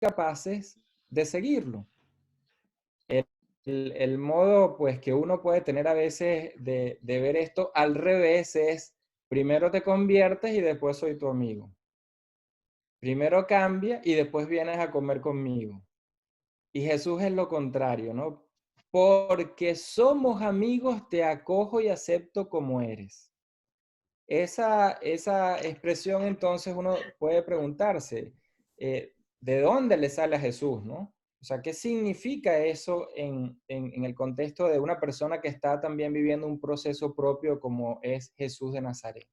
capaces de seguirlo. El modo, pues, que uno puede tener a veces de ver esto al revés es, primero te conviertes y después soy tu amigo. Primero cambia y después vienes a comer conmigo. Y Jesús es lo contrario, ¿no? Porque somos amigos, te acojo y acepto como eres. Esa expresión, entonces, uno puede preguntarse, ¿de dónde le sale a Jesús, no? O sea, ¿qué significa eso en el contexto de una persona que está también viviendo un proceso propio como es Jesús de Nazaret?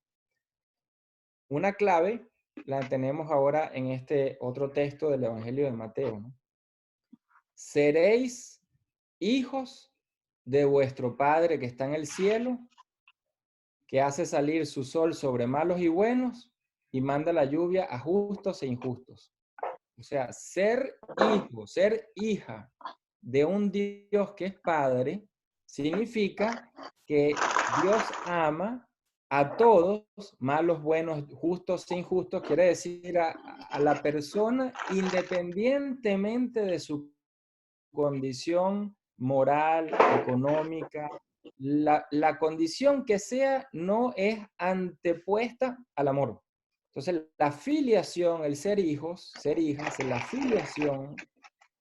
Una clave la tenemos ahora en este otro texto del Evangelio de Mateo, ¿no? Seréis hijos de vuestro Padre que está en el cielo, que hace salir su sol sobre malos y buenos y manda la lluvia a justos e injustos. O sea, ser hijo, ser hija de un Dios que es Padre, significa que Dios ama a todos, malos, buenos, justos e injustos, quiere decir a la persona independientemente de su condición moral, económica, la condición que sea no es antepuesta al amor. Entonces, la filiación, el ser hijos, ser hijas, la filiación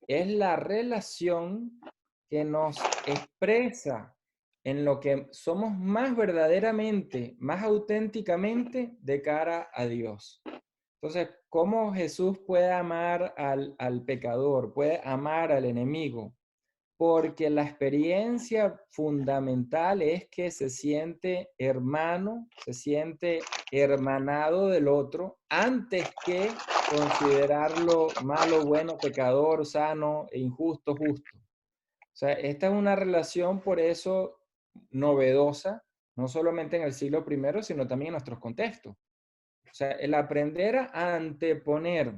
es la relación que nos expresa en lo que somos más verdaderamente, más auténticamente de cara a Dios. Entonces, ¿cómo Jesús puede amar al pecador, puede amar al enemigo? Porque la experiencia fundamental es que se siente hermano, se siente hermanado del otro, antes que considerarlo malo, bueno, pecador, sano, e injusto, justo. O sea, esta es una relación por eso novedosa, no solamente en el siglo I, sino también en nuestros contextos. O sea, el aprender a anteponer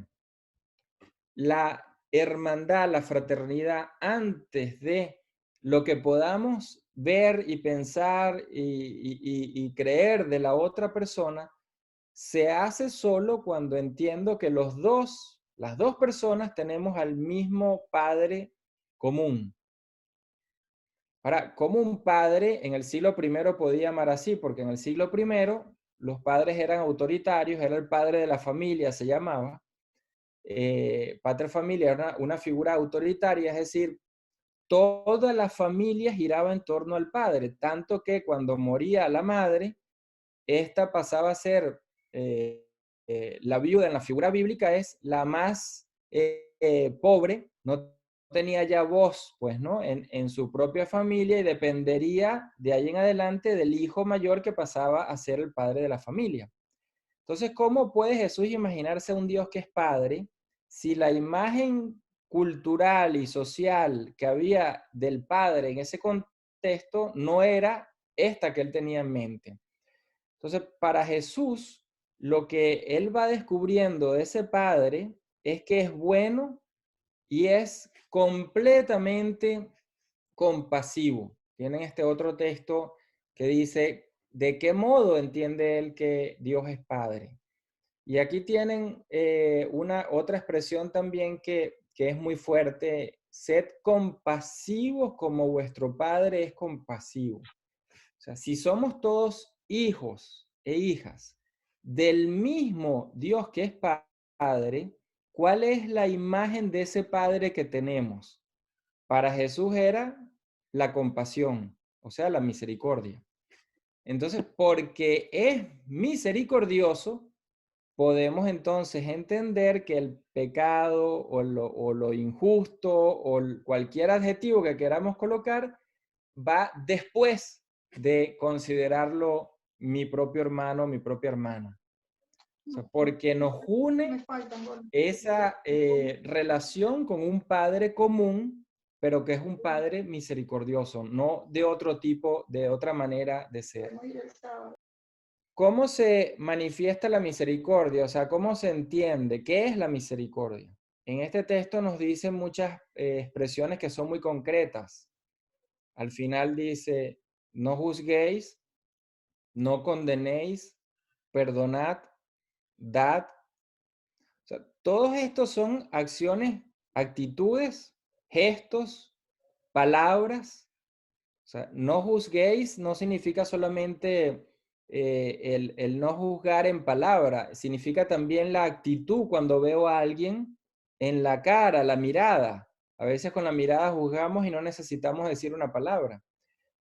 la hermandad, la fraternidad antes de lo que podamos ver y pensar y creer de la otra persona, se hace solo cuando entiendo que las dos personas tenemos al mismo padre común. Ahora, ¿cómo un padre en el siglo I podía amar así? Porque en el siglo I los padres eran autoritarios, era el padre de la familia, se llamaba. Pater familia era una figura autoritaria, es decir, toda la familia giraba en torno al padre, tanto que cuando moría la madre, esta pasaba a ser la viuda en la figura bíblica, es la más pobre, no tenía ya voz, pues, ¿no? En su propia familia y dependería de ahí en adelante del hijo mayor que pasaba a ser el padre de la familia. Entonces, ¿cómo puede Jesús imaginarse a un Dios que es padre si la imagen cultural y social que había del padre en ese contexto no era esta que él tenía en mente? Entonces, para Jesús, lo que él va descubriendo de ese padre es que es bueno y es completamente compasivo. Tienen este otro texto que dice, ¿de qué modo entiende él que Dios es padre? Y aquí tienen una otra expresión también que es muy fuerte, sed compasivos como vuestro Padre es compasivo. O sea, si somos todos hijos e hijas del mismo Dios que es Padre, ¿cuál es la imagen de ese Padre que tenemos? Para Jesús era la compasión, o sea, la misericordia. Entonces, porque es misericordioso, podemos entonces entender que el pecado o lo injusto o cualquier adjetivo que queramos colocar va después de considerarlo mi propio hermano, mi propia hermana. O sea, porque nos une esa relación con un padre común, pero que es un padre misericordioso, no de otro tipo, de otra manera de ser. ¿Cómo se manifiesta la misericordia? O sea, ¿cómo se entiende? ¿Qué es la misericordia? En este texto nos dicen muchas expresiones que son muy concretas. Al final dice, no juzguéis, no condenéis, perdonad, dad. O sea, todos estos son acciones, actitudes, gestos, palabras. O sea, no juzguéis no significa solamente el no juzgar en palabra, significa también la actitud cuando veo a alguien en la cara, la mirada. A veces con la mirada juzgamos y no necesitamos decir una palabra.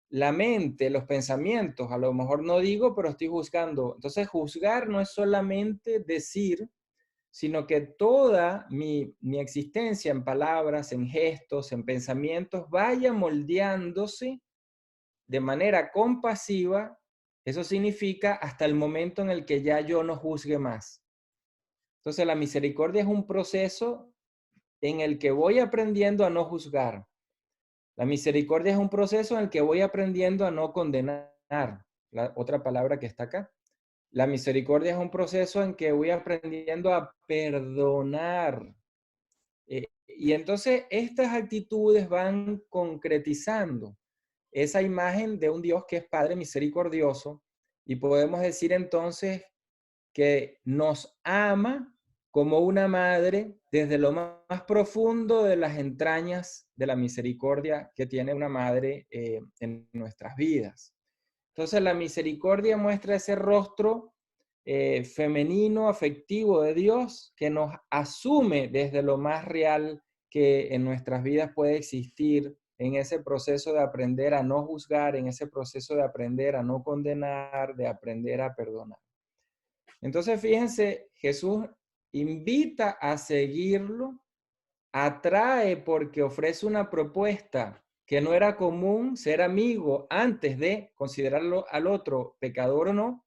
La mente, los pensamientos, a lo mejor no digo, pero estoy juzgando. Entonces, juzgar no es solamente decir, sino que toda mi existencia en palabras, en gestos, en pensamientos, vaya moldeándose de manera compasiva. Eso significa hasta el momento en el que ya yo no juzgue más. Entonces, la misericordia es un proceso en el que voy aprendiendo a no juzgar. La misericordia es un proceso en el que voy aprendiendo a no condenar. La otra palabra que está acá. La misericordia es un proceso en que voy aprendiendo a perdonar. Y entonces estas actitudes van concretizando esa imagen de un Dios que es Padre misericordioso, y podemos decir entonces que nos ama como una madre desde lo más profundo de las entrañas de la misericordia que tiene una madre en nuestras vidas. Entonces la misericordia muestra ese rostro femenino, afectivo de Dios, que nos asume desde lo más real que en nuestras vidas puede existir, en ese proceso de aprender a no juzgar, en ese proceso de aprender a no condenar, de aprender a perdonar. Entonces, fíjense, Jesús invita a seguirlo, atrae porque ofrece una propuesta que no era común ser amigo antes de considerarlo al otro pecador o no,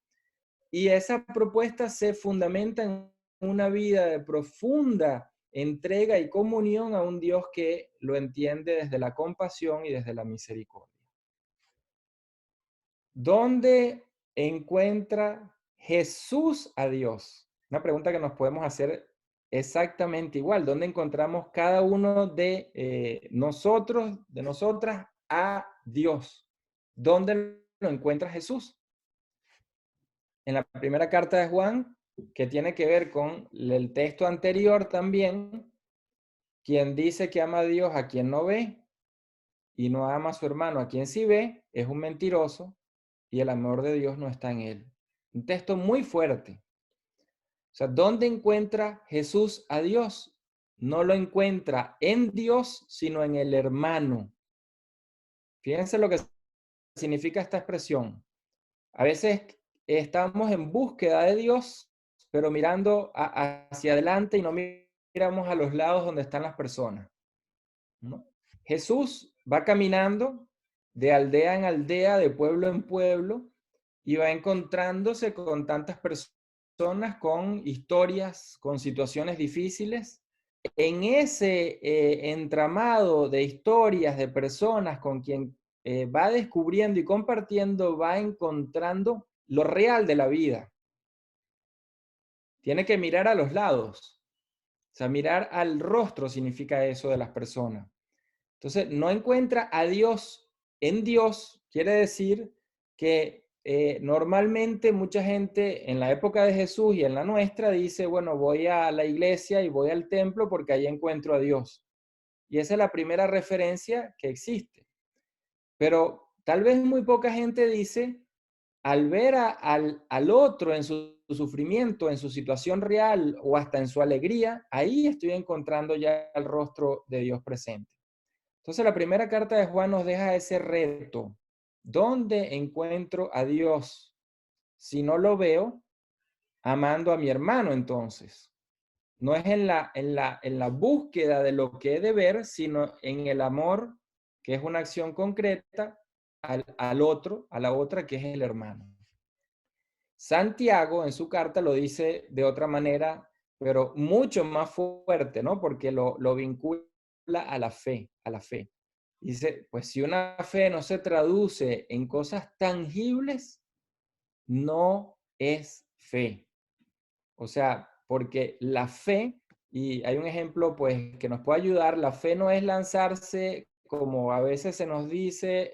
y esa propuesta se fundamenta en una vida de profunda entrega y comunión a un Dios que lo entiende desde la compasión y desde la misericordia. ¿Dónde encuentra Jesús a Dios? Una pregunta que nos podemos hacer exactamente igual. ¿Dónde encontramos cada uno de nosotros, de nosotras, a Dios? ¿Dónde lo encuentra Jesús? En la primera carta de Juan, que tiene que ver con el texto anterior también, quien dice que ama a Dios a quien no ve y no ama a su hermano a quien sí ve, es un mentiroso y el amor de Dios no está en él. Un texto muy fuerte. O sea, ¿dónde encuentra Jesús a Dios? No lo encuentra en Dios, sino en el hermano. Fíjense lo que significa esta expresión. A veces estamos en búsqueda de Dios, pero mirando hacia adelante y no miramos a los lados donde están las personas, ¿no? Jesús va caminando de aldea en aldea, de pueblo en pueblo, y va encontrándose con tantas personas, con historias, con situaciones difíciles. En ese entramado de historias, de personas con quien va descubriendo y compartiendo, va encontrando lo real de la vida. Tiene que mirar a los lados. O sea, mirar al rostro significa eso de las personas. Entonces, no encuentra a Dios en Dios, quiere decir que normalmente mucha gente en la época de Jesús y en la nuestra dice, bueno, voy a la iglesia y voy al templo porque ahí encuentro a Dios. Y esa es la primera referencia que existe. Pero tal vez muy poca gente dice, al ver al otro en su sufrimiento, en su situación real o hasta en su alegría, ahí estoy encontrando ya el rostro de Dios presente. Entonces la primera carta de Juan nos deja ese reto. ¿Dónde encuentro a Dios? Si no lo veo, amando a mi hermano entonces. No es en la búsqueda de lo que he de ver, sino en el amor, que es una acción concreta, al otro, a la otra, que es el hermano. Santiago en su carta lo dice de otra manera, pero mucho más fuerte, ¿no? Porque lo vincula a la fe, a la fe. Dice, pues si una fe no se traduce en cosas tangibles, no es fe. O sea, porque la fe, y hay un ejemplo pues que nos puede ayudar, la fe no es lanzarse como a veces se nos dice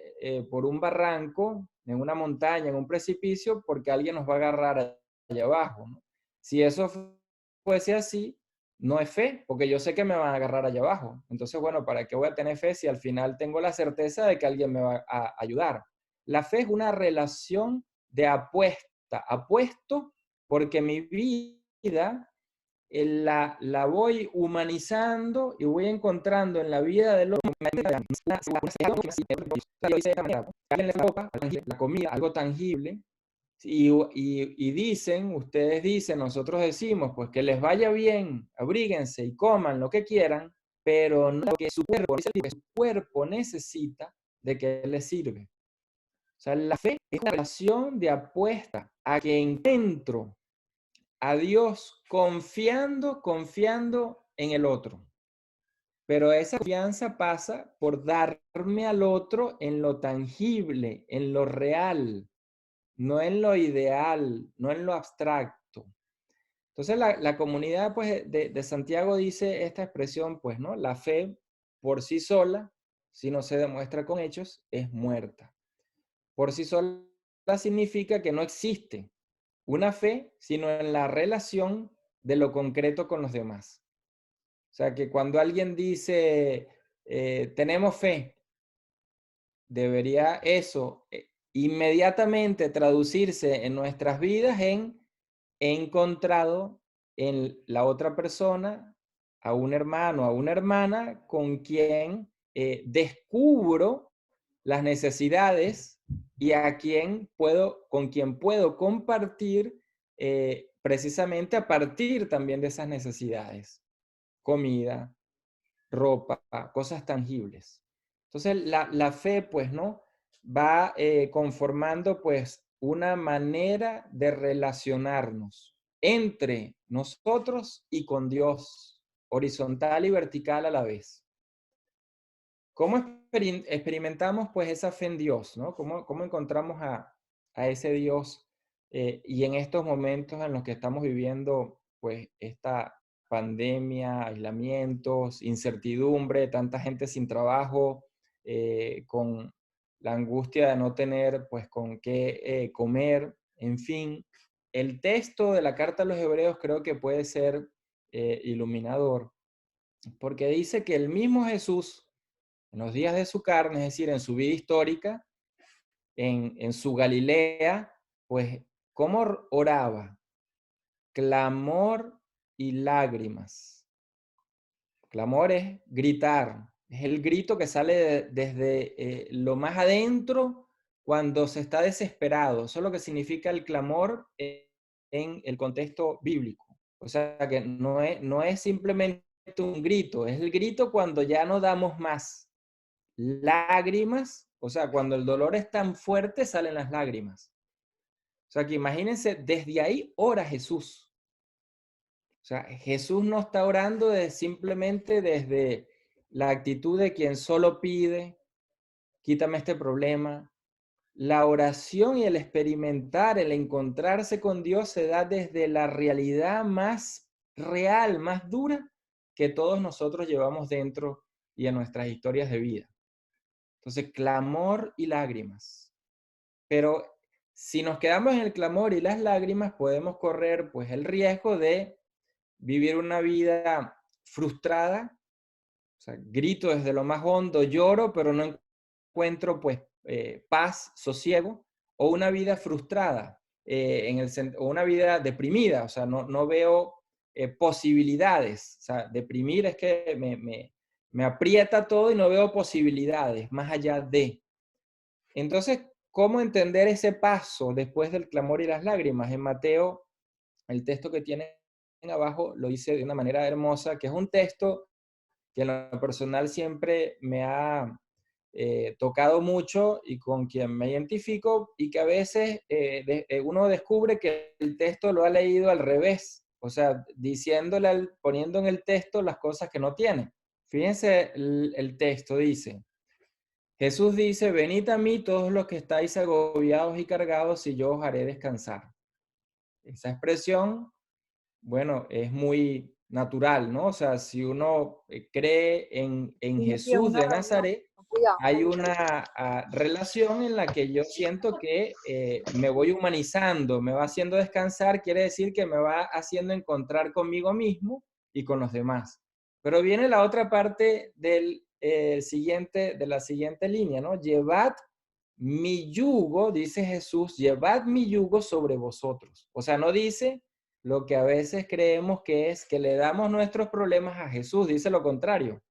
por un barranco, en una montaña, en un precipicio, porque alguien nos va a agarrar allá abajo, ¿no? Si eso fuese así, no es fe, porque yo sé que me van a agarrar allá abajo. Entonces, bueno, ¿para qué voy a tener fe si al final tengo la certeza de que alguien me va a ayudar? La fe es una relación de apuesta. Apuesto porque mi vida la voy humanizando y voy encontrando en la vida del otro la comida, algo tangible. Y dicen, ustedes dicen, nosotros decimos, pues que les vaya bien, abríguense y coman lo que quieran, pero no que su cuerpo necesita de que les sirve. O sea, la fe es una relación de apuesta a que encuentro a Dios confiando en el otro. Pero esa confianza pasa por darme al otro en lo tangible, en lo real, no en lo ideal, no en lo abstracto. Entonces la comunidad pues, de Santiago dice esta expresión, pues, ¿no? La fe por sí sola, si no se demuestra con hechos, es muerta. Por sí sola significa que no existe una fe, sino en la relación de lo concreto con los demás. O sea, que cuando alguien dice, tenemos fe, debería eso inmediatamente traducirse en nuestras vidas en he encontrado en la otra persona a un hermano, a una hermana con quien descubro las necesidades y con quien puedo compartir precisamente a partir también de esas necesidades. Comida, ropa, cosas tangibles. Entonces, la fe, pues, ¿no? Va conformando, pues, una manera de relacionarnos entre nosotros y con Dios, horizontal y vertical a la vez. ¿Cómo experimentamos, pues, esa fe en Dios, ¿no? ¿Cómo encontramos a ese Dios y en estos momentos en los que estamos viviendo, pues, esta pandemia, aislamientos, incertidumbre, tanta gente sin trabajo, con la angustia de no tener, pues, con qué comer, en fin? El texto de la carta a los Hebreos creo que puede ser iluminador, porque dice que el mismo Jesús, en los días de su carne, es decir, en su vida histórica, en su Galilea, pues, ¿cómo oraba? Clamor y lágrimas. Clamor es gritar, es el grito que sale desde lo más adentro cuando se está desesperado. Eso es lo que significa el clamor en el contexto bíblico. O sea, que no es simplemente un grito, es el grito cuando ya no damos más. Lágrimas, o sea, cuando el dolor es tan fuerte, salen las lágrimas. O sea, que imagínense, desde ahí ora Jesús. O sea, Jesús no está orando simplemente desde la actitud de quien solo pide, quítame este problema. La oración y el experimentar, el encontrarse con Dios se da desde la realidad más real, más dura que todos nosotros llevamos dentro y en nuestras historias de vida. Entonces, clamor y lágrimas. Pero si nos quedamos en el clamor y las lágrimas, podemos correr pues el riesgo de vivir una vida frustrada. O sea, grito desde lo más hondo, lloro, pero no encuentro pues paz, sosiego, o una vida frustrada, o una vida deprimida, o sea, no veo posibilidades. O sea, deprimir es que me aprieta todo y no veo posibilidades más allá de. Entonces, ¿cómo entender ese paso después del clamor y las lágrimas? En Mateo, el texto que tienen abajo lo dice de una manera hermosa, que es un texto que en lo personal siempre me ha tocado mucho y con quien me identifico, y que a veces uno descubre que el texto lo ha leído al revés, o sea, poniendo en el texto las cosas que no tiene. Fíjense, el texto dice, Jesús dice, venid a mí todos los que estáis agobiados y cargados y yo os haré descansar. Esa expresión, bueno, es muy natural, ¿no? O sea, si uno cree en Sí, sí, es Jesús una de realidad. Nazaret, Cuidado. hay una relación en la que yo siento que me voy humanizando, me va haciendo descansar, quiere decir que me va haciendo encontrar conmigo mismo y con los demás. Pero viene la otra parte de la siguiente línea, ¿no? Llevad mi yugo, dice Jesús, llevad mi yugo sobre vosotros. O sea, no dice lo que a veces creemos que es que le damos nuestros problemas a Jesús, dice lo contrario.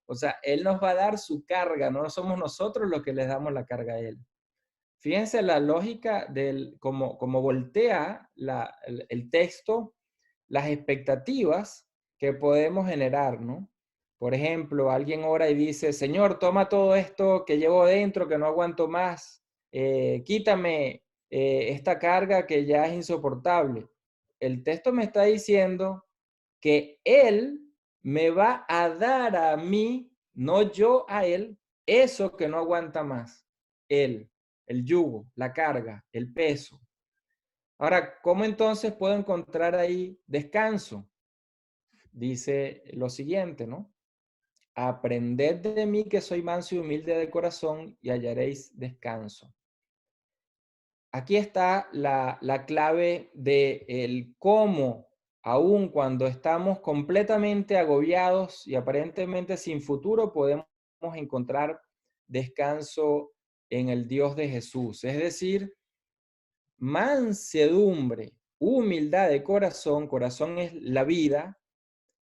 O sea, Él nos va a dar su carga, no somos nosotros los que les damos la carga a Él. Fíjense la lógica del, como voltea el texto, las expectativas que podemos generar, ¿no? Por ejemplo, alguien ora y dice, Señor, toma todo esto que llevo dentro, que no aguanto más, quítame esta carga que ya es insoportable. El texto me está diciendo que Él me va a dar a mí, no yo a Él, eso que no aguanta más. Él, el yugo, la carga, el peso. Ahora, ¿cómo entonces puedo encontrar ahí descanso? Dice lo siguiente, ¿no? Aprended de mí que soy manso y humilde de corazón y hallaréis descanso. Aquí está la clave de el cómo, aun cuando estamos completamente agobiados y aparentemente sin futuro, podemos encontrar descanso en el Dios de Jesús. Es decir, mansedumbre, humildad de corazón, corazón es la vida,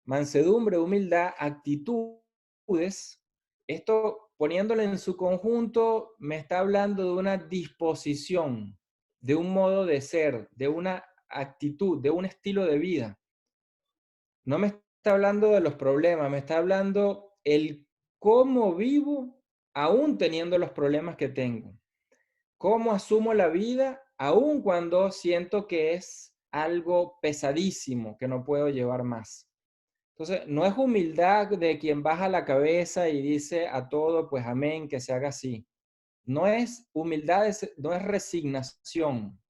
mansedumbre, humildad, actitudes. Esto, poniéndolo en su conjunto, me está hablando de una disposición, de un modo de ser, de una actitud, de un estilo de vida. No me está hablando de los problemas, me está hablando el cómo vivo aún teniendo los problemas que tengo. Cómo asumo la vida aún cuando siento que es algo pesadísimo, que no puedo llevar más. Entonces, no es humildad de quien baja la cabeza y dice a todo, pues amén, que se haga así. No es humildad, no es resignación,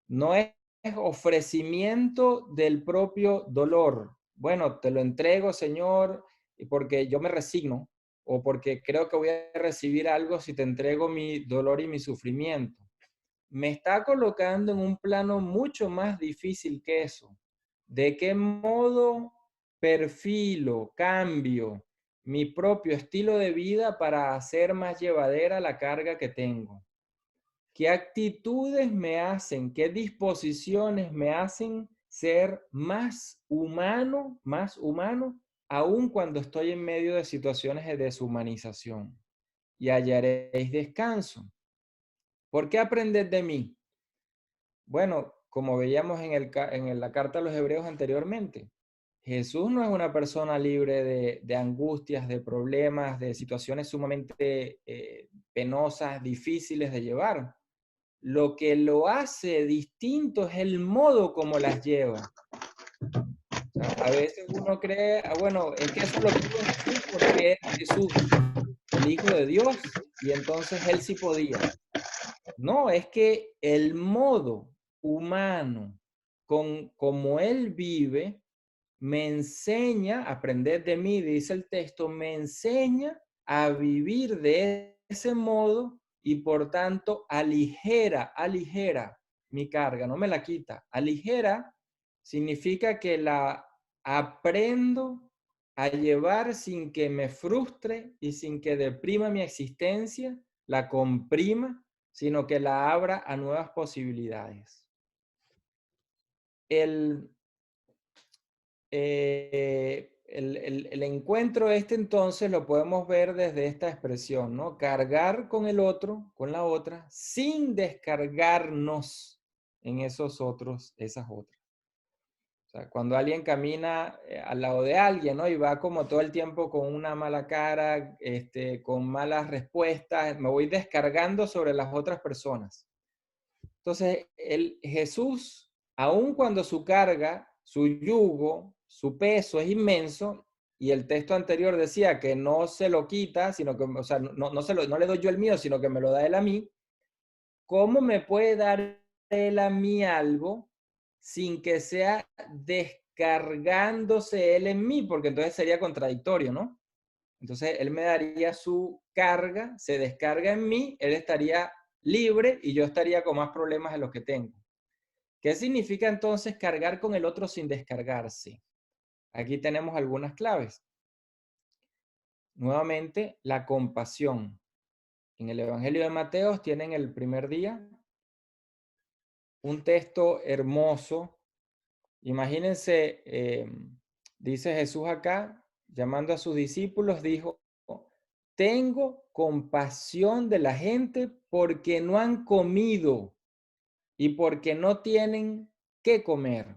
no es ofrecimiento del propio dolor. Bueno, te lo entrego, Señor, porque yo me resigno o porque creo que voy a recibir algo si te entrego mi dolor y mi sufrimiento. Me está colocando en un plano mucho más difícil que eso. ¿De qué modo perfilo, cambio mi propio estilo de vida para hacer más llevadera la carga que tengo? ¿Qué actitudes me hacen, qué disposiciones me hacen ser más humano, aun cuando estoy en medio de situaciones de deshumanización? Y hallaréis descanso. ¿Por qué aprender de mí? Bueno, como veíamos en la carta a los hebreos anteriormente, Jesús no es una persona libre de angustias, de problemas, de situaciones sumamente penosas, difíciles de llevar. Lo que lo hace distinto es el modo como las lleva. O sea, a veces uno cree, bueno, es que eso lo pudo Jesús porque es Jesús, el Hijo de Dios, y entonces él sí podía. No, es que el modo humano como él vive me enseña, aprender de mí, dice el texto, me enseña a vivir de ese modo y por tanto aligera mi carga, no me la quita. Aligera significa que la aprendo a llevar sin que me frustre y sin que deprima mi existencia, la comprima, sino que la abra a nuevas posibilidades. El, el encuentro este entonces lo podemos ver desde esta expresión, ¿no? Cargar con el otro, con la otra, sin descargarnos en esos otros, esas otras. O sea, cuando alguien camina al lado de alguien, ¿no? Y va como todo el tiempo con una mala cara, con malas respuestas, me voy descargando sobre las otras personas. Entonces, Jesús, aun cuando su carga, su yugo, su peso es inmenso, y el texto anterior decía que no se lo quita, sino que, o sea, no le doy yo el mío, sino que me lo da él a mí, ¿cómo me puede dar él a mí algo sin que sea descargándose él en mí? Porque entonces sería contradictorio, ¿no? Entonces él me daría su carga, se descarga en mí, él estaría libre y yo estaría con más problemas de los que tengo. ¿Qué significa entonces cargar con el otro sin descargarse? Aquí tenemos algunas claves. Nuevamente, la compasión. En el Evangelio de Mateo tienen el primer día un texto hermoso. Imagínense, dice Jesús acá, llamando a sus discípulos, dijo, tengo compasión de la gente porque no han comido y porque no tienen qué comer.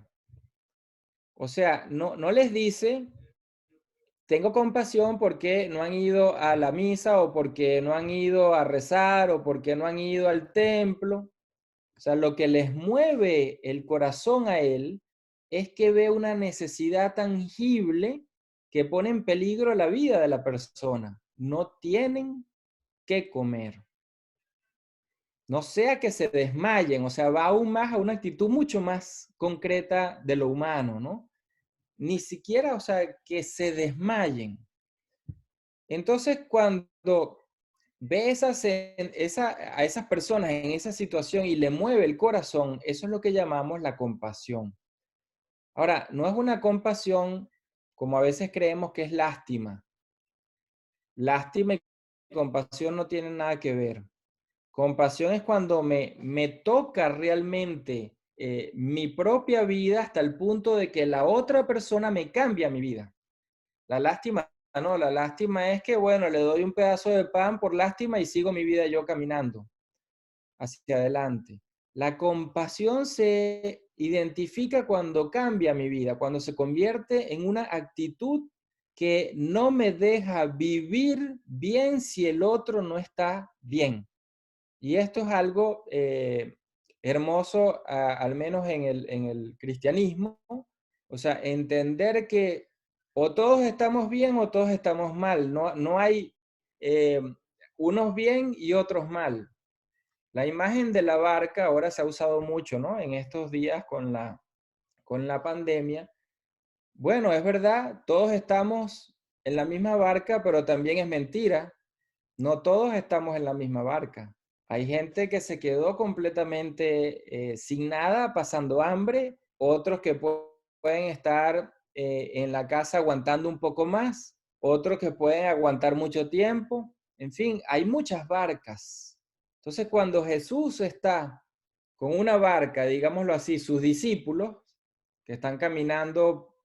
O sea, no les dice, tengo compasión porque no han ido a la misa o porque no han ido a rezar o porque no han ido al templo. O sea, lo que les mueve el corazón a él es que ve una necesidad tangible que pone en peligro la vida de la persona. No tienen que comer. No sea que se desmayen, o sea, va aún más a una actitud mucho más concreta de lo humano, ¿no? Ni siquiera, o sea, que se desmayen. Entonces, cuando ve a esas personas en esa situación y le mueve el corazón, eso es lo que llamamos la compasión. Ahora, no es una compasión como a veces creemos que es lástima. Lástima y compasión no tienen nada que ver. Compasión es cuando me toca realmente mi propia vida hasta el punto de que la otra persona me cambia mi vida. La lástima, no, la lástima es que, bueno, le doy un pedazo de pan por lástima y sigo mi vida yo caminando hacia adelante. La compasión se identifica cuando cambia mi vida, cuando se convierte en una actitud que no me deja vivir bien si el otro no está bien. Y esto es algo hermoso, al menos en el cristianismo. O sea, entender que o todos estamos bien o todos estamos mal. No hay eh, unos bien y otros mal. La imagen de la barca ahora se ha usado mucho, ¿no? En estos días con la pandemia. Bueno, es verdad, todos estamos en la misma barca, pero también es mentira. No todos estamos en la misma barca. Hay gente que se quedó completamente sin nada, pasando hambre, otros que pueden estar en la casa aguantando un poco más, otros que pueden aguantar mucho tiempo. En fin, hay muchas barcas. Entonces, cuando Jesús está con una barca, digámoslo así, sus discípulos que están caminando,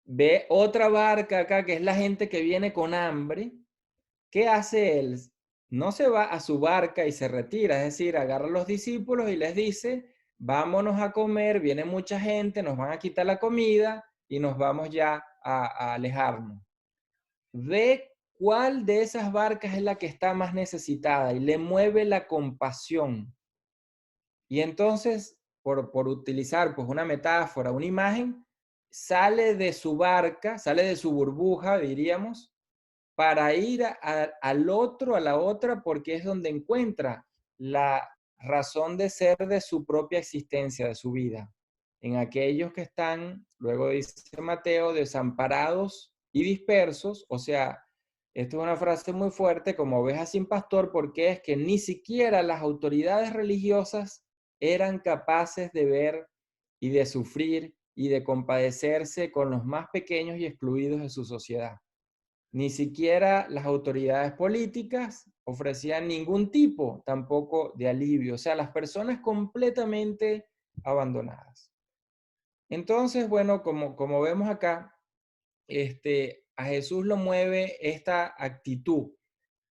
ve otra barca acá que es la gente que viene con hambre. ¿Qué hace él? No se va a su barca y se retira, es decir, agarra a los discípulos y les dice, vámonos a comer, viene mucha gente, nos van a quitar la comida y nos vamos ya a alejarnos. Ve cuál de esas barcas es la que está más necesitada y le mueve la compasión. Y entonces, por utilizar pues una metáfora, una imagen, sale de su barca, sale de su burbuja, diríamos, para ir al otro, a la otra, porque es donde encuentra la razón de ser de su propia existencia, de su vida. En aquellos que están, luego dice Mateo, desamparados y dispersos, o sea, esto es una frase muy fuerte, como ovejas sin pastor, porque es que ni siquiera las autoridades religiosas eran capaces de ver y de sufrir y de compadecerse con los más pequeños y excluidos de su sociedad. Ni siquiera las autoridades políticas ofrecían ningún tipo tampoco de alivio, o sea, las personas completamente abandonadas. Entonces, bueno, como vemos acá, a Jesús lo mueve esta actitud.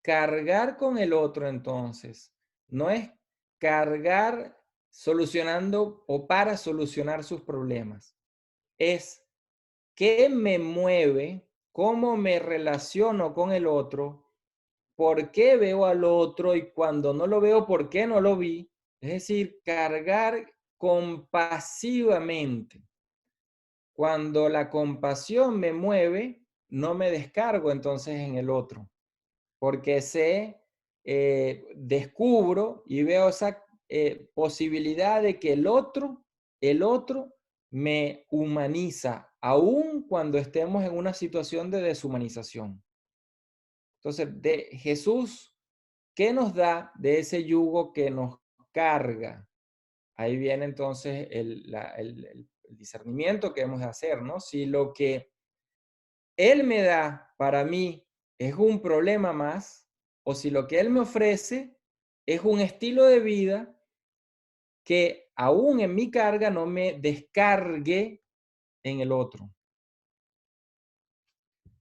Cargar con el otro, entonces, no es cargar solucionando o para solucionar sus problemas. Es qué me mueve, cómo me relaciono con el otro, por qué veo al otro y cuando no lo veo, por qué no lo vi. Es decir, cargar compasivamente. Cuando la compasión me mueve, no me descargo entonces en el otro, porque descubro y veo esa posibilidad de que el otro me humaniza, aun cuando estemos en una situación de deshumanización. Entonces, de Jesús, ¿qué nos da de ese yugo que nos carga? Ahí viene entonces el discernimiento que hemos de hacer, ¿no? Si lo que Él me da para mí es un problema más, o si lo que Él me ofrece es un estilo de vida que aún en mi carga no me descargue en el otro.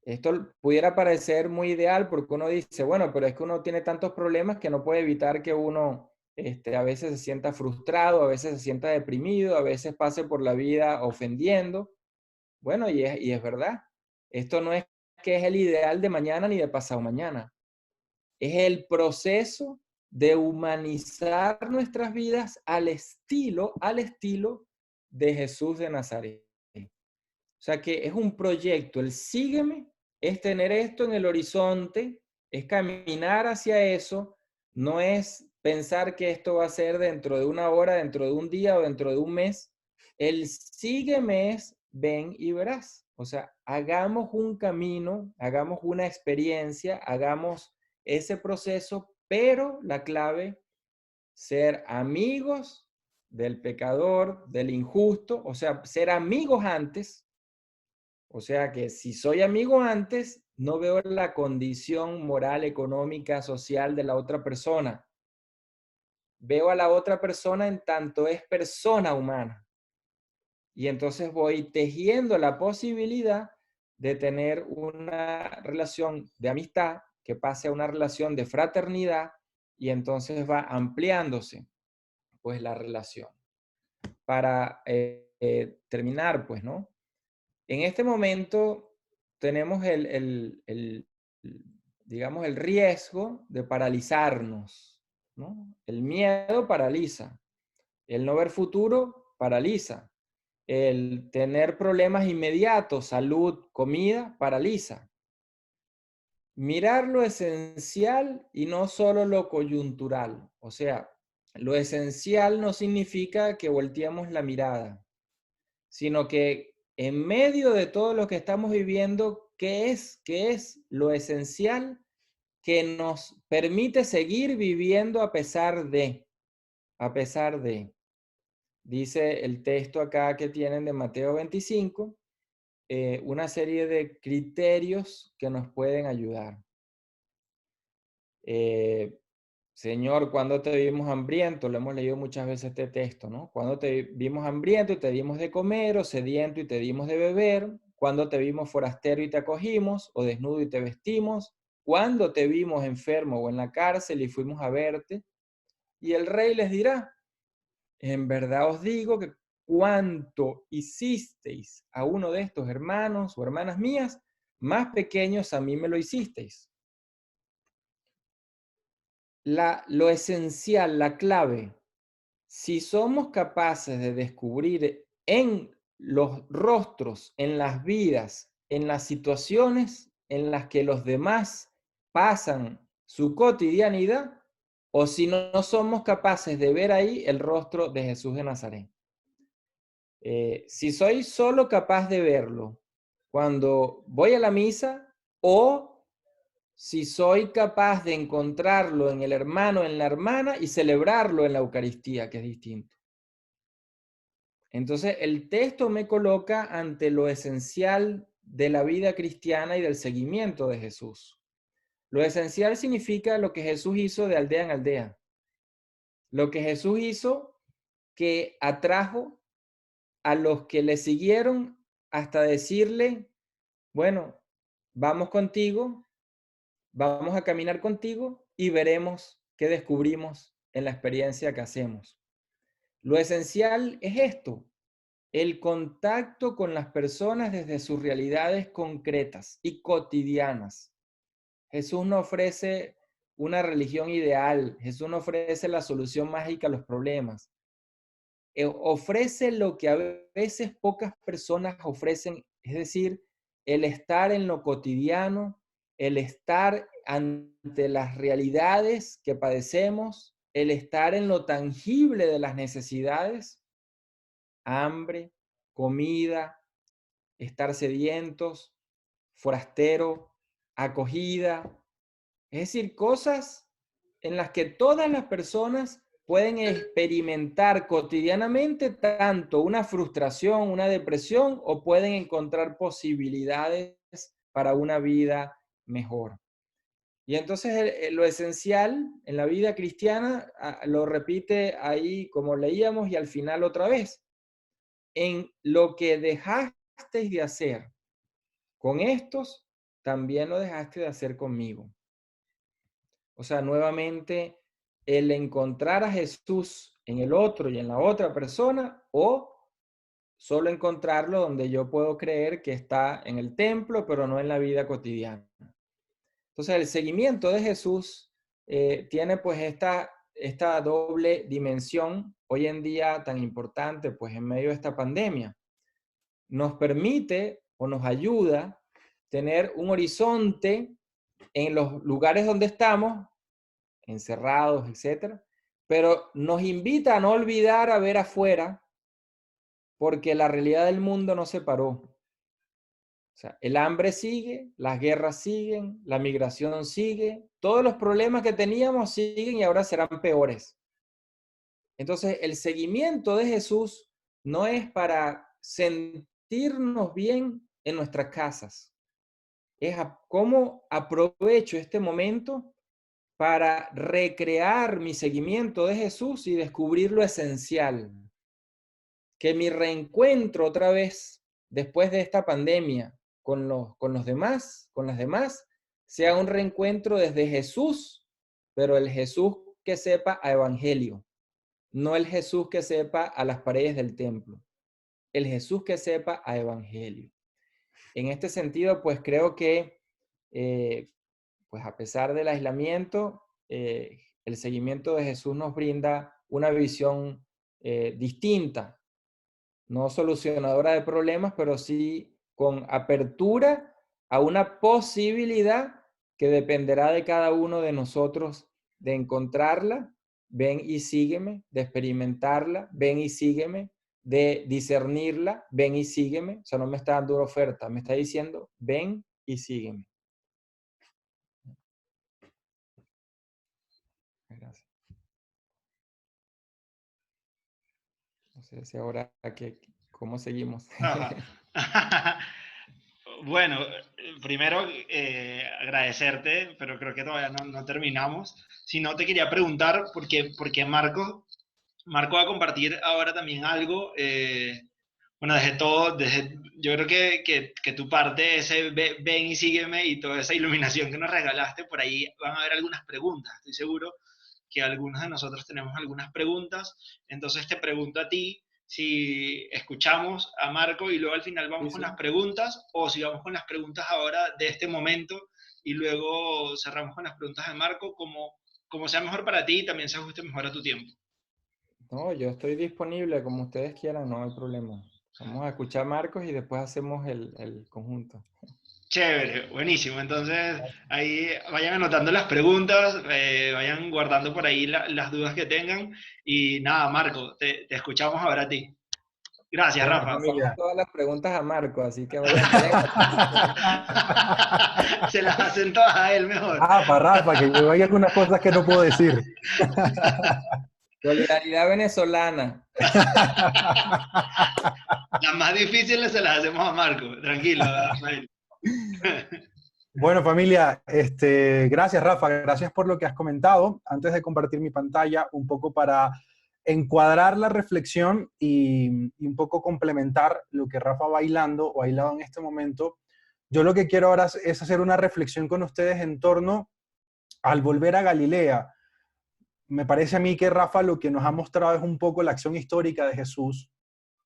Esto pudiera parecer muy ideal porque uno dice, bueno, pero es que uno tiene tantos problemas que no puede evitar que uno a veces se sienta frustrado, a veces se sienta deprimido, a veces pase por la vida ofendiendo. Bueno, y es verdad. Esto no es que es el ideal de mañana ni de pasado mañana. Es el proceso de humanizar nuestras vidas al estilo de Jesús de Nazaret. O sea que es un proyecto, el sígueme es tener esto en el horizonte, es caminar hacia eso, no es pensar que esto va a ser dentro de una hora, dentro de un día o dentro de un mes. El sígueme es ven y verás. O sea, hagamos un camino, hagamos una experiencia, hagamos ese proceso, pero la clave, ser amigos del pecador, del injusto, o sea, ser amigos antes. O sea que si soy amigo antes, no veo la condición moral, económica, social de la otra persona. Veo a la otra persona en tanto es persona humana. Y entonces voy tejiendo la posibilidad de tener una relación de amistad que pase a una relación de fraternidad y entonces va ampliándose pues la relación. Para terminar, pues, ¿no? En este momento tenemos digamos, el riesgo de paralizarnos, ¿no? El miedo paraliza, el no ver futuro paraliza, el tener problemas inmediatos, salud, comida, paraliza. Mirar lo esencial y no solo lo coyuntural. O sea, lo esencial no significa que volteemos la mirada, sino que en medio de todo lo que estamos viviendo, qué es lo esencial que nos permite seguir viviendo a pesar de, dice el texto acá que tienen de Mateo 25, una serie de criterios que nos pueden ayudar. Eh, Señor, cuando te vimos hambriento, lo hemos leído muchas veces este texto, ¿no? Cuando te vimos hambriento y te dimos de comer, o sediento y te dimos de beber, cuando te vimos forastero y te acogimos, o desnudo y te vestimos, cuando te vimos enfermo o en la cárcel y fuimos a verte. Y el rey les dirá, en verdad os digo que cuanto hicisteis a uno de estos hermanos o hermanas mías, más pequeños a mí me lo hicisteis. Lo esencial, la clave, si somos capaces de descubrir en los rostros, en las vidas, en las situaciones en las que los demás pasan su cotidianidad, o si no somos capaces de ver ahí el rostro de Jesús de Nazaret. Si soy solo capaz de verlo cuando voy a la misa, o si soy capaz de encontrarlo en el hermano, en la hermana y celebrarlo en la Eucaristía, que es distinto. Entonces, el texto me coloca ante lo esencial de la vida cristiana y del seguimiento de Jesús. Lo esencial significa lo que Jesús hizo de aldea en aldea. Lo que Jesús hizo que atrajo a los que le siguieron hasta decirle, bueno, vamos contigo, vamos a caminar contigo y veremos qué descubrimos en la experiencia que hacemos. Lo esencial es esto, el contacto con las personas desde sus realidades concretas y cotidianas. Jesús no ofrece una religión ideal, Jesús no ofrece la solución mágica a los problemas. Ofrece lo que a veces pocas personas ofrecen, es decir, el estar en lo cotidiano, el estar ante las realidades que padecemos, el estar en lo tangible de las necesidades, hambre, comida, estar sedientos, forastero, acogida, es decir, cosas en las que todas las personas pueden experimentar cotidianamente tanto una frustración, una depresión, o pueden encontrar posibilidades para una vida mejor. Y entonces lo esencial en la vida cristiana lo repite ahí como leíamos y al final otra vez. En lo que dejasteis de hacer con estos, también lo dejaste de hacer conmigo. O sea, nuevamente, el encontrar a Jesús en el otro y en la otra persona, o solo encontrarlo donde yo puedo creer que está en el templo, pero no en la vida cotidiana. Entonces, el seguimiento de Jesús tiene pues esta doble dimensión hoy en día tan importante, pues en medio de esta pandemia. Nos permite o nos ayuda a tener un horizonte en los lugares donde estamos, encerrados, etcétera, pero nos invita a no olvidar a ver afuera, porque la realidad del mundo no se paró. O sea, el hambre sigue, las guerras siguen, la migración sigue, todos los problemas que teníamos siguen y ahora serán peores. Entonces, el seguimiento de Jesús no es para sentirnos bien en nuestras casas, es cómo aprovecho este momento para recrear mi seguimiento de Jesús y descubrir lo esencial. Que mi reencuentro otra vez, después de esta pandemia, con los demás, con las demás, sea un reencuentro desde Jesús, pero el Jesús que sepa a evangelio, no el Jesús que sepa a las paredes del templo, el Jesús que sepa a evangelio. En este sentido, pues creo que pues a pesar del aislamiento, el seguimiento de Jesús nos brinda una visión distinta, no solucionadora de problemas, pero sí con apertura a una posibilidad que dependerá de cada uno de nosotros de encontrarla, ven y sígueme, de experimentarla, ven y sígueme, de discernirla, ven y sígueme. O sea, no me está dando una oferta, me está diciendo, ven y sígueme. Gracias. No sé si ahora, ¿cómo seguimos? Bueno, primero agradecerte, pero creo que todavía no terminamos. Si no, te quería preguntar, porque Marco va a compartir ahora también algo. Bueno, yo creo que tu parte, ese ven y sígueme y toda esa iluminación que nos regalaste, por ahí van a haber algunas preguntas. Estoy seguro que algunos de nosotros tenemos algunas preguntas. Entonces te pregunto a ti si escuchamos a Marco y luego al final Sí, vamos con las sí. preguntas, o si vamos con las preguntas ahora de este momento y luego cerramos con las preguntas de Marco, como sea mejor para ti y también se ajuste mejor a tu tiempo. No, yo estoy disponible como ustedes quieran, no hay problema. Vamos a escuchar a Marcos y después hacemos el conjunto. Chévere, buenísimo. Entonces, ahí vayan anotando las preguntas, vayan guardando por ahí las dudas que tengan. Y nada, Marco, te escuchamos ahora a ti. Gracias, Bueno, Rafa. Hacemos familia. todas las preguntas a Marco, así que vayan anotando. Se las hacen todas a él mejor. Ah, para Rafa, que yo hay algunas cosas que no puedo decir. Solidaridad venezolana. Las más difíciles se las hacemos a Marco. Tranquilo, Rafael. Bueno, familia, gracias, Rafa, gracias por lo que has comentado. Antes de compartir mi pantalla, un poco para encuadrar la reflexión y un poco complementar lo que Rafa bailado en este momento, yo lo que quiero ahora es hacer una reflexión con ustedes en torno al volver a Galilea. Me parece a mí que Rafa lo que nos ha mostrado es un poco la acción histórica de Jesús,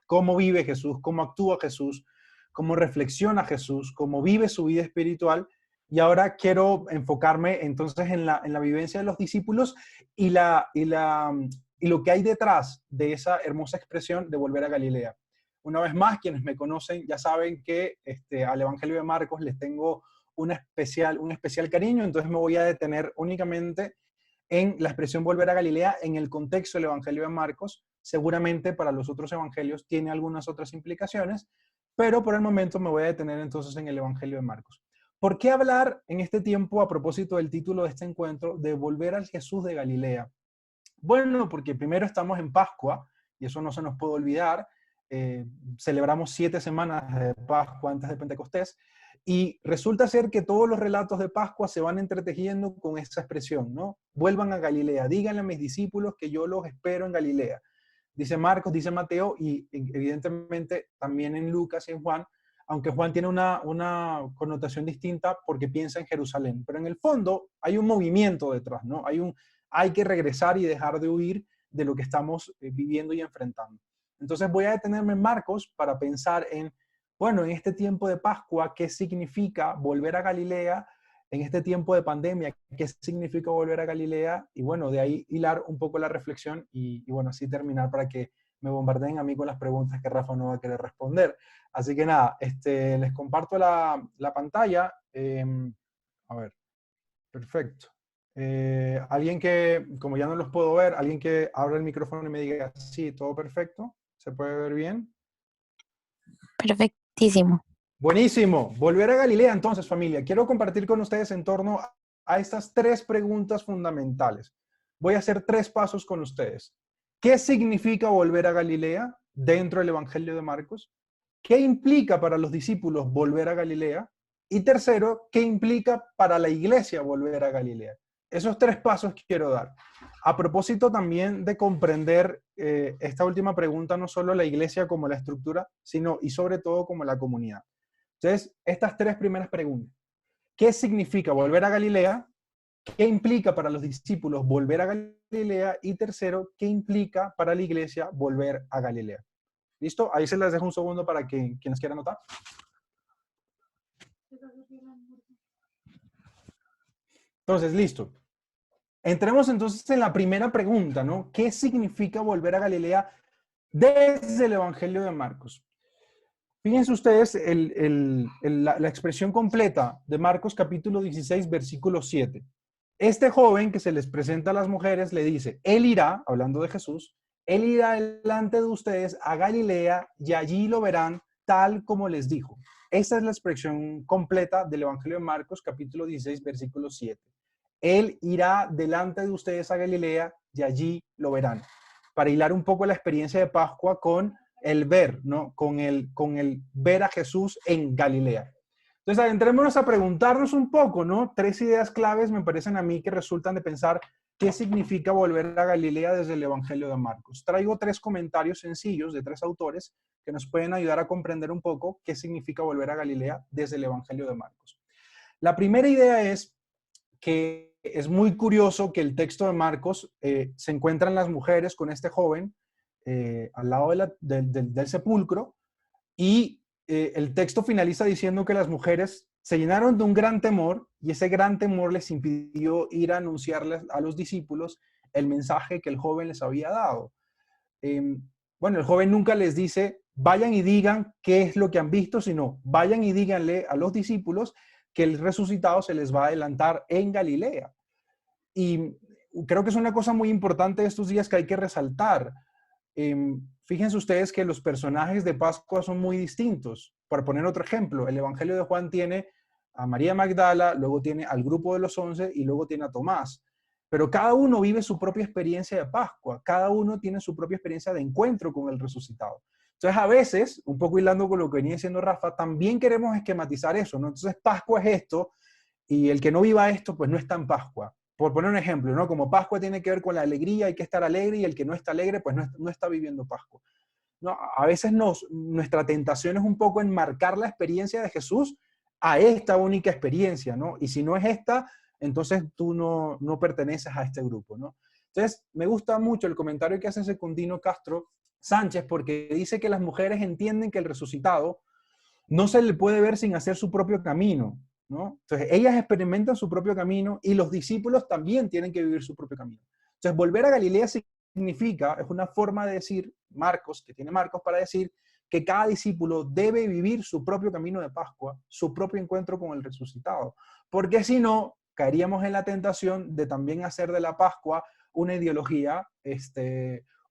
cómo vive Jesús, cómo actúa Jesús, cómo reflexiona Jesús, cómo vive su vida espiritual. Y ahora quiero enfocarme entonces en la vivencia de los discípulos y lo que hay detrás de esa hermosa expresión de volver a Galilea. Una vez más, quienes me conocen ya saben que al Evangelio de Marcos les tengo un especial cariño, entonces me voy a detener únicamente en la expresión volver a Galilea en el contexto del Evangelio de Marcos. Seguramente para los otros evangelios tiene algunas otras implicaciones, pero por el momento me voy a detener entonces en el Evangelio de Marcos. ¿Por qué hablar en este tiempo, a propósito del título de este encuentro, de volver al Jesús de Galilea? Bueno, porque primero estamos en Pascua, y eso no se nos puede olvidar. Celebramos 7 semanas de Pascua antes de Pentecostés, Y resulta ser que todos los relatos de Pascua se van entretejiendo con esa expresión, ¿no? Vuelvan a Galilea, díganle a mis discípulos que yo los espero en Galilea. Dice Marcos, dice Mateo y evidentemente también en Lucas y en Juan, aunque Juan tiene una connotación distinta porque piensa en Jerusalén. Pero en el fondo hay un movimiento detrás, ¿no? Hay que regresar y dejar de huir de lo que estamos viviendo y enfrentando. Entonces voy a detenerme en Marcos para pensar en, bueno, en este tiempo de Pascua, ¿qué significa volver a Galilea? En este tiempo de pandemia, ¿qué significa volver a Galilea? Y bueno, de ahí hilar un poco la reflexión y bueno, así terminar para que me bombardeen a mí con las preguntas que Rafa no va a querer responder. Así que nada, les comparto la pantalla. A ver, perfecto. Alguien que, como ya no los puedo ver, alguien que abra el micrófono y me diga, sí, todo perfecto, ¿se puede ver bien? Perfectísimo. Buenísimo. Volver a Galilea entonces, familia. Quiero compartir con ustedes en torno a estas 3 preguntas fundamentales. Voy a hacer 3 pasos con ustedes. ¿Qué significa volver a Galilea dentro del Evangelio de Marcos? ¿Qué implica para los discípulos volver a Galilea? Y tercero, ¿qué implica para la iglesia volver a Galilea? Esos 3 pasos quiero dar. A propósito también de comprender esta última pregunta, no solo la iglesia como la estructura, sino y sobre todo como la comunidad. Entonces, estas 3 primeras preguntas. ¿Qué significa volver a Galilea? ¿Qué implica para los discípulos volver a Galilea? Y tercero, ¿qué implica para la iglesia volver a Galilea? ¿Listo? Ahí se les dejo un segundo para que quienes quieran anotar. Entonces, listo. Entremos entonces en la primera pregunta, ¿no? ¿Qué significa volver a Galilea desde el Evangelio de Marcos? Fíjense ustedes la expresión completa de Marcos capítulo 16, versículo 7. Este joven que se les presenta a las mujeres le dice, él irá, hablando de Jesús, él irá delante de ustedes a Galilea y allí lo verán tal como les dijo. Esta es la expresión completa del Evangelio de Marcos capítulo 16, versículo 7. Él irá delante de ustedes a Galilea y allí lo verán. Para hilar un poco la experiencia de Pascua con el ver, ¿no? Con el ver a Jesús en Galilea. Entonces, adentrémonos a preguntarnos un poco, ¿no? 3 ideas claves me parecen a mí que resultan de pensar qué significa volver a Galilea desde el Evangelio de Marcos. Traigo 3 comentarios sencillos de 3 autores que nos pueden ayudar a comprender un poco qué significa volver a Galilea desde el Evangelio de Marcos. La primera idea es que es muy curioso que el texto de Marcos se encuentran las mujeres con este joven al lado del sepulcro y el texto finaliza diciendo que las mujeres se llenaron de un gran temor y ese gran temor les impidió ir a anunciarles a los discípulos el mensaje que el joven les había dado. Bueno, el joven nunca les dice, vayan y digan qué es lo que han visto, sino vayan y díganle a los discípulos que el resucitado se les va a adelantar en Galilea. Y creo que es una cosa muy importante de estos días que hay que resaltar. Fíjense ustedes que los personajes de Pascua son muy distintos. Para poner otro ejemplo, el Evangelio de Juan tiene a María Magdala, luego tiene al grupo de los 11 y luego tiene a Tomás. Pero cada uno vive su propia experiencia de Pascua, cada uno tiene su propia experiencia de encuentro con el resucitado. Entonces, a veces, un poco hilando con lo que venía diciendo Rafa, también queremos esquematizar eso, ¿no? Entonces, Pascua es esto, y el que no viva esto, pues no está en Pascua. Por poner un ejemplo, ¿no? Como Pascua tiene que ver con la alegría, hay que estar alegre, y el que no está alegre, pues no está viviendo Pascua. No, a veces nuestra tentación es un poco enmarcar la experiencia de Jesús a esta única experiencia, ¿no? Y si no es esta, entonces tú no perteneces a este grupo, ¿no? Entonces, me gusta mucho el comentario que hace Secundino Castro Sánchez, porque dice que las mujeres entienden que el resucitado no se le puede ver sin hacer su propio camino, ¿no? Entonces, ellas experimentan su propio camino y los discípulos también tienen que vivir su propio camino. Entonces, volver a Galilea significa, es una forma de decir, Marcos, que tiene Marcos para decir que cada discípulo debe vivir su propio camino de Pascua, su propio encuentro con el resucitado, porque si no, caeríamos en la tentación de también hacer de la Pascua una ideología,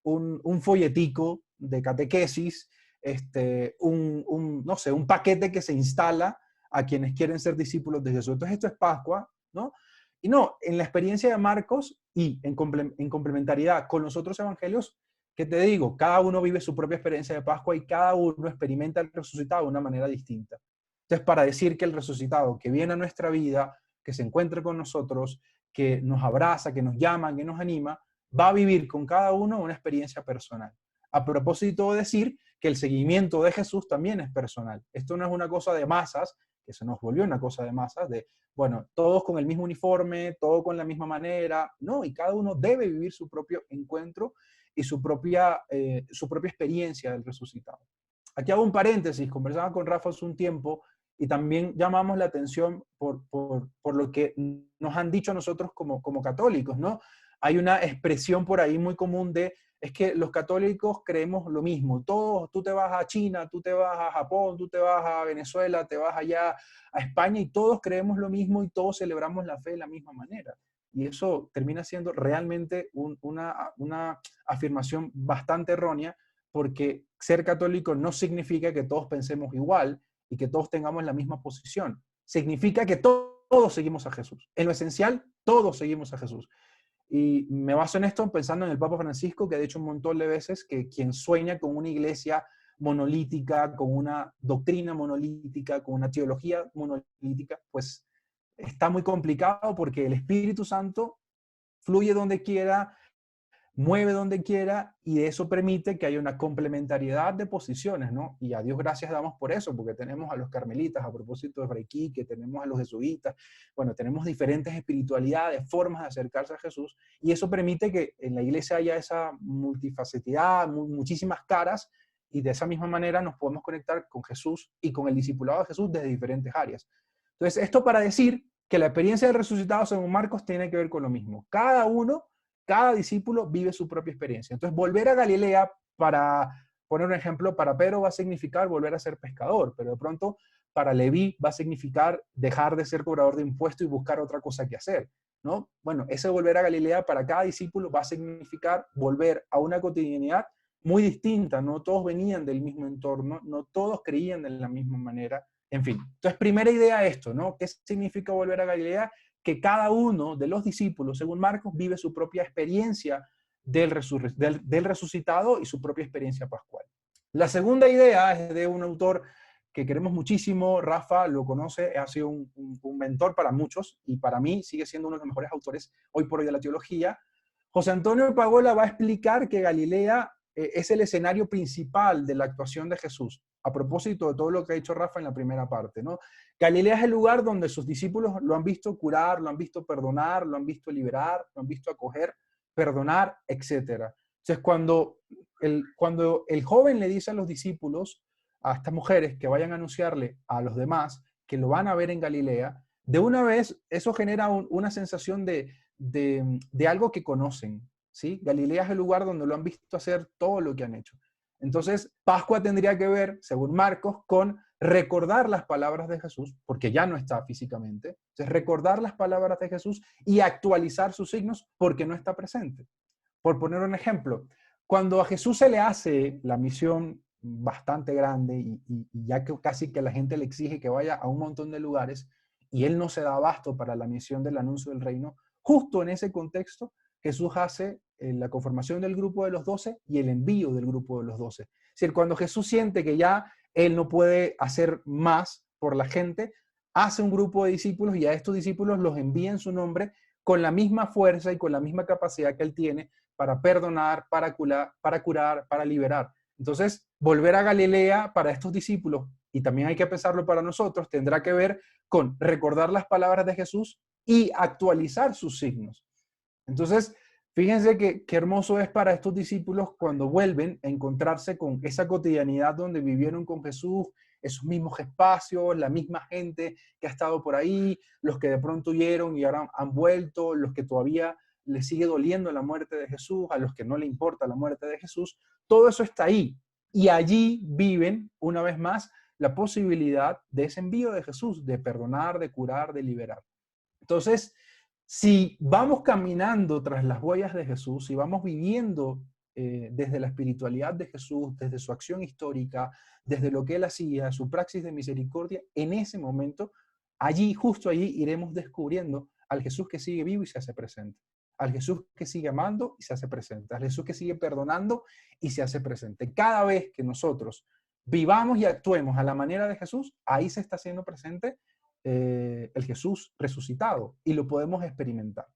un folletico de catequesis, no sé, un paquete que se instala a quienes quieren ser discípulos de Jesús. Entonces esto es Pascua, ¿no? Y no, en la experiencia de Marcos y en complementariedad con los otros evangelios, ¿qué te digo? Cada uno vive su propia experiencia de Pascua y cada uno experimenta el resucitado de una manera distinta. Entonces, para decir que el resucitado que viene a nuestra vida, que se encuentra con nosotros, que nos abraza, que nos llama, que nos anima, va a vivir con cada uno una experiencia personal. A propósito de decir que el seguimiento de Jesús también es personal. Esto no es una cosa de masas, que se nos volvió una cosa de masas, de, bueno, todos con el mismo uniforme, todos con la misma manera. No, y cada uno debe vivir su propio encuentro y su propia experiencia del resucitado. Aquí hago un paréntesis, conversaba con Rafa hace un tiempo y también llamamos la atención por lo que nos han dicho a nosotros como católicos, ¿no? Hay una expresión por ahí muy común de, es que los católicos creemos lo mismo. Todos, tú te vas a China, tú te vas a Japón, tú te vas a Venezuela, te vas allá a España y todos creemos lo mismo y todos celebramos la fe de la misma manera. Y eso termina siendo realmente una afirmación bastante errónea, porque ser católico no significa que todos pensemos igual y que todos tengamos la misma posición. Significa que todos seguimos a Jesús. En lo esencial, todos seguimos a Jesús. Y me baso en esto pensando en el Papa Francisco, que ha dicho un montón de veces que quien sueña con una iglesia monolítica, con una doctrina monolítica, con una teología monolítica, pues está muy complicado porque el Espíritu Santo fluye donde quiera, mueve donde quiera y eso permite que haya una complementariedad de posiciones, ¿no? Y a Dios gracias damos por eso, porque tenemos a los carmelitas, a propósito de Fray Quique, tenemos a los jesuitas, bueno, tenemos diferentes espiritualidades, formas de acercarse a Jesús y eso permite que en la iglesia haya esa multifacetidad, muchísimas caras y de esa misma manera nos podemos conectar con Jesús y con el discipulado de Jesús desde diferentes áreas. Entonces, esto para decir que la experiencia del resucitado según Marcos tiene que ver con lo mismo. Cada discípulo vive su propia experiencia. Entonces, volver a Galilea, para poner un ejemplo, para Pedro va a significar volver a ser pescador, pero de pronto para Leví va a significar dejar de ser cobrador de impuestos y buscar otra cosa que hacer, ¿no? Bueno, ese volver a Galilea para cada discípulo va a significar volver a una cotidianidad muy distinta. No todos venían del mismo entorno, no todos creían de la misma manera, en fin. Entonces, primera idea esto, ¿no? ¿Qué significa volver a Galilea? Que cada uno de los discípulos, según Marcos, vive su propia experiencia del resucitado y su propia experiencia pascual. La segunda idea es de un autor que queremos muchísimo, Rafa lo conoce, ha sido un mentor para muchos y para mí sigue siendo uno de los mejores autores hoy por hoy de la teología. José Antonio Pagola va a explicar que Galilea es el escenario principal de la actuación de Jesús, a propósito de todo lo que ha dicho Rafa en la primera parte, ¿no? Galilea es el lugar donde sus discípulos lo han visto curar, lo han visto perdonar, lo han visto liberar, lo han visto acoger, perdonar, etc. Entonces, cuando el joven le dice a los discípulos, a estas mujeres, que vayan a anunciarle a los demás que lo van a ver en Galilea, de una vez eso genera una sensación de algo que conocen, ¿sí? Galilea es el lugar donde lo han visto hacer todo lo que han hecho. Entonces, Pascua tendría que ver, según Marcos, con recordar las palabras de Jesús, porque ya no está físicamente. Entonces, recordar las palabras de Jesús y actualizar sus signos porque no está presente. Por poner un ejemplo, cuando a Jesús se le hace la misión bastante grande y ya que casi que la gente le exige que vaya a un montón de lugares y él no se da abasto para la misión del anuncio del reino, justo en ese contexto Jesús hace la conformación del grupo de los 12 y el envío del grupo de los 12. Es decir, cuando Jesús siente que ya él no puede hacer más por la gente, hace un grupo de discípulos y a estos discípulos los envía en su nombre con la misma fuerza y con la misma capacidad que él tiene para perdonar, para curar, para liberar. Entonces, volver a Galilea para estos discípulos, y también hay que pensarlo para nosotros, tendrá que ver con recordar las palabras de Jesús y actualizar sus signos. Entonces, fíjense qué hermoso es para estos discípulos cuando vuelven a encontrarse con esa cotidianidad donde vivieron con Jesús, esos mismos espacios, la misma gente que ha estado por ahí, los que de pronto huyeron y ahora han vuelto, los que todavía les sigue doliendo la muerte de Jesús, a los que no le importa la muerte de Jesús, todo eso está ahí. Y allí viven, una vez más, la posibilidad de ese envío de Jesús, de perdonar, de curar, de liberar. Entonces, si vamos caminando tras las huellas de Jesús, si vamos viviendo desde la espiritualidad de Jesús, desde su acción histórica, desde lo que él hacía, su praxis de misericordia, en ese momento, allí, justo allí, iremos descubriendo al Jesús que sigue vivo y se hace presente, al Jesús que sigue amando y se hace presente, al Jesús que sigue perdonando y se hace presente. Cada vez que nosotros vivamos y actuemos a la manera de Jesús, ahí se está haciendo presente el Jesús resucitado y lo podemos experimentar.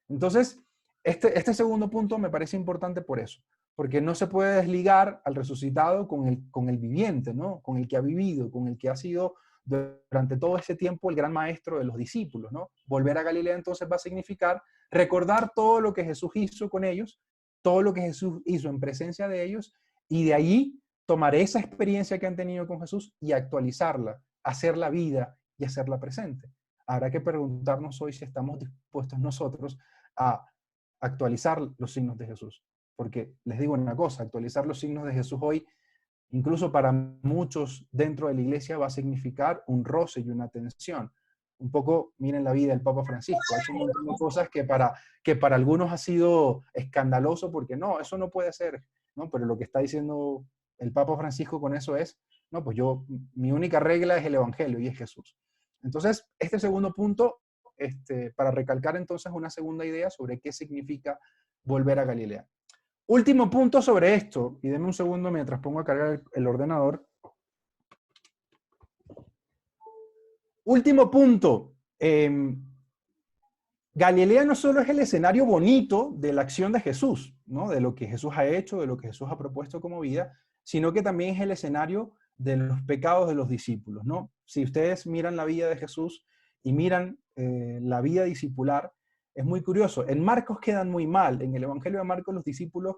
Entonces, este segundo punto me parece importante por eso, porque no se puede desligar al resucitado con el viviente, ¿no? Con el que ha vivido, con el que ha sido durante todo ese tiempo el gran maestro de los discípulos, ¿no? Volver a Galilea entonces va a significar recordar todo lo que Jesús hizo con ellos, todo lo que Jesús hizo en presencia de ellos, y de allí tomar esa experiencia que han tenido con Jesús y actualizarla, hacerla vida y hacerla presente. Habrá que preguntarnos hoy si estamos dispuestos nosotros a actualizar los signos de Jesús. Porque les digo una cosa, actualizar los signos de Jesús hoy, incluso para muchos dentro de la iglesia, va a significar un roce y una tensión. Un poco, miren la vida del Papa Francisco, ha hecho un montón de cosas que para algunos ha sido escandaloso, porque no, eso no puede ser, ¿no? Pero lo que está diciendo el Papa Francisco con eso es, no, pues mi única regla es el Evangelio y es Jesús. Entonces, este segundo punto, para recalcar entonces una segunda idea sobre qué significa volver a Galilea. Último punto sobre esto, y denme un segundo mientras pongo a cargar el ordenador. Último punto. Galilea no solo es el escenario bonito de la acción de Jesús, ¿no? De lo que Jesús ha hecho, de lo que Jesús ha propuesto como vida, sino que también es el escenario de los pecados de los discípulos, ¿no? Si ustedes miran la vida de Jesús y miran la vida discipular, es muy curioso. En Marcos quedan muy mal. En el Evangelio de Marcos los discípulos,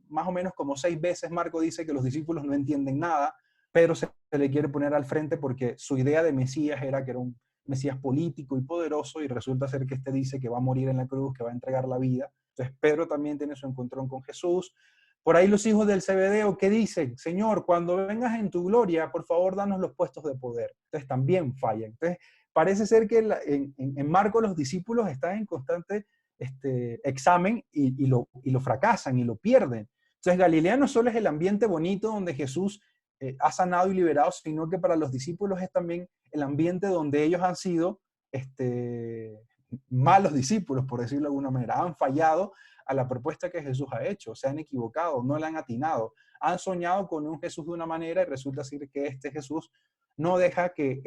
más o menos como 6 veces Marcos dice que los discípulos no entienden nada. Pedro se le quiere poner al frente porque su idea de Mesías era que era un Mesías político y poderoso, y resulta ser que dice que va a morir en la cruz, que va a entregar la vida. Entonces Pedro también tiene su encontrón con Jesús. Por ahí los hijos del Zebedeo que dicen, Señor, cuando vengas en tu gloria, por favor, danos los puestos de poder. Entonces también fallan. Entonces parece ser que en Marcos los discípulos están en constante examen y lo fracasan y lo pierden. Entonces Galilea no solo es el ambiente bonito donde Jesús ha sanado y liberado, sino que para los discípulos es también el ambiente donde ellos han sido malos discípulos, por decirlo de alguna manera. Han fallado a la propuesta que Jesús ha hecho, se han equivocado, no la han atinado, han soñado con un Jesús de una manera y resulta ser que este Jesús no deja que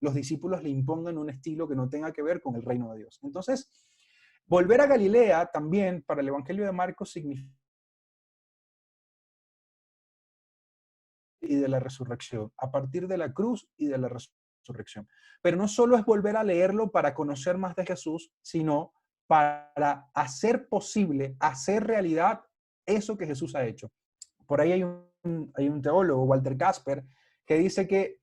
los discípulos le impongan un estilo que no tenga que ver con el reino de Dios. Entonces, volver a Galilea también para el Evangelio de Marcos significa y de la resurrección, a partir de la cruz y de la resurrección. Pero no solo es volver a leerlo para conocer más de Jesús, sino para hacer posible, hacer realidad eso que Jesús ha hecho. Por ahí hay un teólogo, Walter Casper, que dice que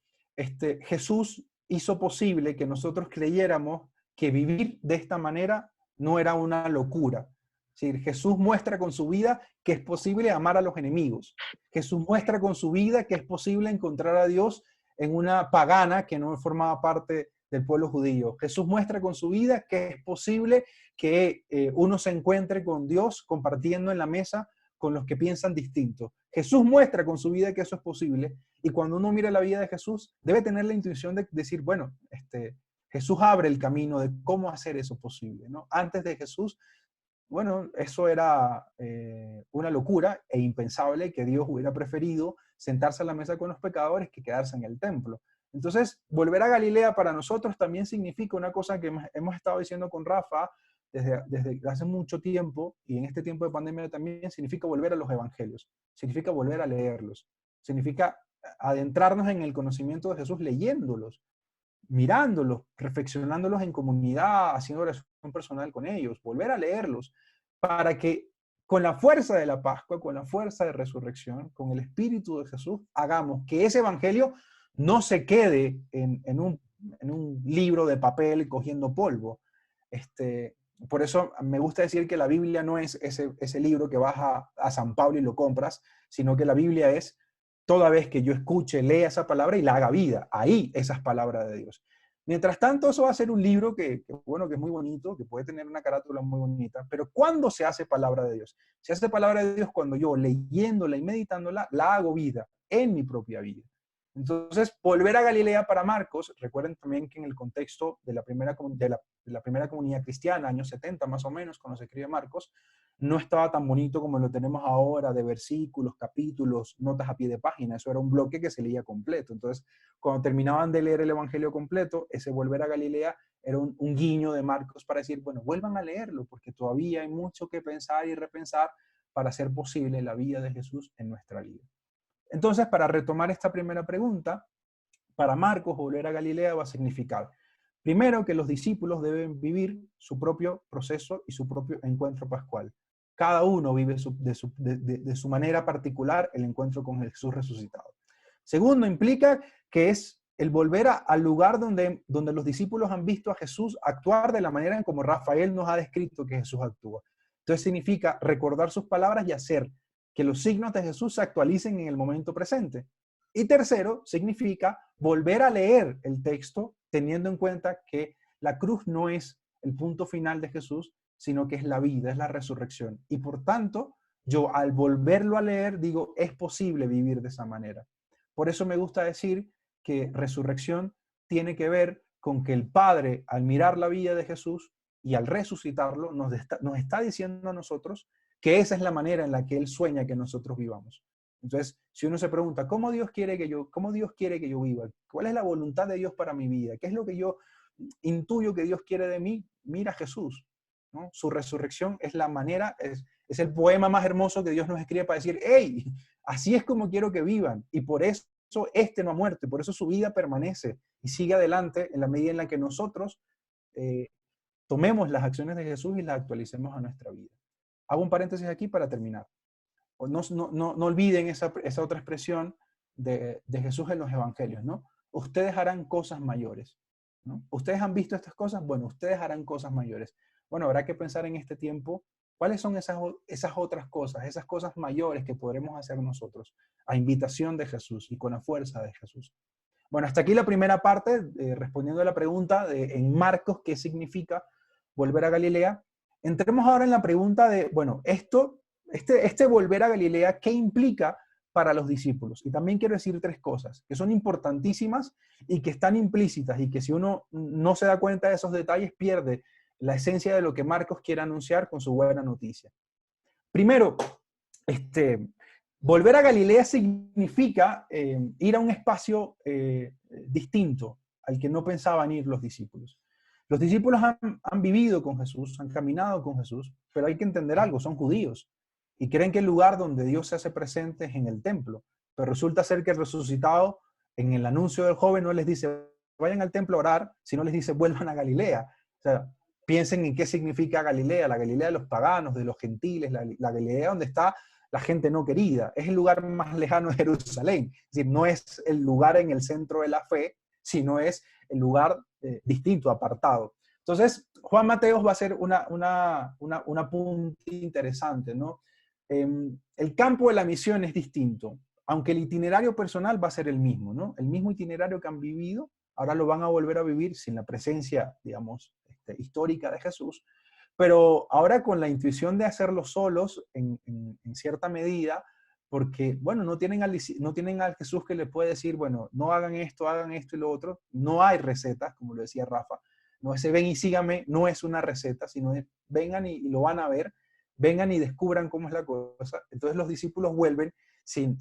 Jesús hizo posible que nosotros creyéramos que vivir de esta manera no era una locura. Es decir, Jesús muestra con su vida que es posible amar a los enemigos. Jesús muestra con su vida que es posible encontrar a Dios en una pagana que no formaba parte del pueblo judío. Jesús muestra con su vida que es posible que uno se encuentre con Dios compartiendo en la mesa con los que piensan distinto. Jesús muestra con su vida que eso es posible, y cuando uno mira la vida de Jesús, debe tener la intuición de decir, bueno, Jesús abre el camino de cómo hacer eso posible, ¿no? Antes de Jesús, bueno, eso era una locura e impensable, que Dios hubiera preferido sentarse a la mesa con los pecadores que quedarse en el templo. Entonces, volver a Galilea para nosotros también significa una cosa que hemos estado diciendo con Rafa desde hace mucho tiempo, y en este tiempo de pandemia también, significa volver a los evangelios, significa volver a leerlos, significa adentrarnos en el conocimiento de Jesús leyéndolos, mirándolos, reflexionándolos en comunidad, haciendo oración personal con ellos, volver a leerlos, para que con la fuerza de la Pascua, con la fuerza de resurrección, con el Espíritu de Jesús, hagamos que ese evangelio no se quede en un libro de papel cogiendo polvo. Por eso me gusta decir que la Biblia no es ese libro que vas a San Pablo y lo compras, sino que la Biblia es toda vez que yo escuche, lea esa palabra y la haga vida. Ahí esas palabras de Dios. Mientras tanto, eso va a ser un libro que es muy bonito, que puede tener una carátula muy bonita, pero ¿cuándo se hace palabra de Dios? Se hace palabra de Dios cuando yo, leyéndola y meditándola, la hago vida en mi propia vida. Entonces, volver a Galilea para Marcos, recuerden también que en el contexto de la primera comunidad cristiana, años 70 más o menos, cuando se escribe Marcos, no estaba tan bonito como lo tenemos ahora, de versículos, capítulos, notas a pie de página. Eso era un bloque que se leía completo. Entonces, cuando terminaban de leer el Evangelio completo, ese volver a Galilea era un guiño de Marcos para decir, bueno, vuelvan a leerlo, porque todavía hay mucho que pensar y repensar para hacer posible la vida de Jesús en nuestra vida. Entonces, para retomar esta primera pregunta, para Marcos, volver a Galilea va a significar, primero, que los discípulos deben vivir su propio proceso y su propio encuentro pascual. Cada uno vive de su manera particular el encuentro con Jesús resucitado. Segundo, implica que es el volver al lugar donde los discípulos han visto a Jesús actuar de la manera en como Rafael nos ha descrito que Jesús actúa. Entonces significa recordar sus palabras y hacer que los signos de Jesús se actualicen en el momento presente. Y tercero, significa volver a leer el texto teniendo en cuenta que la cruz no es el punto final de Jesús, sino que es la vida, es la resurrección. Y por tanto, yo al volverlo a leer digo, es posible vivir de esa manera. Por eso me gusta decir que resurrección tiene que ver con que el Padre, al mirar la vida de Jesús y al resucitarlo, nos está diciendo a nosotros que esa es la manera en la que Él sueña que nosotros vivamos. Entonces, si uno se pregunta, ¿cómo Dios quiere que yo viva? ¿Cuál es la voluntad de Dios para mi vida? ¿Qué es lo que yo intuyo que Dios quiere de mí? Mira a Jesús, ¿no? Su resurrección es la manera, es el poema más hermoso que Dios nos escribe para decir, hey, así es como quiero que vivan. Y por eso este no ha muerto, y por eso su vida permanece y sigue adelante en la medida en la que nosotros tomemos las acciones de Jesús y las actualicemos a nuestra vida. Hago un paréntesis aquí para terminar. No olviden esa otra expresión de Jesús en los evangelios, ¿no? Ustedes harán cosas mayores, ¿no? Ustedes han visto estas cosas, bueno, ustedes harán cosas mayores. Bueno, habrá que pensar en este tiempo, ¿cuáles son esas otras cosas, esas cosas mayores que podremos hacer nosotros a invitación de Jesús y con la fuerza de Jesús? Bueno, hasta aquí la primera parte, respondiendo a la pregunta en Marcos, ¿qué significa volver a Galilea? Entremos ahora en la pregunta de, bueno, este volver a Galilea, ¿qué implica para los discípulos? Y también quiero decir tres cosas que son importantísimas y que están implícitas y que si uno no se da cuenta de esos detalles, pierde la esencia de lo que Marcos quiere anunciar con su buena noticia. Primero, volver a Galilea significa ir a un espacio distinto al que no pensaban ir los discípulos. Los discípulos han vivido con Jesús, han caminado con Jesús, pero hay que entender algo, son judíos y creen que el lugar donde Dios se hace presente es en el templo. Pero resulta ser que el resucitado, en el anuncio del joven, no les dice, vayan al templo a orar, sino les dice, vuelvan a Galilea. O sea, piensen en qué significa Galilea, la Galilea de los paganos, de los gentiles, la Galilea donde está la gente no querida. Es el lugar más lejano de Jerusalén. Es decir, no es el lugar en el centro de la fe, sino es el lugar distinto, apartado. Entonces, Juan Mateos va a ser una punta interesante, ¿no? El campo de la misión es distinto, aunque el itinerario personal va a ser el mismo, ¿no? El mismo itinerario que han vivido, ahora lo van a volver a vivir sin la presencia, digamos, histórica de Jesús, pero ahora con la intuición de hacerlo solos en cierta medida, porque, bueno, no tienen al Jesús que les puede decir, bueno, no hagan esto y lo otro. No hay recetas, como lo decía Rafa. No, ese ven y síganme no es una receta, sino es vengan y lo van a ver, vengan y descubran cómo es la cosa. Entonces los discípulos vuelven sin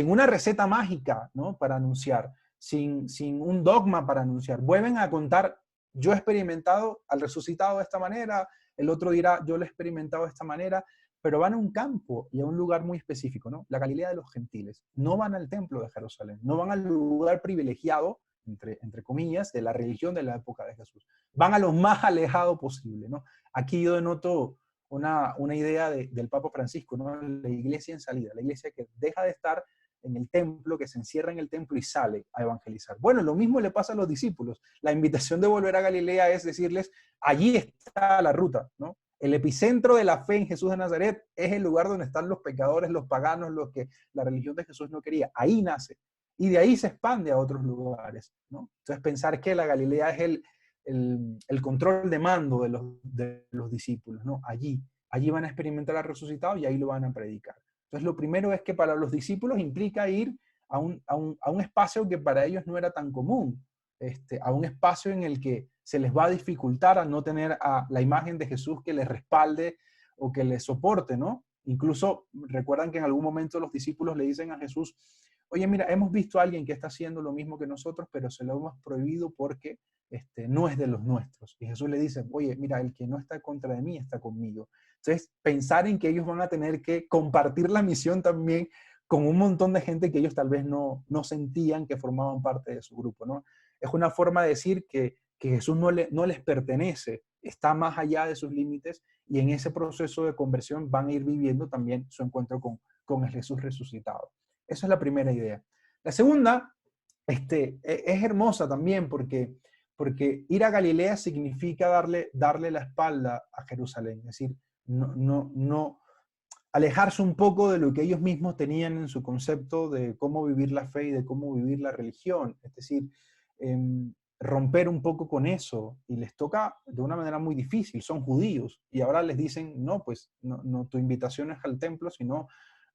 una receta mágica, ¿no? Para anunciar, sin un dogma para anunciar. Vuelven a contar, yo he experimentado al resucitado de esta manera, el otro dirá, yo lo he experimentado de esta manera, pero van a un campo y a un lugar muy específico, ¿no? La Galilea de los gentiles. No van al templo de Jerusalén, no van al lugar privilegiado, entre comillas, de la religión de la época de Jesús. Van a lo más alejado posible, ¿no? Aquí yo denoto una idea del Papa Francisco, ¿no? La iglesia en salida, la iglesia que deja de estar en el templo, que se encierra en el templo y sale a evangelizar. Bueno, lo mismo le pasa a los discípulos. La invitación de volver a Galilea es decirles, allí está la ruta, ¿no? El epicentro de la fe en Jesús de Nazaret es el lugar donde están los pecadores, los paganos, los que la religión de Jesús no quería. Ahí nace. Y de ahí se expande a otros lugares, ¿no? Entonces pensar que la Galilea es el control de mando de los discípulos, ¿no? Allí van a experimentar al resucitado y ahí lo van a predicar. Entonces lo primero es que para los discípulos implica ir a un espacio que para ellos no era tan común, a un espacio en el que se les va a dificultar a no tener a la imagen de Jesús que les respalde o que les soporte, ¿no? Incluso recuerdan que en algún momento los discípulos le dicen a Jesús, oye, mira, hemos visto a alguien que está haciendo lo mismo que nosotros, pero se lo hemos prohibido porque no es de los nuestros. Y Jesús le dice, oye, mira, el que no está contra de mí está conmigo. Entonces, pensar en que ellos van a tener que compartir la misión también con un montón de gente que ellos tal vez no sentían que formaban parte de su grupo, ¿no? Es una forma de decir que Jesús no les pertenece, está más allá de sus límites y en ese proceso de conversión van a ir viviendo también su encuentro con el Jesús resucitado. Esa es la primera idea. La segunda es hermosa también porque ir a Galilea significa darle la espalda a Jerusalén, es decir, no alejarse un poco de lo que ellos mismos tenían en su concepto de cómo vivir la fe y de cómo vivir la religión, es decir, romper un poco con eso, y les toca de una manera muy difícil, son judíos, y ahora les dicen, no, pues no, tu invitación es al templo, sino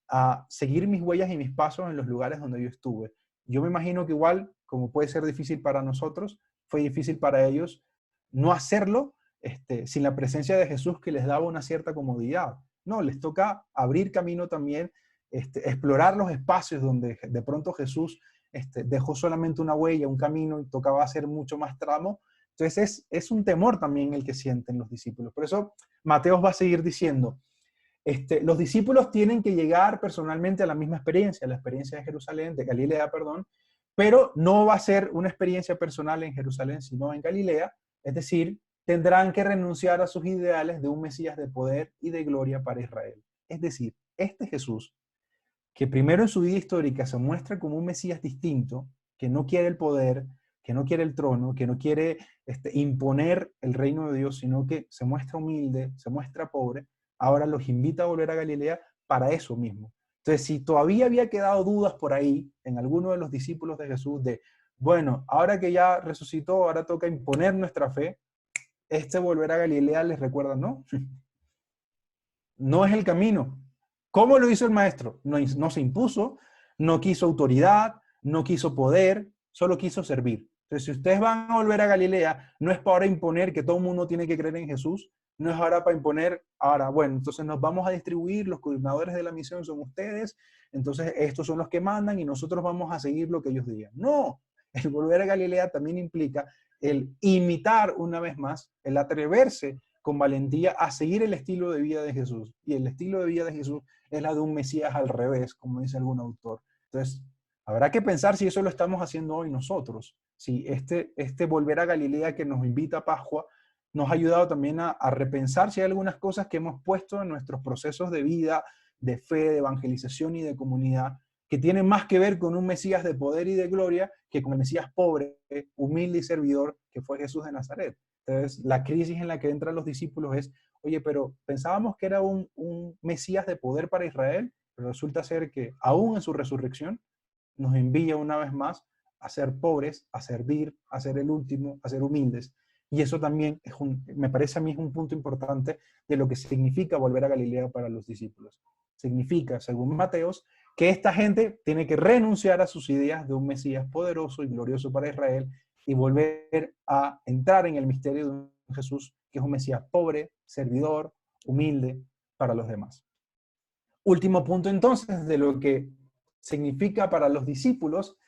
a seguir mis huellas y mis pasos en los lugares donde yo estuve. Yo me imagino que igual, como puede ser difícil para nosotros, fue difícil para ellos no hacerlo sin la presencia de Jesús que les daba una cierta comodidad. No, les toca abrir camino también, explorar los espacios donde de pronto Jesús dejó solamente una huella, un camino, y tocaba hacer mucho más tramo. Entonces es un temor también el que sienten los discípulos. Por eso Mateo va a seguir diciendo, los discípulos tienen que llegar personalmente a la misma experiencia, la experiencia de Jerusalén, de Galilea, perdón, pero no va a ser una experiencia personal en Jerusalén, sino en Galilea, es decir, tendrán que renunciar a sus ideales de un Mesías de poder y de gloria para Israel. Es decir, este Jesús, que primero en su vida histórica se muestra como un Mesías distinto, que no quiere el poder, que no quiere el trono, que no quiere imponer el reino de Dios, sino que se muestra humilde, se muestra pobre, ahora los invita a volver a Galilea para eso mismo. Entonces, si todavía había quedado dudas por ahí en alguno de los discípulos de Jesús de, bueno, ahora que ya resucitó, ahora toca imponer nuestra fe, volver a Galilea les recuerda, no, no es el camino. ¿Cómo lo hizo el maestro? No se impuso, no quiso autoridad, no quiso poder, solo quiso servir. Entonces, si ustedes van a volver a Galilea, no es para ahora imponer que todo el mundo tiene que creer en Jesús, no es ahora para imponer, ahora, bueno, entonces nos vamos a distribuir, los coordinadores de la misión son ustedes, entonces estos son los que mandan y nosotros vamos a seguir lo que ellos digan. No, el volver a Galilea también implica el imitar una vez más, el atreverse con valentía a seguir el estilo de vida de Jesús. Y el estilo de vida de Jesús es la de un Mesías al revés, como dice algún autor. Entonces, habrá que pensar si eso lo estamos haciendo hoy nosotros. Si este volver a Galilea que nos invita a Pascua nos ha ayudado también a repensar si hay algunas cosas que hemos puesto en nuestros procesos de vida, de fe, de evangelización y de comunidad, que tienen más que ver con un Mesías de poder y de gloria que con el Mesías pobre, humilde y servidor que fue Jesús de Nazaret. Entonces, la crisis en la que entran los discípulos es, oye, pero pensábamos que era un Mesías de poder para Israel, pero resulta ser que aún en su resurrección nos envía una vez más a ser pobres, a servir, a ser el último, a ser humildes. Y eso también me parece a mí es un punto importante de lo que significa volver a Galilea para los discípulos. Significa, según Mateos, que esta gente tiene que renunciar a sus ideas de un Mesías poderoso y glorioso para Israel y volver a entrar en el misterio de un Jesús que es un Mesías pobre, servidor, humilde para los demás. Último punto entonces de lo que significa para los discípulos.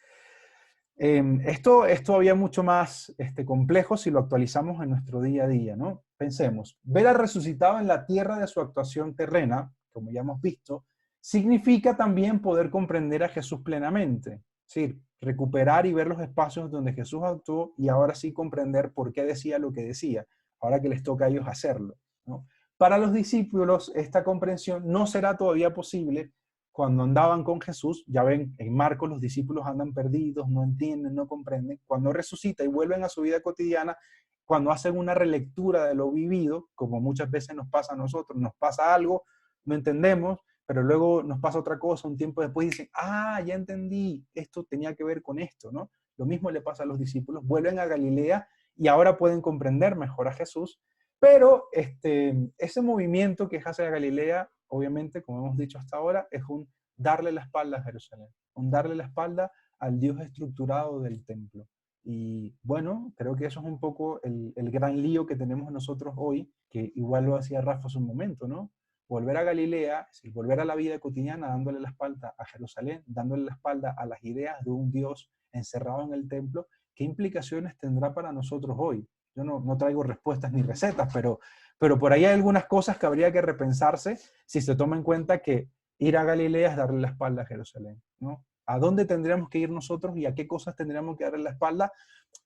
Esto es todavía mucho más complejo si lo actualizamos en nuestro día a día, ¿no? Pensemos, ver al resucitado en la tierra de su actuación terrena, como ya hemos visto, significa también poder comprender a Jesús plenamente. Es decir, recuperar y ver los espacios donde Jesús actuó y ahora sí comprender por qué decía lo que decía, ahora que les toca a ellos hacerlo, ¿no? Para los discípulos, esta comprensión no será todavía posible cuando andaban con Jesús. Ya ven, en Marcos los discípulos andan perdidos, no entienden, no comprenden. Cuando resucita y vuelven a su vida cotidiana, cuando hacen una relectura de lo vivido, como muchas veces nos pasa a nosotros, nos pasa algo, no entendemos, pero luego nos pasa otra cosa, un tiempo después dicen, ah, ya entendí, esto tenía que ver con esto, ¿no? Lo mismo le pasa a los discípulos, vuelven a Galilea y ahora pueden comprender mejor a Jesús, pero ese movimiento que hace a Galilea, obviamente, como hemos dicho hasta ahora, es un darle la espalda a Jerusalén. un darle la espalda al Dios estructurado del templo. Y bueno, creo que eso es un poco el gran lío que tenemos nosotros hoy, que igual lo hacía Rafa hace un momento, ¿no? Volver a Galilea, es decir, volver a la vida cotidiana dándole la espalda a Jerusalén, dándole la espalda a las ideas de un Dios encerrado en el templo, ¿qué implicaciones tendrá para nosotros hoy? Yo no traigo respuestas ni recetas, pero por ahí hay algunas cosas que habría que repensarse si se toma en cuenta que ir a Galilea es darle la espalda a Jerusalén, ¿no? ¿A dónde tendríamos que ir nosotros y a qué cosas tendríamos que darle la espalda?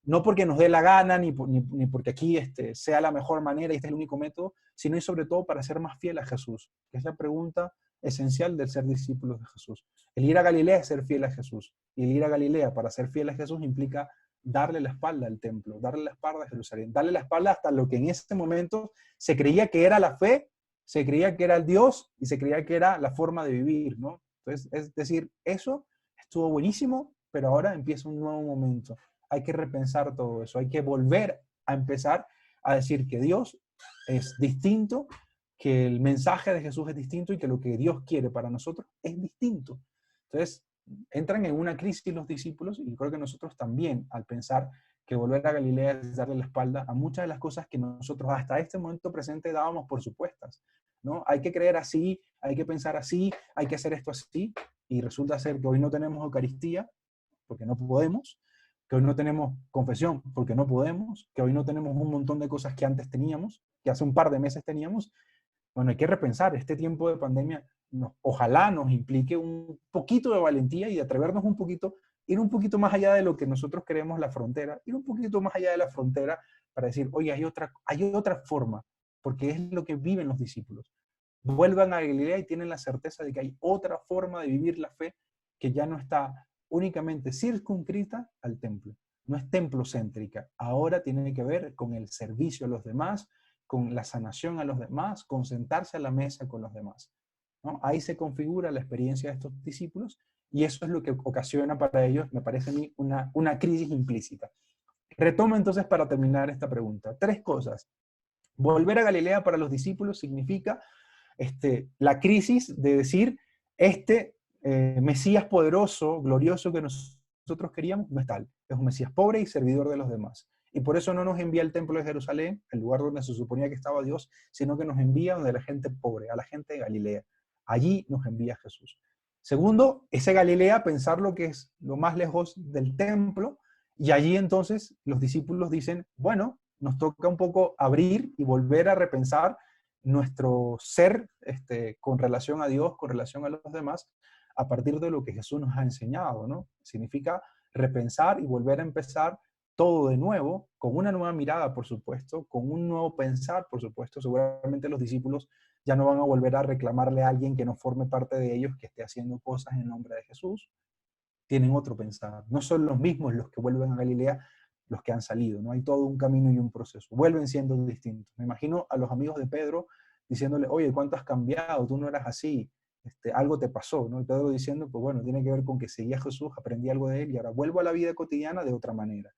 No porque nos dé la gana, ni porque aquí sea la mejor manera y este es el único método, sino y sobre todo para ser más fiel a Jesús, que es la pregunta esencial del ser discípulos de Jesús. El ir a Galilea es ser fiel a Jesús, y el ir a Galilea para ser fiel a Jesús implica darle la espalda al templo, darle la espalda a Jerusalén, darle la espalda hasta lo que en ese momento se creía que era la fe, se creía que era el Dios y se creía que era la forma de vivir, ¿no? Entonces, es decir, eso estuvo buenísimo, pero ahora empieza un nuevo momento. Hay que repensar todo eso, hay que volver a empezar a decir que Dios es distinto, que el mensaje de Jesús es distinto y que lo que Dios quiere para nosotros es distinto. Entonces, entran en una crisis los discípulos y creo que nosotros también, al pensar que volver a Galilea es darle la espalda a muchas de las cosas que nosotros hasta este momento presente dábamos por supuestas, ¿no? Hay que creer así, hay que pensar así, hay que hacer esto así, y resulta ser que hoy no tenemos Eucaristía, porque no podemos, que hoy no tenemos confesión, porque no podemos, que hoy no tenemos un montón de cosas que antes teníamos, que hace un par de meses teníamos. Bueno, hay que repensar, este tiempo de pandemia ojalá nos implique un poquito de valentía y de atrevernos un poquito, ir un poquito más allá de lo que nosotros creemos la frontera, ir un poquito más allá de la frontera para decir, oye, hay otra forma, porque es lo que viven los discípulos. Vuelvan a Galilea y tienen la certeza de que hay otra forma de vivir la fe que ya no está únicamente circunscrita al templo. No es templocéntrica. Ahora tiene que ver con el servicio a los demás, con la sanación a los demás, con sentarse a la mesa con los demás, ¿no? Ahí se configura la experiencia de estos discípulos y eso es lo que ocasiona para ellos, me parece a mí, una crisis implícita. Retomo entonces para terminar esta pregunta. 3 cosas. Volver a Galilea para los discípulos significa la crisis de decir, Mesías poderoso, glorioso que nosotros queríamos, no es tal. Es un Mesías pobre y servidor de los demás. Y por eso no nos envía al templo de Jerusalén, el lugar donde se suponía que estaba Dios, sino que nos envía donde la gente pobre, a la gente de Galilea. Allí nos envía Jesús. Segundo, ese Galilea, pensar lo que es lo más lejos del templo, y allí entonces los discípulos dicen, bueno, nos toca un poco abrir y volver a repensar nuestro ser con relación a Dios, con relación a los demás, a partir de lo que Jesús nos ha enseñado, ¿no? Significa repensar y volver a empezar todo de nuevo, con una nueva mirada, por supuesto, con un nuevo pensar, por supuesto. Seguramente los discípulos ya no van a volver a reclamarle a alguien que no forme parte de ellos, que esté haciendo cosas en nombre de Jesús. Tienen otro pensar. No son los mismos los que vuelven a Galilea, los que han salido, ¿no? Hay todo un camino y un proceso. Vuelven siendo distintos. Me imagino a los amigos de Pedro diciéndole, oye, ¿cuánto has cambiado? Tú no eras así. Algo te pasó, ¿no? Y Pedro diciendo, pues bueno, tiene que ver con que seguí a Jesús, aprendí algo de él y ahora vuelvo a la vida cotidiana de otra manera.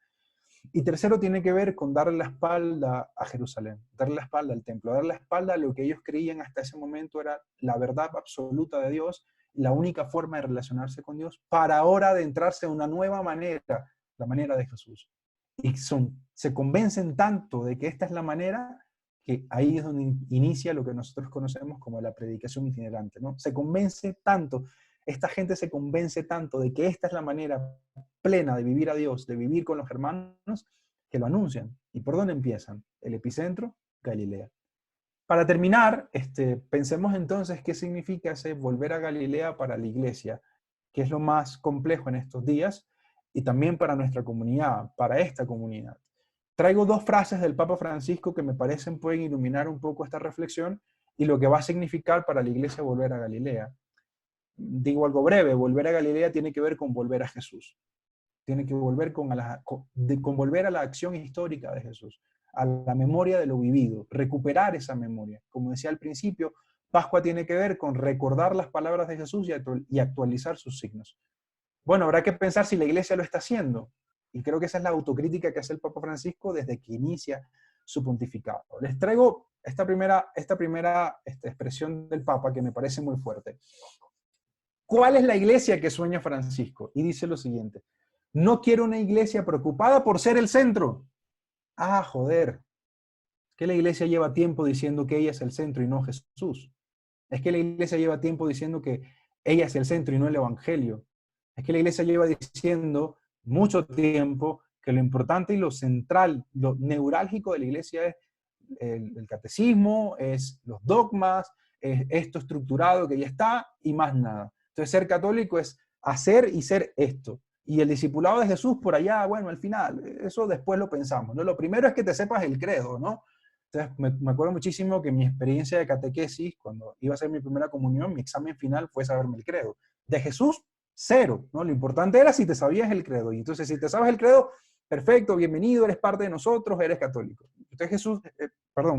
Y tercero tiene que ver con darle la espalda a Jerusalén, darle la espalda al templo, darle la espalda a lo que ellos creían hasta ese momento era la verdad absoluta de Dios, la única forma de relacionarse con Dios, para ahora adentrarse en una nueva manera, la manera de Jesús. Y se convencen tanto de que esta es la manera, que ahí es donde inicia lo que nosotros conocemos como la predicación itinerante, ¿no? Se convence tanto, esta gente se convence tanto de que esta es la manera plena de vivir a Dios, de vivir con los hermanos, que lo anuncian. ¿Y por dónde empiezan? El epicentro, Galilea. Para terminar, pensemos entonces qué significa ese volver a Galilea para la iglesia, que es lo más complejo en estos días, y también para nuestra comunidad, para esta comunidad. Traigo 2 frases del Papa Francisco que me parecen pueden iluminar un poco esta reflexión y lo que va a significar para la iglesia volver a Galilea. Digo algo breve, volver a Galilea tiene que ver con volver a Jesús. Tiene que volver con volver a la acción histórica de Jesús, a la memoria de lo vivido, recuperar esa memoria. Como decía al principio, Pascua tiene que ver con recordar las palabras de Jesús y actualizar sus signos. Bueno, habrá que pensar si la iglesia lo está haciendo. Y creo que esa es la autocrítica que hace el Papa Francisco desde que inicia su pontificado. Les traigo esta primera expresión del Papa que me parece muy fuerte. ¿Cuál es la iglesia que sueña Francisco? Y dice lo siguiente: no quiero una iglesia preocupada por ser el centro. Ah, joder. Es que la iglesia lleva tiempo diciendo que ella es el centro y no Jesús. Es que la iglesia lleva tiempo diciendo que ella es el centro y no el evangelio. Es que la iglesia lleva diciendo mucho tiempo que lo importante y lo central, lo neurálgico de la iglesia es el catecismo, es los dogmas, es esto estructurado que ya está y más nada. Entonces ser católico es hacer y ser esto. Y el discipulado de Jesús por allá, bueno, al final, eso después lo pensamos, ¿no? Lo primero es que te sepas el credo, ¿no? Entonces me acuerdo muchísimo que mi experiencia de catequesis, cuando iba a hacer mi primera comunión, mi examen final fue saberme el credo. De Jesús, cero, ¿no? Lo importante era si te sabías el credo. Y entonces si te sabes el credo, perfecto, bienvenido, eres parte de nosotros, eres católico. Entonces Jesús,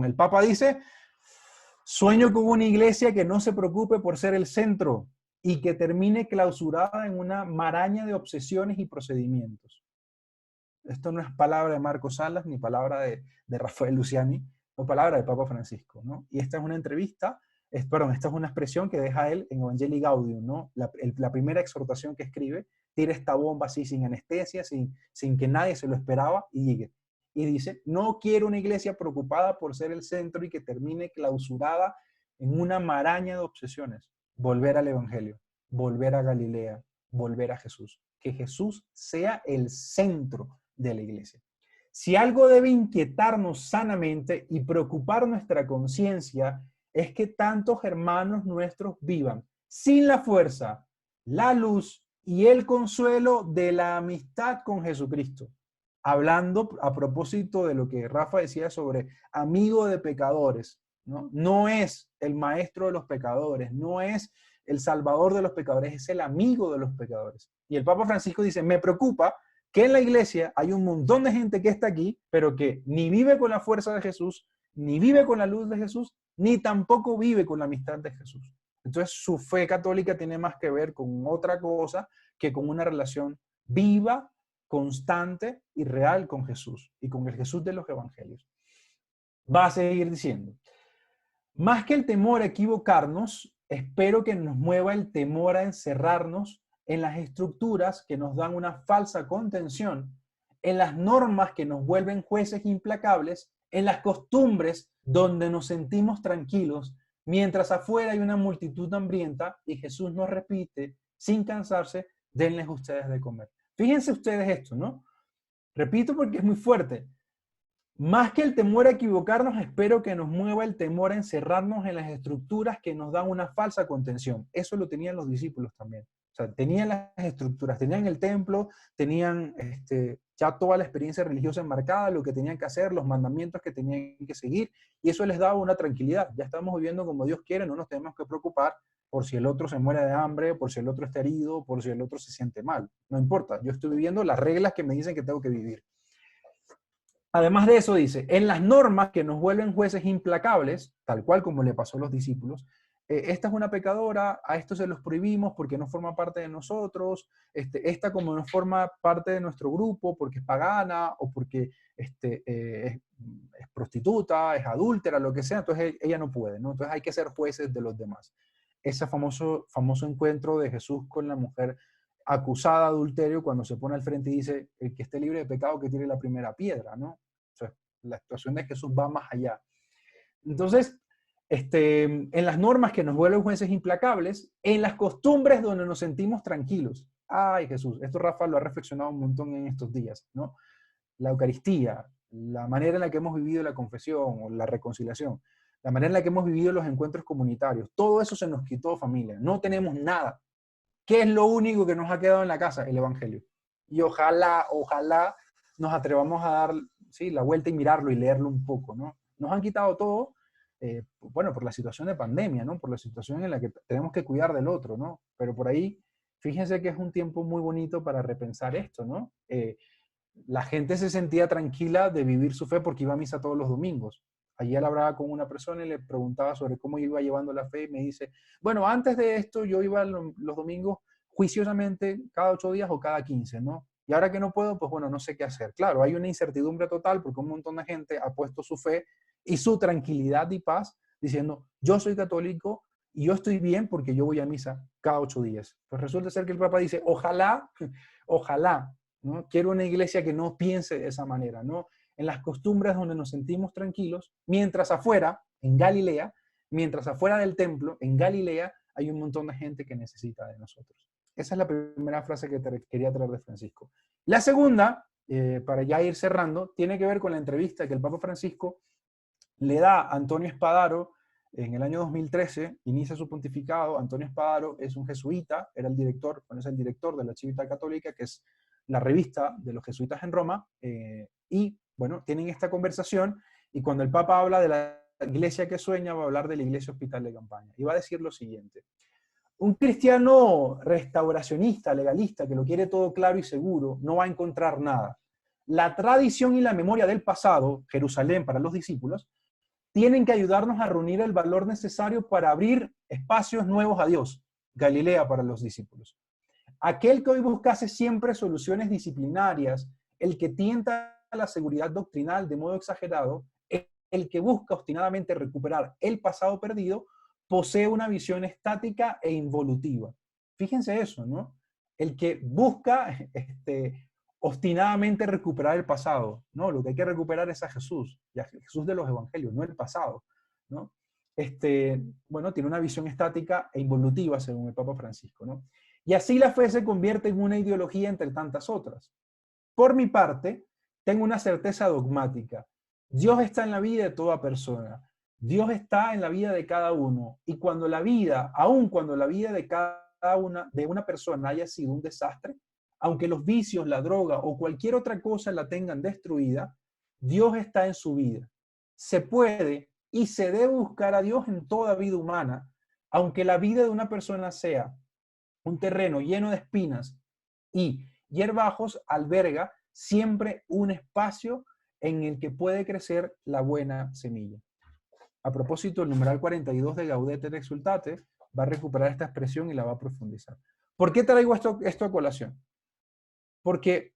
el Papa dice: sueño con una iglesia que no se preocupe por ser el centro y que termine clausurada en una maraña de obsesiones y procedimientos. Esto no es palabra de Marco Salas ni palabra de Rafael Luciani, o palabra de Papa Francisco, ¿no? Y esta es una entrevista, esta es una expresión que deja él en Evangelii Gaudium, ¿no? La primera exhortación que escribe, tira esta bomba así sin anestesia, sin que nadie se lo esperaba, y dice: no quiero una iglesia preocupada por ser el centro y que termine clausurada en una maraña de obsesiones. Volver al Evangelio, volver a Galilea, volver a Jesús. Que Jesús sea el centro de la iglesia. Si algo debe inquietarnos sanamente y preocupar nuestra conciencia, es que tantos hermanos nuestros vivan sin la fuerza, la luz y el consuelo de la amistad con Jesucristo. Hablando a propósito de lo que Rafa decía sobre amigo de pecadores, ¿no? No es el maestro de los pecadores, no es el salvador de los pecadores, es el amigo de los pecadores. Y el Papa Francisco dice: me preocupa que en la iglesia hay un montón de gente que está aquí, pero que ni vive con la fuerza de Jesús, ni vive con la luz de Jesús, ni tampoco vive con la amistad de Jesús. Entonces su fe católica tiene más que ver con otra cosa que con una relación viva, constante y real con Jesús y con el Jesús de los evangelios. Va a seguir diciendo: más que el temor a equivocarnos, espero que nos mueva el temor a encerrarnos en las estructuras que nos dan una falsa contención, en las normas que nos vuelven jueces implacables, en las costumbres donde nos sentimos tranquilos, mientras afuera hay una multitud hambrienta y Jesús nos repite sin cansarse: denles ustedes de comer. Fíjense ustedes esto, ¿no? Repito porque es muy fuerte. Más que el temor a equivocarnos, espero que nos mueva el temor a encerrarnos en las estructuras que nos dan una falsa contención. Eso lo tenían los discípulos también. O sea, tenían las estructuras, tenían el templo, tenían ya toda la experiencia religiosa enmarcada, lo que tenían que hacer, los mandamientos que tenían que seguir, y eso les daba una tranquilidad. Ya estamos viviendo como Dios quiere, no nos tenemos que preocupar por si el otro se muere de hambre, por si el otro está herido, por si el otro se siente mal. No importa, yo estoy viviendo las reglas que me dicen que tengo que vivir. Además de eso dice: en las normas que nos vuelven jueces implacables, tal cual como le pasó a los discípulos, esta es una pecadora, a esto se los prohibimos porque no forma parte de nosotros, esta como no forma parte de nuestro grupo porque es pagana o porque es prostituta, es adúltera, lo que sea, entonces ella no puede, ¿no? Entonces hay que ser jueces de los demás. Ese famoso encuentro de Jesús con la mujer acusada de adulterio, cuando se pone al frente y dice: el que esté libre de pecado que tire la primera piedra, ¿no? O sea, la actuación de Jesús va más allá. Entonces, en las normas que nos vuelven jueces implacables, en las costumbres donde nos sentimos tranquilos. Ay, Jesús, esto Rafa lo ha reflexionado un montón en estos días, ¿no? La Eucaristía, la manera en la que hemos vivido la confesión o la reconciliación, la manera en la que hemos vivido los encuentros comunitarios, todo eso se nos quitó, familia. No tenemos nada. ¿Qué es lo único que nos ha quedado en la casa? El Evangelio. Y ojalá nos atrevamos a dar, ¿sí?, la vuelta y mirarlo y leerlo un poco, ¿no? Nos han quitado todo, por la situación de pandemia, ¿no? Por la situación en la que tenemos que cuidar del otro, ¿no? Pero por ahí, fíjense que es un tiempo muy bonito para repensar esto, ¿no? La gente se sentía tranquila de vivir su fe porque iba a misa todos los domingos. Ayer hablaba con una persona y le preguntaba sobre cómo iba llevando la fe y me dice: bueno, antes de esto yo iba los domingos juiciosamente cada 8 días o cada 15, ¿no? Y ahora que no puedo, pues bueno, no sé qué hacer. Claro, hay una incertidumbre total porque un montón de gente ha puesto su fe y su tranquilidad y paz diciendo: yo soy católico y yo estoy bien porque yo voy a misa cada 8 días. Pues resulta ser que el Papa dice, ojalá, ojalá, ¿no? Quiero una iglesia que no piense de esa manera, ¿no? En las costumbres donde nos sentimos tranquilos, mientras afuera, en Galilea, mientras afuera del templo, en Galilea, hay un montón de gente que necesita de nosotros. Esa es la primera frase que quería traer de Francisco. La segunda, para ya ir cerrando, tiene que ver con la entrevista que el Papa Francisco le da a Antonio Spadaro en el año 2013, inicia su pontificado. Antonio Spadaro es un jesuita, era el director, bueno, es el director de la Civiltà Católica, que es la revista de los jesuitas en Roma, y bueno, tienen esta conversación, y cuando el Papa habla de la iglesia que sueña, va a hablar de la iglesia hospital de campaña, y va a decir lo siguiente: un cristiano restauracionista, legalista, que lo quiere todo claro y seguro, no va a encontrar nada. La tradición y la memoria del pasado, Jerusalén para los discípulos, tienen que ayudarnos a reunir el valor necesario para abrir espacios nuevos a Dios, Galilea para los discípulos. Aquel que hoy buscase siempre soluciones disciplinarias, el que tienta la seguridad doctrinal de modo exagerado, el que busca obstinadamente recuperar el pasado perdido, posee una visión estática e involutiva. Fíjense eso, ¿no? El que busca obstinadamente recuperar el pasado, ¿no? Lo que hay que recuperar es a Jesús, y a Jesús de los evangelios, no el pasado, ¿no? Bueno, tiene una visión estática e involutiva, según el Papa Francisco, ¿no? Y así la fe se convierte en una ideología entre tantas otras. Por mi parte, tengo una certeza dogmática. Dios está en la vida de toda persona. Dios está en la vida de cada uno. Y cuando la vida, aun cuando la vida de una persona haya sido un desastre, aunque los vicios, la droga o cualquier otra cosa la tengan destruida, Dios está en su vida. Se puede y se debe buscar a Dios en toda vida humana, aunque la vida de una persona sea un terreno lleno de espinas y hierbajos, alberga siempre un espacio en el que puede crecer la buena semilla. A propósito, el numeral 42 de Gaudete et Exsultate va a recuperar esta expresión y la va a profundizar. ¿Por qué traigo esto a colación? Porque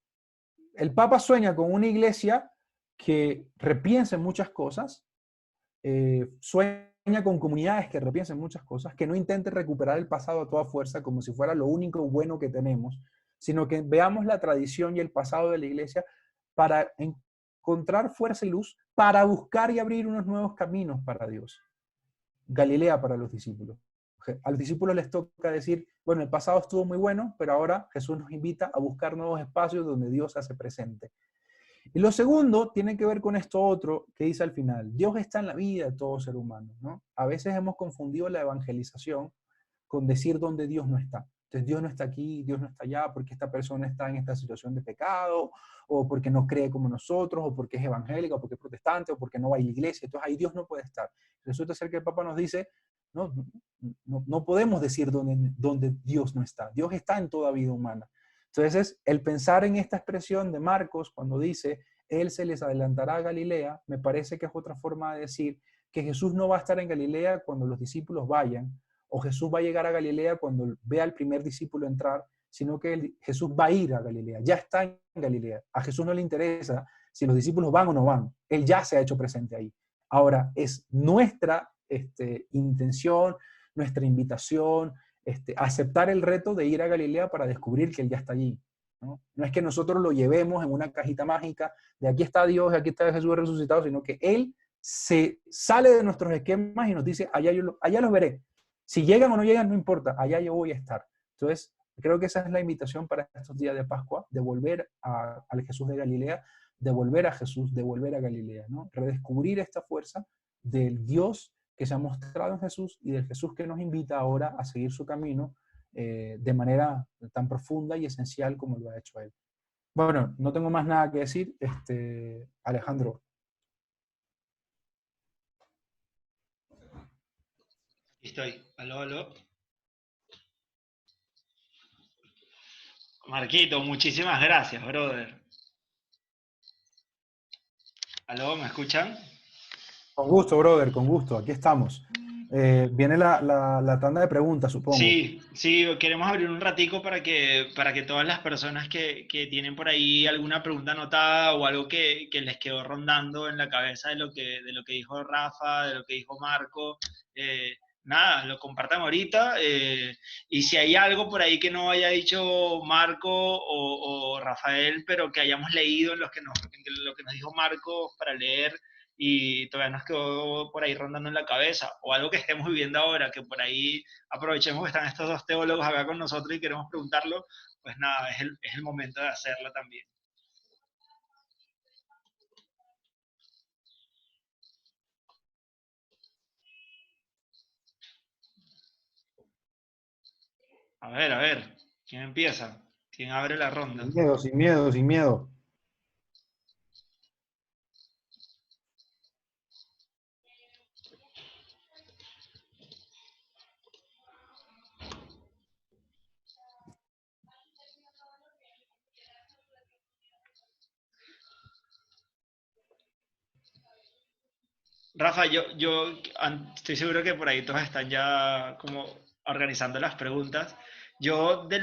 el Papa sueña con una iglesia que repiense muchas cosas, sueña con comunidades que repiensen muchas cosas, que no intenten recuperar el pasado a toda fuerza como si fuera lo único bueno que tenemos, sino que veamos la tradición y el pasado de la iglesia para encontrar fuerza y luz, para buscar y abrir unos nuevos caminos para Dios. Galilea para los discípulos. A los discípulos les toca decir, bueno, el pasado estuvo muy bueno, pero ahora Jesús nos invita a buscar nuevos espacios donde Dios se hace presente. Y lo segundo tiene que ver con esto otro que dice al final: Dios está en la vida de todo ser humano, ¿no? A veces hemos confundido la evangelización con decir dónde Dios no está. Entonces Dios no está aquí, Dios no está allá, porque esta persona está en esta situación de pecado, o porque no cree como nosotros, o porque es evangélica, o porque es protestante, o porque no va a la iglesia. Entonces ahí Dios no puede estar. Resulta ser que el Papa nos dice, no podemos decir dónde Dios no está. Dios está en toda vida humana. Entonces, el pensar en esta expresión de Marcos, cuando dice, Él se les adelantará a Galilea, me parece que es otra forma de decir que Jesús no va a estar en Galilea cuando los discípulos vayan, o Jesús va a llegar a Galilea cuando vea al primer discípulo entrar, sino que Jesús va a ir a Galilea, ya está en Galilea. A Jesús no le interesa si los discípulos van o no van, Él ya se ha hecho presente ahí. Ahora, es nuestra intención, nuestra invitación, aceptar el reto de ir a Galilea para descubrir que Él ya está allí, ¿no? No es que nosotros lo llevemos en una cajita mágica de aquí está Dios, aquí está Jesús resucitado, sino que Él se sale de nuestros esquemas y nos dice, allá los veré. Si llegan o no llegan, no importa, allá yo voy a estar. Entonces, creo que esa es la invitación para estos días de Pascua, de volver al Jesús de Galilea, de volver a Jesús, de volver a Galilea, ¿no? Redescubrir esta fuerza del Dios que se ha mostrado en Jesús y del Jesús que nos invita ahora a seguir su camino de manera tan profunda y esencial como lo ha hecho Él. Bueno, no tengo más nada que decir. Alejandro. Estoy. Aló, aló. Marquito, muchísimas gracias, brother. ¿Aló, me escuchan? Con gusto, brother, con gusto. Aquí estamos. Viene la tanda de preguntas, supongo. Sí, sí, queremos abrir un ratico para que todas las personas que tienen por ahí alguna pregunta anotada o algo que les quedó rondando en la cabeza de lo que dijo Rafa, de lo que dijo Marco, nada, lo compartan ahorita. Y si hay algo por ahí que no haya dicho Marco o Rafael, pero que hayamos leído en lo que nos dijo Marco para leer y todavía nos quedó por ahí rondando en la cabeza, o algo que estemos viviendo ahora, que por ahí aprovechemos que están estos dos teólogos acá con nosotros y queremos preguntarlo, pues nada, es el momento de hacerlo también. A ver, ¿quién empieza? ¿Quién abre la ronda? Sin miedo, sin miedo, sin miedo. Rafa, estoy seguro que por ahí todos están ya como organizando las preguntas. Yo, de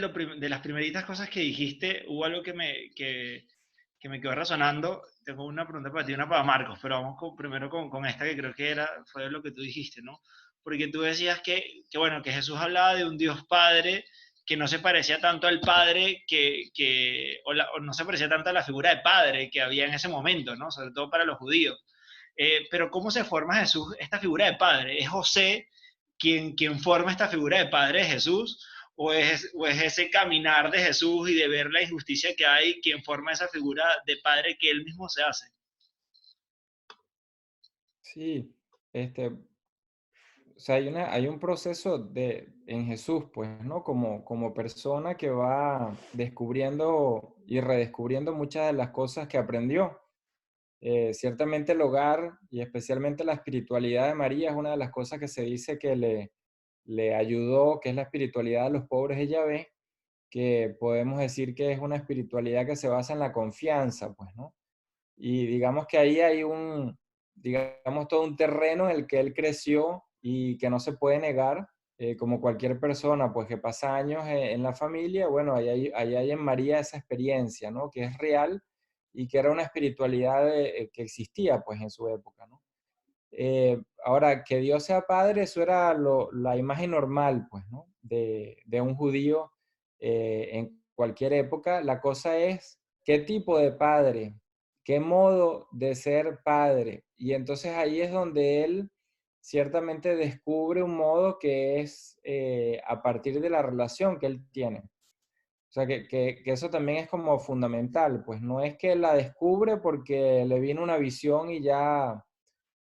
las primeritas cosas que dijiste, hubo algo que me quedó resonando. Tengo una pregunta para ti y una para Marcos, pero vamos primero con esta que creo que fue lo que tú dijiste, ¿no? Porque tú decías bueno, que Jesús hablaba de un Dios Padre que no se parecía tanto al Padre o no se parecía tanto a la figura de Padre que había en ese momento, ¿no? Sobre todo para los judíos. Pero ¿cómo se forma Jesús, esta figura de padre? ¿Es José quien forma esta figura de padre de Jesús? ¿O es ese caminar de Jesús y de ver la injusticia que hay quien forma esa figura de padre que él mismo se hace? Sí, o sea, hay un proceso en Jesús, pues, ¿no? Como persona que va descubriendo y redescubriendo muchas de las cosas que aprendió. Ciertamente el hogar y especialmente la espiritualidad de María es una de las cosas que se dice que le ayudó, que es la espiritualidad de los pobres de Yahvé, que podemos decir que es una espiritualidad que se basa en la confianza, pues, ¿no? Y digamos que ahí hay digamos, todo un terreno en el que él creció y que no se puede negar, como cualquier persona, pues que pasa años en la familia, bueno, ahí hay en María esa experiencia, ¿no? Que es real y que era una espiritualidad que existía, pues, en su época, ¿no? Ahora, que Dios sea padre, eso era la imagen normal, pues, ¿no? De un judío en cualquier época. La cosa es qué tipo de padre, qué modo de ser padre. Y entonces ahí es donde él ciertamente descubre un modo que es a partir de la relación que él tiene. O sea, que eso también es como fundamental, pues no es que la descubre porque le vino una visión y ya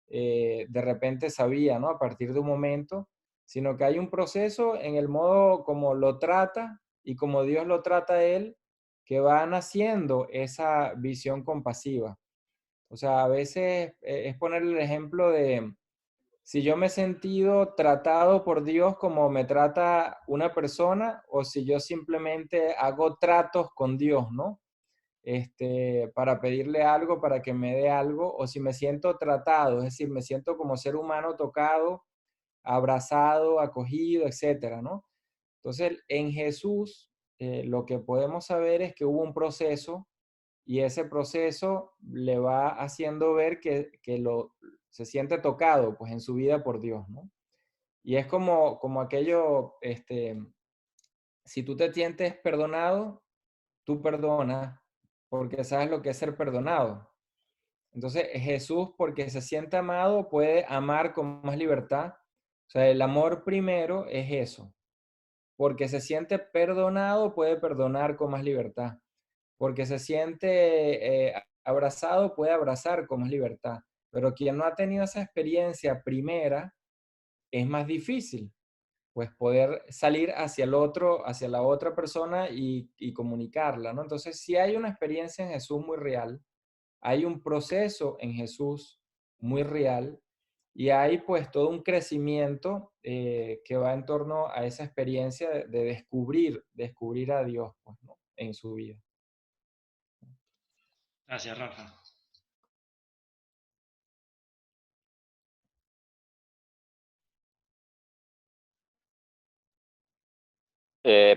de repente sabía, ¿no? A partir de un momento, sino que hay un proceso en el modo como lo trata y como Dios lo trata a él, que va naciendo esa visión compasiva. O sea, a veces es poner el ejemplo de si yo me he sentido tratado por Dios como me trata una persona o si yo simplemente hago tratos con Dios, ¿no? Para pedirle algo, para que me dé algo, o si me siento tratado, es decir, me siento como ser humano tocado, abrazado, acogido, etcétera, ¿no? Entonces, en Jesús, lo que podemos saber es que hubo un proceso y ese proceso le va haciendo ver que se siente tocado, pues, en su vida por Dios, ¿no? Y es como aquello, si tú te sientes perdonado, tú perdonas porque sabes lo que es ser perdonado. Entonces Jesús, porque se siente amado, puede amar con más libertad. O sea, el amor primero es eso. Porque se siente perdonado, puede perdonar con más libertad. Porque se siente abrazado, puede abrazar con más libertad. Pero quien no ha tenido esa experiencia primera, es más difícil pues poder salir hacia el otro, hacia la otra persona y comunicarla, ¿no? Entonces, si hay una experiencia en Jesús muy real, hay un proceso en Jesús muy real y hay pues todo un crecimiento que va en torno a esa experiencia de descubrir a Dios pues, ¿no? En su vida. Gracias, Rafa.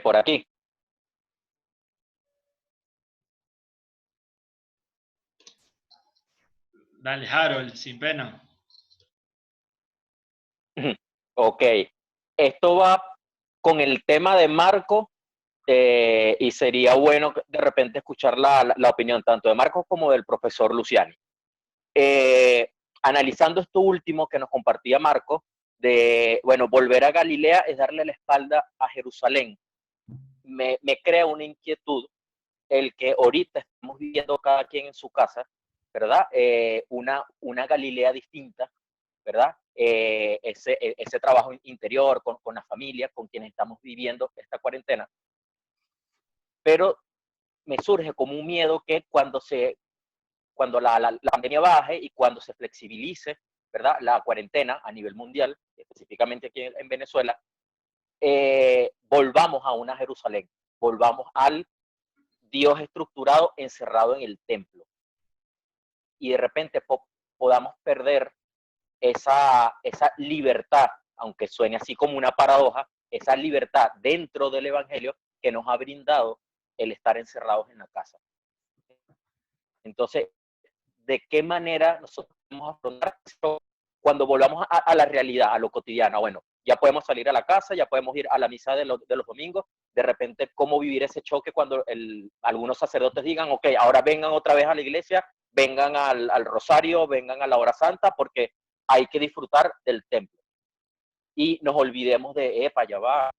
Por aquí. Dale, Harold, sin pena. Ok. esto va con el tema de Marco, y sería bueno de repente escuchar la opinión tanto de Marco como del profesor Luciani. Analizando esto último que nos compartía Marco, de, bueno, volver a Galilea es darle la espalda a Jerusalén. Me crea una inquietud el que ahorita estamos viviendo cada quien en su casa, ¿verdad? Una Galilea distinta, ¿verdad? Ese trabajo interior con la familia, con quienes estamos viviendo esta cuarentena. Pero me surge como un miedo que cuando la pandemia baje y cuando se flexibilice, ¿verdad? La cuarentena a nivel mundial, específicamente aquí en Venezuela, volvamos a una Jerusalén, volvamos al Dios estructurado encerrado en el templo. Y de repente podamos perder esa libertad, aunque suene así como una paradoja, esa libertad dentro del Evangelio que nos ha brindado el estar encerrados en la casa. Entonces, ¿de qué manera nosotros vamos a afrontar esto cuando volvamos a la realidad, a lo cotidiano? Bueno, ya podemos salir a la casa, ya podemos ir a la misa de los domingos. De repente, ¿cómo vivir ese choque cuando algunos sacerdotes digan, ok, ahora vengan otra vez a la iglesia, vengan al rosario, vengan a la hora santa, porque hay que disfrutar del templo? Y nos olvidemos de, ya va,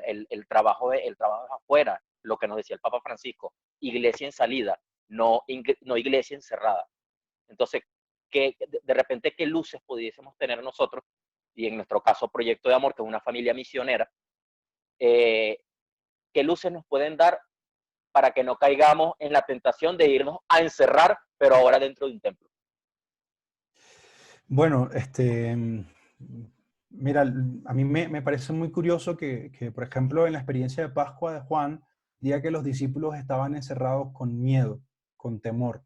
el trabajo es afuera, lo que nos decía el Papa Francisco, iglesia en salida, no iglesia encerrada. Entonces, de repente, ¿qué luces pudiésemos tener nosotros? Y en nuestro caso, Proyecto de Amor, que es una familia misionera, ¿qué luces nos pueden dar para que no caigamos en la tentación de irnos a encerrar, pero ahora dentro de un templo? Bueno, mira, a mí me parece muy curioso que, por ejemplo, en la experiencia de Pascua de Juan, diga que los discípulos estaban encerrados con miedo, con temor.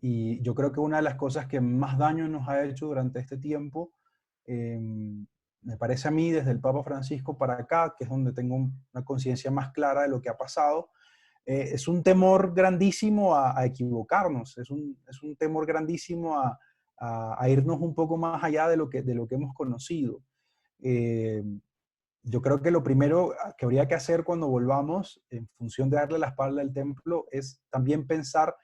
Y yo creo que una de las cosas que más daño nos ha hecho durante este tiempo, me parece a mí, desde el Papa Francisco para acá, que es donde tengo una conciencia más clara de lo que ha pasado, es un temor grandísimo a equivocarnos, es un temor grandísimo a irnos un poco más allá de lo que hemos conocido. Eh, yo creo que lo primero que habría que hacer cuando volvamos, en función de darle la espalda al templo, es también pensar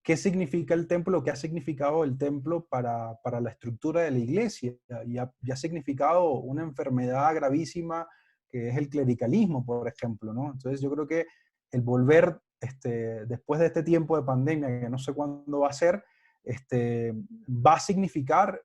qué significa el templo, qué ha significado el templo para la estructura de la iglesia. Y ha significado una enfermedad gravísima que es el clericalismo, por ejemplo, ¿no? Entonces yo creo que el volver, después de este tiempo de pandemia, que no sé cuándo va a ser, va a significar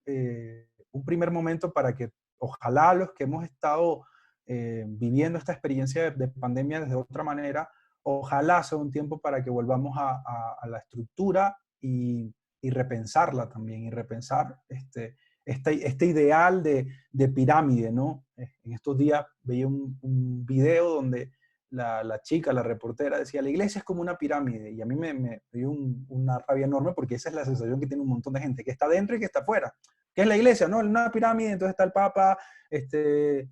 un primer momento para que ojalá los que hemos estado viviendo esta experiencia de pandemia desde otra manera, ojalá sea un tiempo para que volvamos a la estructura y repensarla también, y repensar este ideal de pirámide, ¿no? En estos días veía un video donde la chica, la reportera, decía, la iglesia es como una pirámide, y a mí me dio una rabia enorme porque esa es la sensación que tiene un montón de gente, que está dentro y que está afuera. ¿Qué es la iglesia? No, una pirámide, entonces está el papa,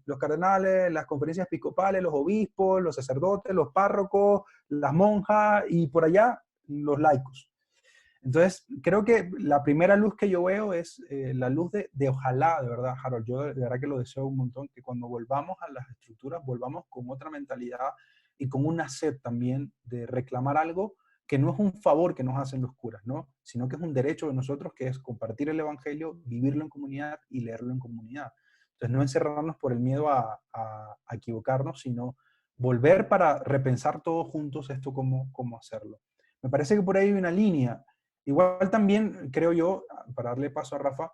los cardenales, las conferencias episcopales, los obispos, los sacerdotes, los párrocos, las monjas y por allá los laicos. Entonces, creo que la primera luz que yo veo es la luz de ojalá, de verdad, Harold, yo de verdad que lo deseo un montón, que cuando volvamos a las estructuras, volvamos con otra mentalidad y con una sed también de reclamar algo que no es un favor que nos hacen los curas, ¿no? Sino que es un derecho de nosotros, que es compartir el evangelio, vivirlo en comunidad y leerlo en comunidad. Entonces, no encerrarnos por el miedo a equivocarnos, sino volver para repensar todos juntos esto, cómo hacerlo. Me parece que por ahí hay una línea. Igual también creo yo, para darle paso a Rafa,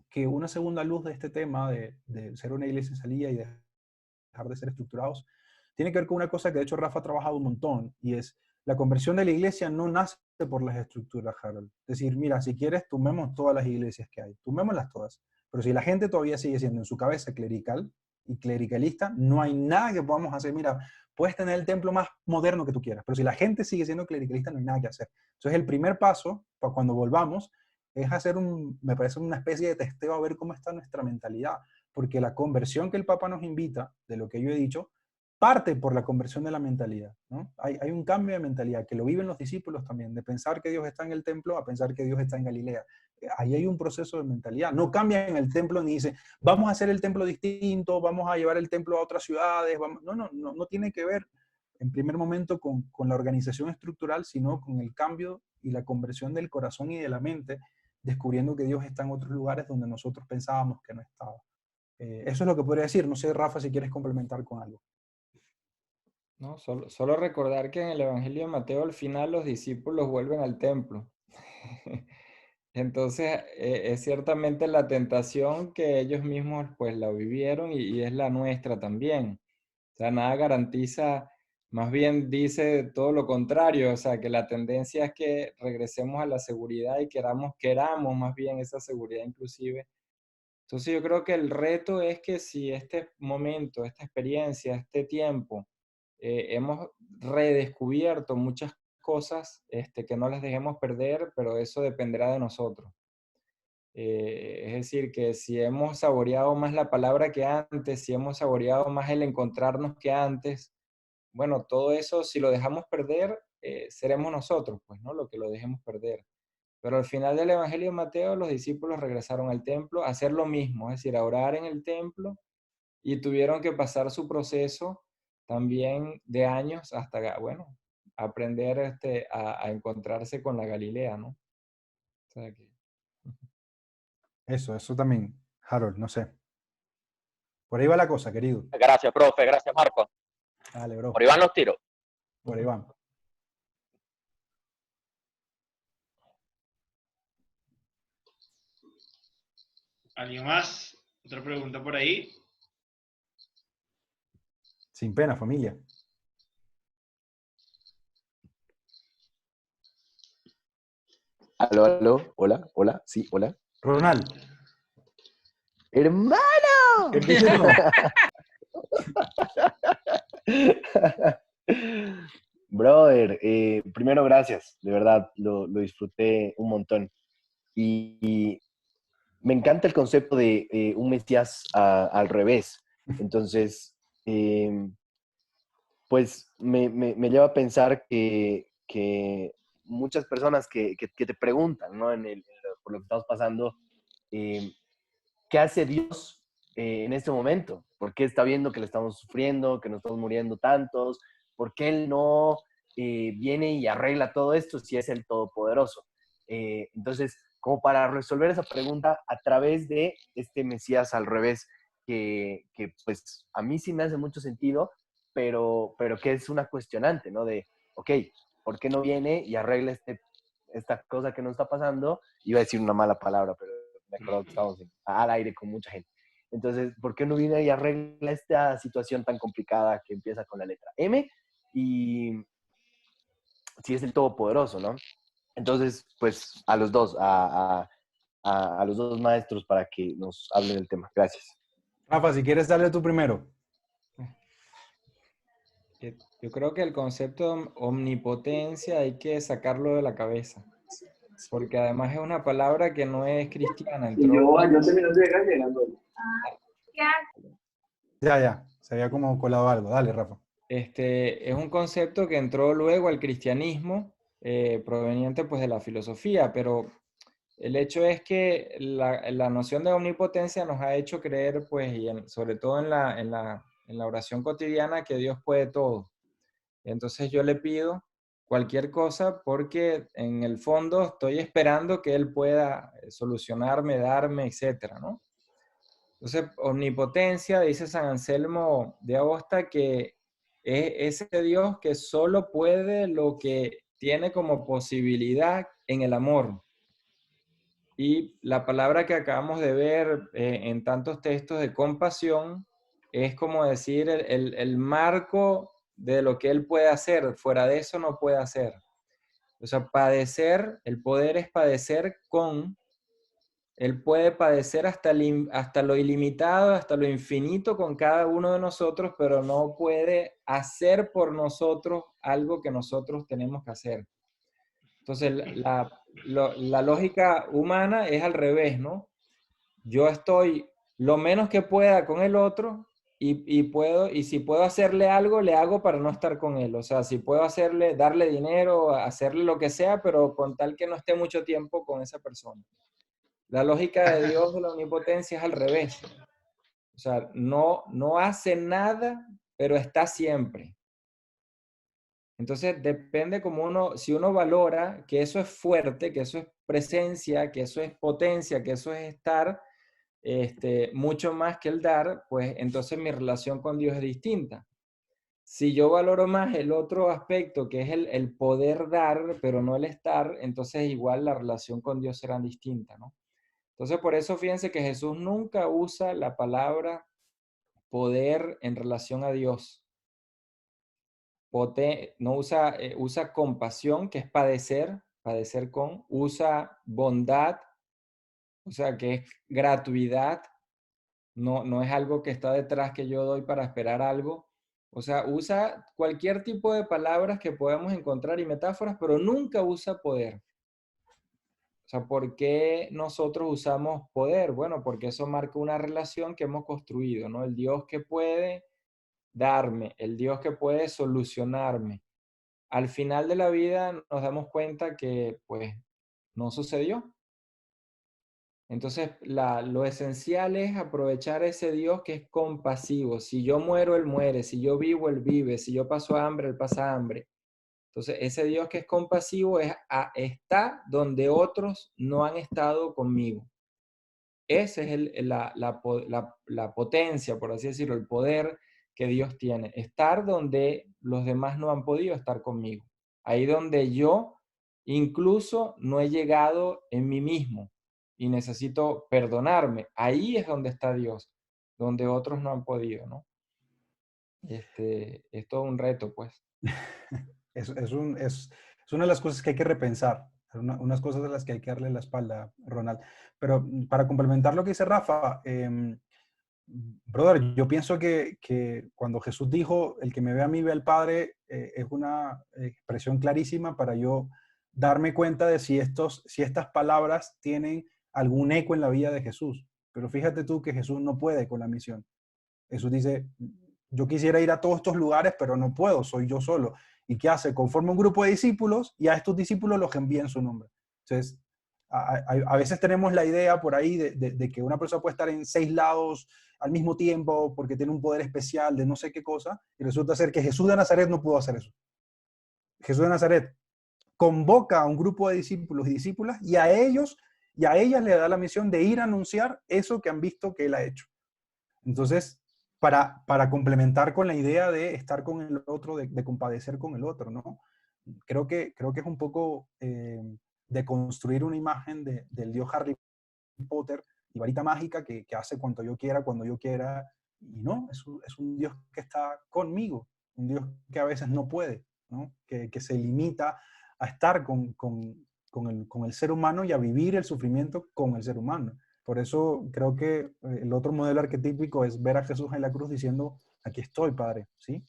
que una segunda luz de este tema de ser una iglesia en salida y dejar de ser estructurados, tiene que ver con una cosa que de hecho Rafa ha trabajado un montón, y es la conversión de la iglesia no nace por las estructuras, Harold. Es decir, mira, si quieres, tomemos todas las iglesias que hay, tomémoslas todas. Pero si la gente todavía sigue siendo en su cabeza clerical y clericalista, no hay nada que podamos hacer. Mira, puedes tener el templo más moderno que tú quieras, pero si la gente sigue siendo clericalista, no hay nada que hacer. Entonces, el primer paso, para cuando volvamos, es hacer me parece una especie de testeo a ver cómo está nuestra mentalidad, porque la conversión que el Papa nos invita, de lo que yo he dicho, parte por la conversión de la mentalidad, ¿no? Hay un cambio de mentalidad que lo viven los discípulos también, de pensar que Dios está en el templo a pensar que Dios está en Galilea, ahí hay un proceso de mentalidad. No cambian el templo ni dicen, vamos a hacer el templo distinto, vamos a llevar el templo a otras ciudades. No tiene que ver en primer momento con la organización estructural, sino con el cambio y la conversión del corazón y de la mente, descubriendo que Dios está en otros lugares donde nosotros pensábamos que no estaba. Eso es lo que podría decir. No sé, Rafa, si quieres complementar con algo. No, solo recordar que en el Evangelio de Mateo al final los discípulos vuelven al templo. Entonces, es ciertamente la tentación que ellos mismos pues la vivieron y es la nuestra también. O sea, nada garantiza, más bien dice todo lo contrario, o sea, que la tendencia es que regresemos a la seguridad y queramos más bien esa seguridad inclusive. Entonces yo creo que el reto es que si este momento, esta experiencia, este tiempo, hemos redescubierto muchas cosas, que no las dejemos perder, pero eso dependerá de nosotros. Es decir, que si hemos saboreado más la palabra que antes, si hemos saboreado más el encontrarnos que antes, bueno, todo eso, si lo dejamos perder, seremos nosotros, pues, ¿no? Lo que lo dejemos perder. Pero al final del Evangelio de Mateo, los discípulos regresaron al templo a hacer lo mismo, es decir, a orar en el templo y tuvieron que pasar su proceso también de años hasta, bueno, aprender a encontrarse con la Galilea, ¿no? O sea que... Eso también, Harold, no sé. Por ahí va la cosa, querido. Gracias, profe. Gracias, Marco. Dale, bro. Por ahí van los tiros. Por ahí van. ¿Alguien más? ¿Otra pregunta por ahí? Sin pena, familia. Aló, aló, hola, hola, sí, hola. Ronald, ¡Hermano! empieza tú. Brother, primero gracias, de verdad, lo disfruté un montón. Y me encanta el concepto de un Mesías al revés. Entonces, pues me lleva a pensar que muchas personas que te preguntan, ¿no? Por lo que estamos pasando, ¿qué hace Dios en este momento? ¿Por qué está viendo que le estamos sufriendo, que nos estamos muriendo tantos? ¿Por qué Él no viene y arregla todo esto si es el Todopoderoso? Entonces, como para resolver esa pregunta a través de este Mesías al revés, que pues a mí sí me hace mucho sentido, pero que es una cuestionante, ¿no? De, ok, ¿por qué no viene y arregla esta cosa que nos está pasando? Iba a decir una mala palabra, pero me acuerdo que estábamos al aire con mucha gente. Entonces, ¿por qué no viene y arregla esta situación tan complicada que empieza con la letra M? Y si es el Todopoderoso, ¿no? Entonces, pues a los dos, a los dos maestros para que nos hablen del tema. Gracias. Rafa, si quieres, dale tú primero. Yo creo que el concepto de omnipotencia hay que sacarlo de la cabeza, porque además es una palabra que no es cristiana. Ya, se había como colado algo. Dale, Rafa. Es un concepto que entró luego al cristianismo, proveniente pues de la filosofía, pero el hecho es que la noción de omnipotencia nos ha hecho creer, pues, y sobre todo en la oración cotidiana, que Dios puede todo. Entonces yo le pido cualquier cosa porque en el fondo estoy esperando que Él pueda solucionarme, darme, etcétera, ¿no? Entonces, omnipotencia, dice San Anselmo de Aosta, que es ese Dios que solo puede lo que tiene como posibilidad en el amor. Y la palabra que acabamos de ver en tantos textos de compasión es como decir el marco de lo que Él puede hacer. Fuera de eso no puede hacer. O sea, padecer, el poder es padecer con... Él puede padecer hasta lo ilimitado, hasta lo infinito con cada uno de nosotros, pero no puede hacer por nosotros algo que nosotros tenemos que hacer. Entonces, la lógica humana es al revés, ¿no? Yo estoy lo menos que pueda con el otro y si puedo hacerle algo, le hago para no estar con él. O sea, si puedo darle dinero, hacerle lo que sea, pero con tal que no esté mucho tiempo con esa persona. La lógica de Dios de la omnipotencia es al revés. O sea, no hace nada, pero está siempre. Entonces depende como si uno valora que eso es fuerte, que eso es presencia, que eso es potencia, que eso es estar, mucho más que el dar, pues entonces mi relación con Dios es distinta. Si yo valoro más el otro aspecto, que es el poder dar, pero no el estar, entonces igual la relación con Dios será distinta, ¿no? Entonces por eso fíjense que Jesús nunca usa la palabra poder en relación a Dios. No usa, usa compasión, que es padecer con, usa bondad, o sea, que es gratuidad, no es algo que está detrás que yo doy para esperar algo. O sea, usa cualquier tipo de palabras que podemos encontrar y metáforas, pero nunca usa poder. O sea, ¿por qué nosotros usamos poder? Bueno, porque eso marca una relación que hemos construido, ¿no? El Dios que puede darme, el Dios que puede solucionarme. Al final de la vida nos damos cuenta que, pues, no sucedió. Entonces, lo esencial es aprovechar ese Dios que es compasivo. Si yo muero, Él muere. Si yo vivo, Él vive. Si yo paso hambre, Él pasa hambre. Entonces, ese Dios que es compasivo está donde otros no han estado conmigo. Esa es la potencia, por así decirlo, el poder que Dios tiene. Estar donde los demás no han podido estar conmigo. Ahí donde yo incluso no he llegado en mí mismo y necesito perdonarme. Ahí es donde está Dios, donde otros no han podido, ¿no? Es todo un reto, pues. Es una de las cosas que hay que repensar, unas cosas de las que hay que darle la espalda, Ronald. Pero para complementar lo que dice Rafa, brother, yo pienso que cuando Jesús dijo, el que me ve a mí ve al Padre, es una expresión clarísima para yo darme cuenta de si estas palabras tienen algún eco en la vida de Jesús. Pero fíjate tú que Jesús no puede con la misión. Jesús dice, yo quisiera ir a todos estos lugares, pero no puedo, soy yo solo. ¿Y qué hace? Conforma un grupo de discípulos y a estos discípulos los envía en su nombre. Entonces, a veces tenemos la idea por ahí de que una persona puede estar en 6 lados al mismo tiempo porque tiene un poder especial de no sé qué cosa, y resulta ser que Jesús de Nazaret no pudo hacer eso. Jesús de Nazaret convoca a un grupo de discípulos y discípulas y a ellos y a ellas le da la misión de ir a anunciar eso que han visto que él ha hecho. Entonces, para complementar con la idea de estar con el otro, de compadecer con el otro, ¿no? Creo que es un poco de construir una imagen del Dios Harry Potter y varita mágica que hace cuanto yo quiera, cuando yo quiera, y no, es un Dios que está conmigo, un Dios que a veces no puede, ¿no? Que se limita a estar con el ser humano y a vivir el sufrimiento con el ser humano. Por eso creo que el otro modelo arquetípico es ver a Jesús en la cruz diciendo, aquí estoy, Padre, ¿sí?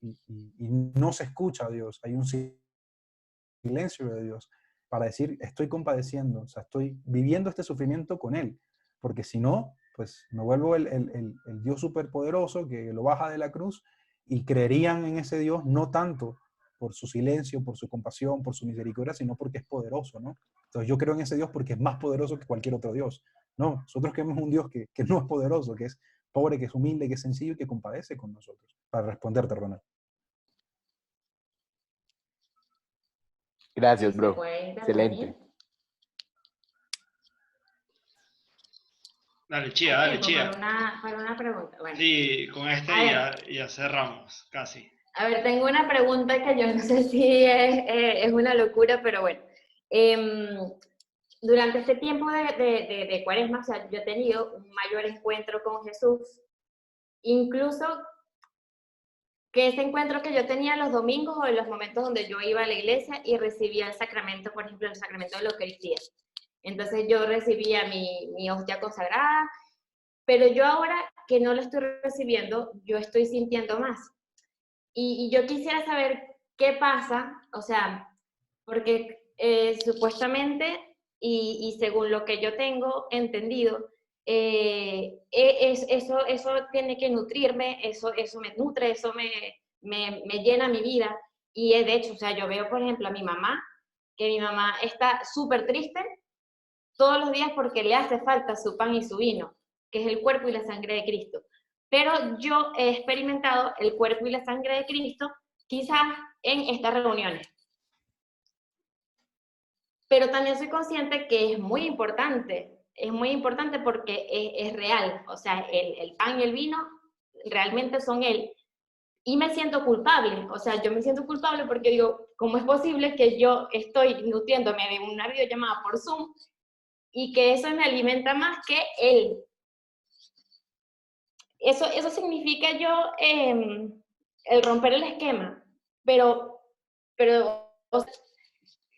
Y no se escucha a Dios, hay un silencio de Dios para decir, estoy compadeciendo, o sea, estoy viviendo este sufrimiento con Él, porque si no, pues me vuelvo el Dios superpoderoso que lo baja de la cruz y creerían en ese Dios no tanto por su silencio, por su compasión, por su misericordia, sino porque es poderoso, ¿no? Entonces yo creo en ese Dios porque es más poderoso que cualquier otro Dios. No, nosotros creemos un Dios que no es poderoso, que es pobre, que es humilde, que es sencillo y que compadece con nosotros. Para responderte, Ronald. Gracias, bro. ¿Puede intervenir? Excelente. Dale, Chía, dale, Chía. Para una pregunta. Bueno, Sí, con este ya cerramos, casi. a ver, tengo una pregunta que yo no sé si es una locura, pero bueno. Durante este tiempo de Cuaresma, o sea, yo he tenido un mayor encuentro con Jesús, incluso que ese encuentro que yo tenía los domingos o en los momentos donde yo iba a la iglesia y recibía el sacramento, por ejemplo, el sacramento de la Eucaristía. Entonces yo recibía mi hostia consagrada, pero yo ahora que no lo estoy recibiendo, yo estoy sintiendo más. Y yo quisiera saber qué pasa, o sea, porque supuestamente, y según lo que yo tengo entendido, eso tiene que nutrirme, eso me nutre, eso me llena mi vida. Y de hecho, o sea, yo veo, por ejemplo, a mi mamá, que mi mamá está súper triste todos los días porque le hace falta su pan y su vino, que es el cuerpo y la sangre de Cristo. Pero yo he experimentado el cuerpo y la sangre de Cristo quizás en estas reuniones. Pero también soy consciente que es muy importante porque es real, o sea, el pan y el vino realmente son Él. Y me siento culpable, o sea, yo me siento culpable porque digo, ¿cómo es posible que yo estoy nutriéndome de una videollamada por Zoom y que eso me alimenta más que Él? Eso significa el romper el esquema, pero o sea,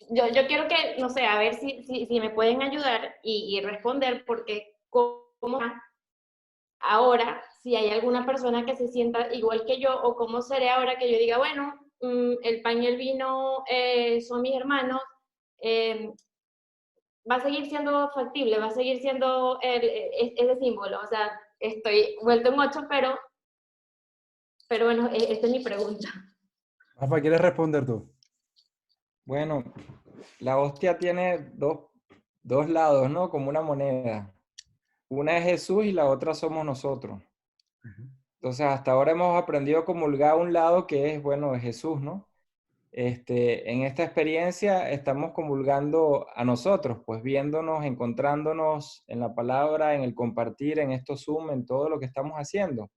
yo quiero que, no sé, a ver si me pueden ayudar y responder, porque cómo ahora, si hay alguna persona que se sienta igual que yo, o cómo seré ahora que yo diga, bueno, el pan y el vino son mis hermanos, va a seguir siendo factible, va a seguir siendo ese símbolo, o sea, estoy vuelto en 8, pero bueno, esta es mi pregunta. Rafa, ¿quieres responder tú? Bueno, la hostia tiene dos lados, ¿no? Como una moneda. Una es Jesús y la otra somos nosotros. Entonces, hasta ahora hemos aprendido a comulgar un lado que es, bueno, Jesús, ¿no? En esta experiencia estamos comulgando a nosotros, pues viéndonos, encontrándonos en la palabra, en el compartir, en estos Zoom, en todo lo que estamos haciendo.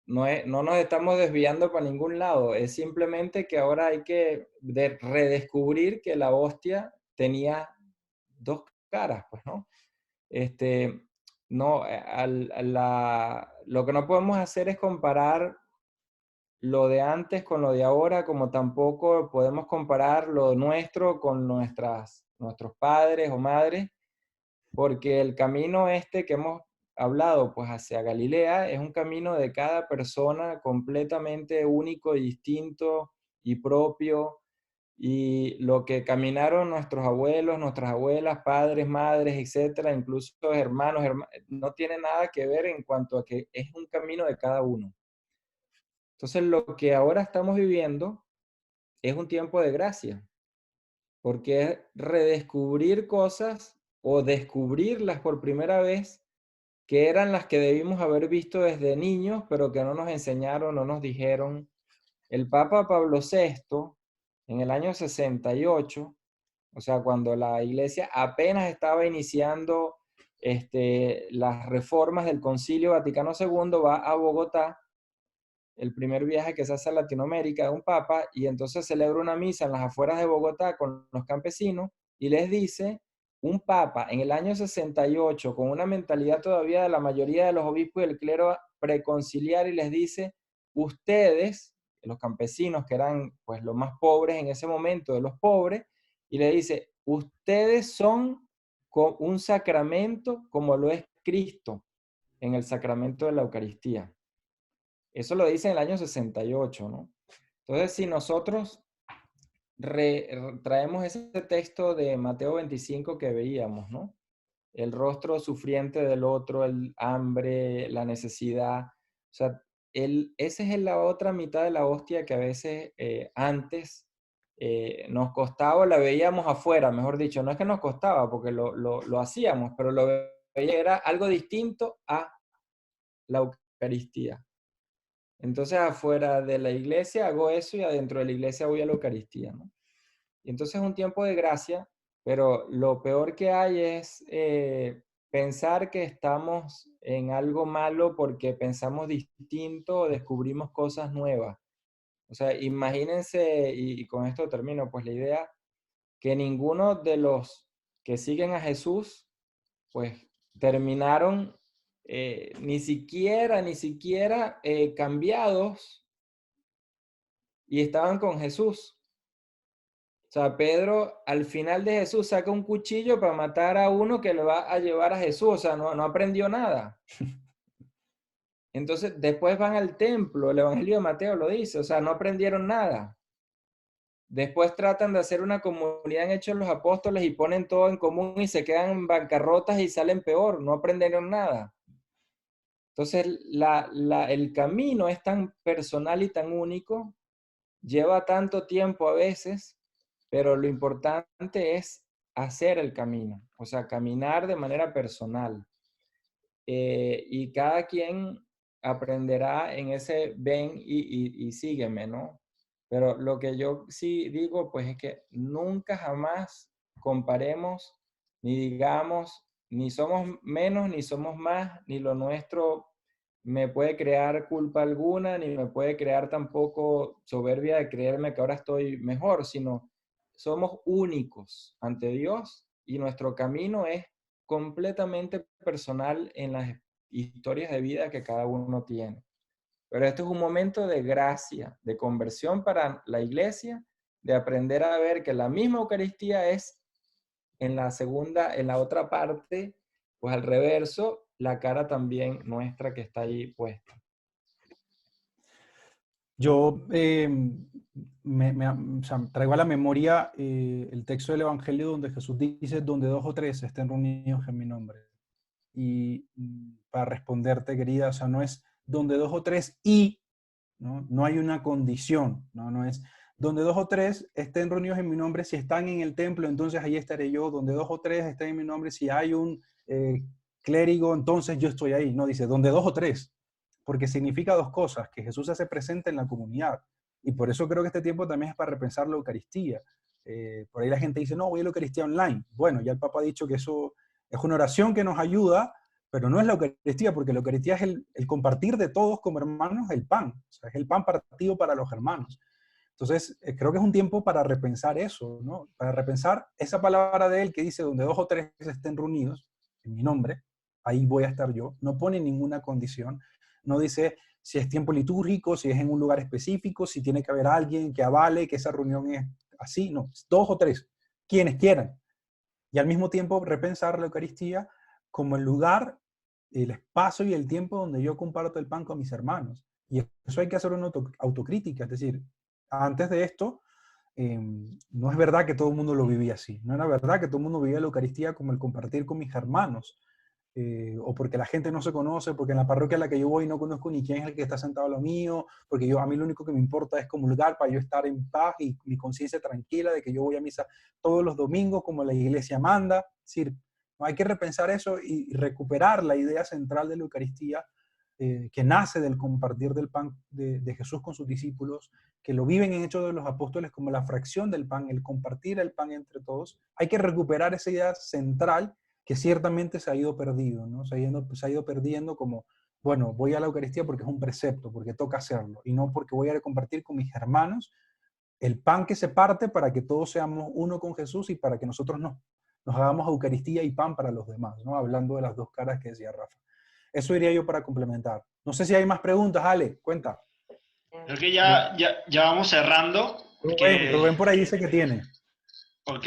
No nos estamos desviando para ningún lado, es simplemente que ahora hay que redescubrir que la hostia tenía dos caras, pues, ¿no? No, lo que no podemos hacer es comparar lo de antes con lo de ahora, como tampoco podemos comparar lo nuestro con nuestros padres o madres, porque el camino que hemos hablado, pues hacia Galilea, es un camino de cada persona completamente único, distinto y propio, y lo que caminaron nuestros abuelos, nuestras abuelas, padres, madres, etcétera, incluso hermanos, no tiene nada que ver en cuanto a que es un camino de cada uno. Entonces, lo que ahora estamos viviendo es un tiempo de gracia, porque es redescubrir cosas o descubrirlas por primera vez que eran las que debimos haber visto desde niños, pero que no nos enseñaron, no nos dijeron. El Papa Pablo VI, en el año 68, o sea, cuando la Iglesia apenas estaba iniciando las reformas del Concilio Vaticano II, va a Bogotá, el primer viaje que se hace a Latinoamérica de un papa, y entonces celebra una misa en las afueras de Bogotá con los campesinos y les dice, un papa en el año 68, con una mentalidad todavía de la mayoría de los obispos y del clero preconciliar, y les dice, ustedes, los campesinos que eran pues los más pobres en ese momento de los pobres, y le dice, ustedes son un sacramento como lo es Cristo en el sacramento de la Eucaristía. Eso lo dice en el año 68, ¿no? Entonces, si nosotros traemos ese texto de Mateo 25 que veíamos, ¿no? El rostro sufriente del otro, el hambre, la necesidad. O sea, esa es la otra mitad de la hostia que a veces antes nos costaba, la veíamos afuera, mejor dicho. No es que nos costaba, porque lo hacíamos, pero lo veía, era algo distinto a la Eucaristía. Entonces, afuera de la iglesia hago eso y adentro de la iglesia voy a la Eucaristía, ¿no? Y entonces es un tiempo de gracia, pero lo peor que hay es pensar que estamos en algo malo porque pensamos distinto o descubrimos cosas nuevas. O sea, imagínense, y con esto termino, pues la idea que ninguno de los que siguen a Jesús, pues terminaron ni siquiera cambiados y estaban con Jesús. O sea, Pedro al final de Jesús saca un cuchillo para matar a uno que le va a llevar a Jesús. O sea, no aprendió nada. Entonces, después van al templo, el Evangelio de Mateo lo dice, o sea, no aprendieron nada. Después tratan de hacer una comunidad en Hechos de los Apóstoles y ponen todo en común y se quedan en bancarrotas y salen peor, no aprendieron nada. Entonces, el camino es tan personal y tan único, lleva tanto tiempo a veces, pero lo importante es hacer el camino, o sea, caminar de manera personal. Y cada quien aprenderá en ese ven y sígueme, ¿no? Pero lo que yo sí digo, pues es que nunca jamás comparemos, ni digamos, ni somos menos, ni somos más, ni lo nuestro me puede crear culpa alguna, ni me puede crear tampoco soberbia de creerme que ahora estoy mejor, sino somos únicos ante Dios y nuestro camino es completamente personal en las historias de vida que cada uno tiene. Pero esto es un momento de gracia, de conversión para la iglesia, de aprender a ver que la misma Eucaristía es en la segunda, en la otra parte, pues al reverso, la cara también nuestra que está ahí puesta. Yo o sea, traigo a la memoria el texto del Evangelio donde Jesús dice, donde 2 o 3 estén reunidos en mi nombre. Y para responderte, querida, o sea, no es donde 2 o 3 y, ¿no? No hay una condición, ¿no? No es donde 2 o 3 estén reunidos en mi nombre, si están en el templo, entonces ahí estaré yo, donde 2 o 3 estén en mi nombre, si hay un clérigo, entonces yo estoy ahí. No, dice, donde 2 o 3, porque significa 2 cosas, que Jesús se hace presente en la comunidad. Y por eso creo que este tiempo también es para repensar la Eucaristía. Por ahí la gente dice, no, voy a la Eucaristía online. Bueno, ya el Papa ha dicho que eso es una oración que nos ayuda, pero no es la Eucaristía, porque la Eucaristía es el compartir de todos como hermanos el pan. O sea, es el pan partido para los hermanos. Entonces, creo que es un tiempo para repensar eso, ¿no? Para repensar esa palabra de él que dice, donde 2 o 3 estén reunidos en mi nombre, ahí voy a estar yo. No pone ninguna condición. No dice si es tiempo litúrgico, si es en un lugar específico, si tiene que haber alguien que avale que esa reunión es así. No, 2 o 3, quienes quieran. Y al mismo tiempo repensar la Eucaristía como el lugar, el espacio y el tiempo donde yo comparto el pan con mis hermanos. Y eso hay que hacer una autocrítica, es decir, antes de esto, no es verdad que todo el mundo lo vivía así, no era verdad que todo el mundo vivía la Eucaristía como el compartir con mis hermanos, o porque la gente no se conoce, porque en la parroquia a la que yo voy no conozco ni quién es el que está sentado a lo mío, porque a mí lo único que me importa es comulgar para yo estar en paz y mi conciencia tranquila de que yo voy a misa todos los domingos como la iglesia manda. Es decir, hay que repensar eso y recuperar la idea central de la Eucaristía, que nace del compartir del pan de Jesús con sus discípulos, que lo viven en Hechos de los Apóstoles como la fracción del pan, el compartir el pan entre todos. Hay que recuperar esa idea central que ciertamente se ha ido perdido, ¿no? Se ha ido perdiendo como, bueno, voy a la Eucaristía porque es un precepto, porque toca hacerlo, y no porque voy a compartir con mis hermanos el pan que se parte para que todos seamos uno con Jesús y para que nosotros nos hagamos Eucaristía y pan para los demás, ¿no? Hablando de las 2 caras que decía Rafa. Eso iría yo para complementar. No sé si hay más preguntas, Ale, cuenta. Creo que ya vamos cerrando. Rubén por ahí dice que tiene. Ok.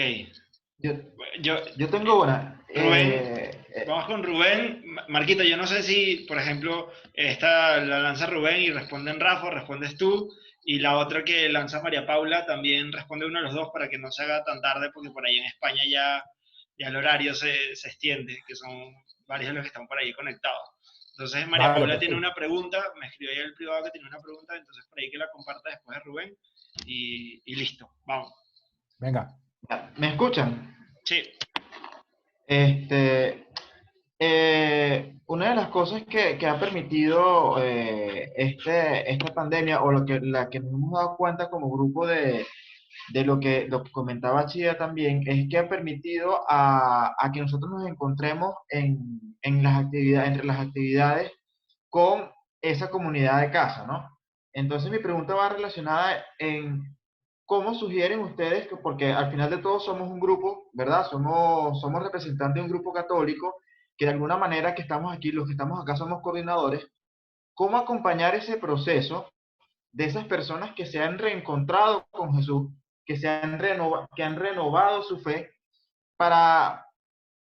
Yo tengo una. Rubén, vamos con Rubén. Marquita, yo no sé si, por ejemplo, esta la lanza Rubén y responden Rafa, respondes tú, y la otra que lanza María Paula también responde uno de los dos para que no se haga tan tarde, porque por ahí en España ya el horario se extiende, que son varios de los que están por ahí conectados. Entonces, María Paula tiene una pregunta, me escribió ahí el privado que tiene una pregunta, entonces por ahí que la comparta después de Rubén, y listo, vamos. Venga. ¿Me escuchan? Sí. Una de las cosas que ha permitido esta pandemia, o la que nos hemos dado cuenta como grupo de lo que comentaba Chía también, es que ha permitido a que nosotros nos encontremos en las actividades, entre las actividades con esa comunidad de casa, ¿no? Entonces mi pregunta va relacionada en cómo sugieren ustedes, porque al final de todo somos un grupo, ¿verdad? Somos representantes de un grupo católico, que de alguna manera que estamos aquí, los que estamos acá somos coordinadores. ¿Cómo acompañar ese proceso de esas personas que se han reencontrado con Jesús, que han renovado su fe, para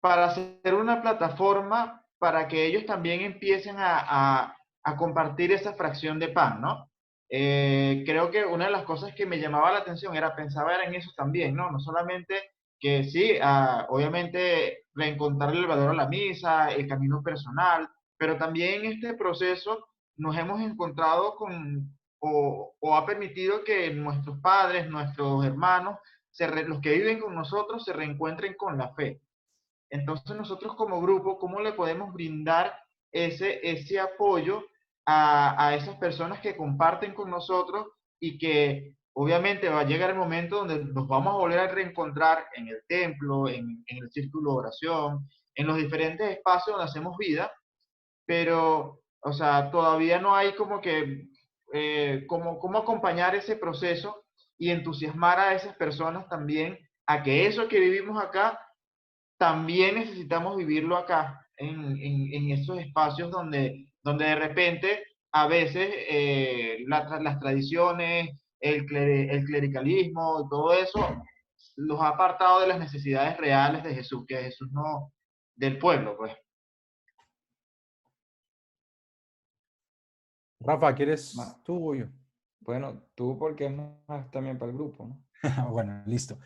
hacer una plataforma para que ellos también empiecen a compartir esa fracción de pan, ¿no? Creo que una de las cosas que me llamaba la atención pensaba en eso también, ¿no? No solamente que sí, obviamente reencontrar el valor a la misa, el camino personal, pero también en este proceso nos hemos encontrado con, o ha permitido que nuestros padres, nuestros hermanos, los que viven con nosotros se reencuentren con la fe. Entonces nosotros como grupo, ¿cómo le podemos brindar ese apoyo a esas personas que comparten con nosotros y que obviamente va a llegar el momento donde nos vamos a volver a reencontrar en el templo, en el círculo de oración, en los diferentes espacios donde hacemos vida, pero, o sea, todavía no hay como que, cómo acompañar ese proceso y entusiasmar a esas personas también a que eso que vivimos acá, también necesitamos vivirlo acá, en esos espacios donde de repente a veces las tradiciones, el clericalismo y todo eso los ha apartado de las necesidades reales de Jesús, que Jesús no, del pueblo, pues. Rafa, ¿quieres Ma- tú o yo? Bueno, tú porque es más también para el grupo, ¿no? Bueno, listo.